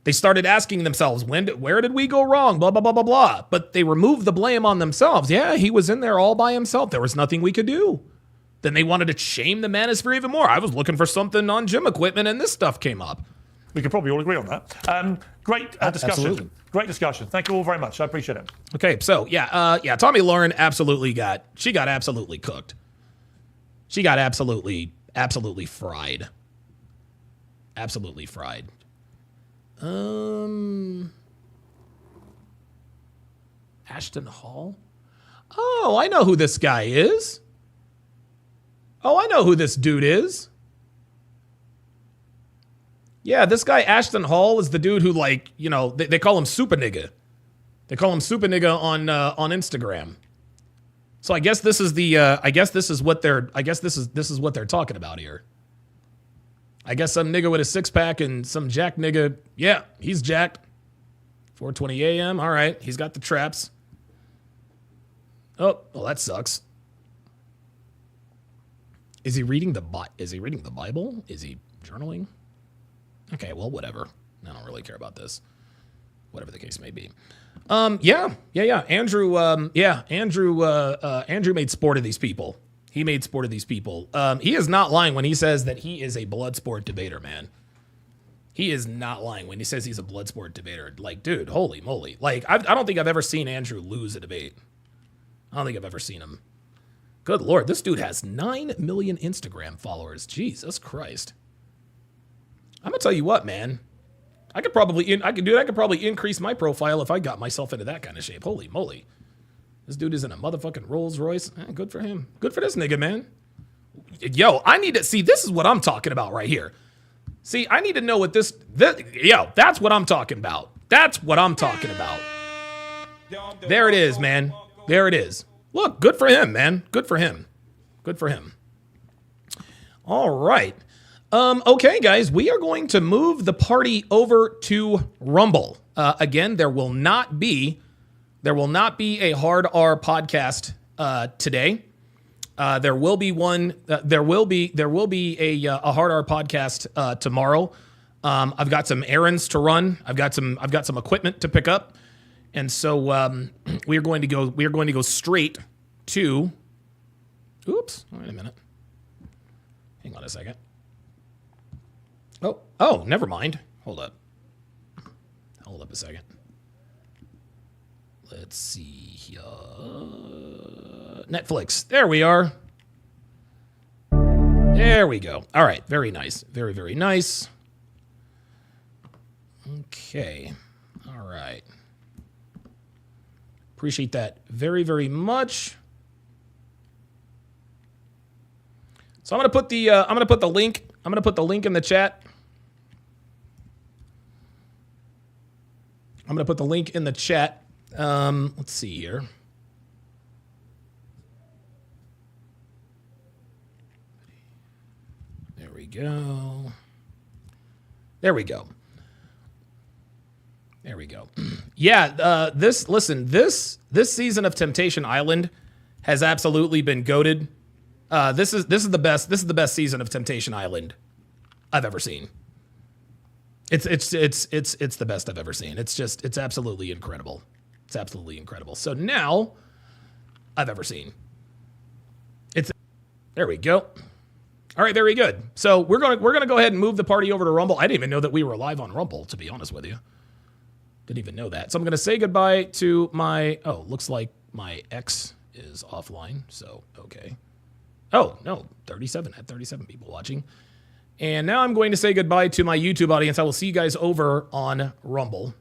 A: They started asking themselves, where did we go wrong? Blah, blah, blah, blah, blah. But they removed the blame on themselves. Yeah, he was in there all by himself. There was nothing we could do. Then they wanted to shame the manosphere even more. I was looking for something on gym equipment and this stuff came up.
C: We could probably all agree on that. Great discussion.
A: Absolutely.
C: Great discussion. Thank you all very much. I appreciate it.
A: Okay, so Tomi Laren absolutely got absolutely cooked. She got absolutely fried. Absolutely fried. Ashton Hall? Oh, I know who this guy is. Oh, I know who this dude is. Yeah, this guy Ashton Hall is the dude who, like, you know, they call him Super Nigga. They call him Super Nigga on Instagram. So I guess this is this is what they're talking about here. I guess some nigga with a six-pack and some jack nigga. Yeah, he's jacked. 4:20 a.m. All right, he's got the traps. Oh, well, that sucks. Is he reading the Bible? Is he journaling? Okay, well, whatever. I don't really care about this. Whatever the case may be. Yeah. Andrew made sport of these people. He made sport of these people. He is not lying when he says that he is a blood sport debater, man. He is not lying when he says he's a blood sport debater. Like, dude, holy moly. Like, I don't think I've ever seen Andrew lose a debate. I don't think I've ever seen him. Good Lord, this dude has 9 million Instagram followers. Jesus Christ. I'm gonna tell you what, man. I could probably increase my profile if I got myself into that kind of shape. Holy moly. This dude is in a motherfucking Rolls Royce. Good for him. Good for this nigga, man. Yo, I need to see, this is what I'm talking about right here. See, I need to know what this that's what I'm talking about. That's what I'm talking about. There it is, man. There it is. Look, good for him, man. Good for him. Good for him. All right. Okay, guys, we are going to move the party over to Rumble. Again, there will not be a Hard R podcast today. There will be one. There will be a Hard R podcast tomorrow. I've got some errands to run. I've got some equipment to pick up, and so we are going to go straight to. Oops! Wait a minute. Hang on a second. Oh, never mind. Hold up a second. Let's see here. Netflix. There we are. There we go. All right. Very nice. Very, very nice. Okay. All right. Appreciate that very, very much. So I'm gonna put the link in the chat. I'm gonna put the link in the chat. Let's see here. There we go. There we go. There we go. Yeah, this season of Temptation Island has absolutely been goated. This is the best season of Temptation Island I've ever seen. It's the best I've ever seen. It's absolutely incredible. It's absolutely incredible. So now I've ever seen. There we go. All right, very good. So we're gonna go ahead and move the party over to Rumble. I didn't even know that we were live on Rumble, to be honest with you. Didn't even know that. So I'm gonna say goodbye to my. Oh, looks like my ex is offline. So okay. Oh no, 37 people watching. And now I'm going to say goodbye to my YouTube audience. I will see you guys over on Rumble.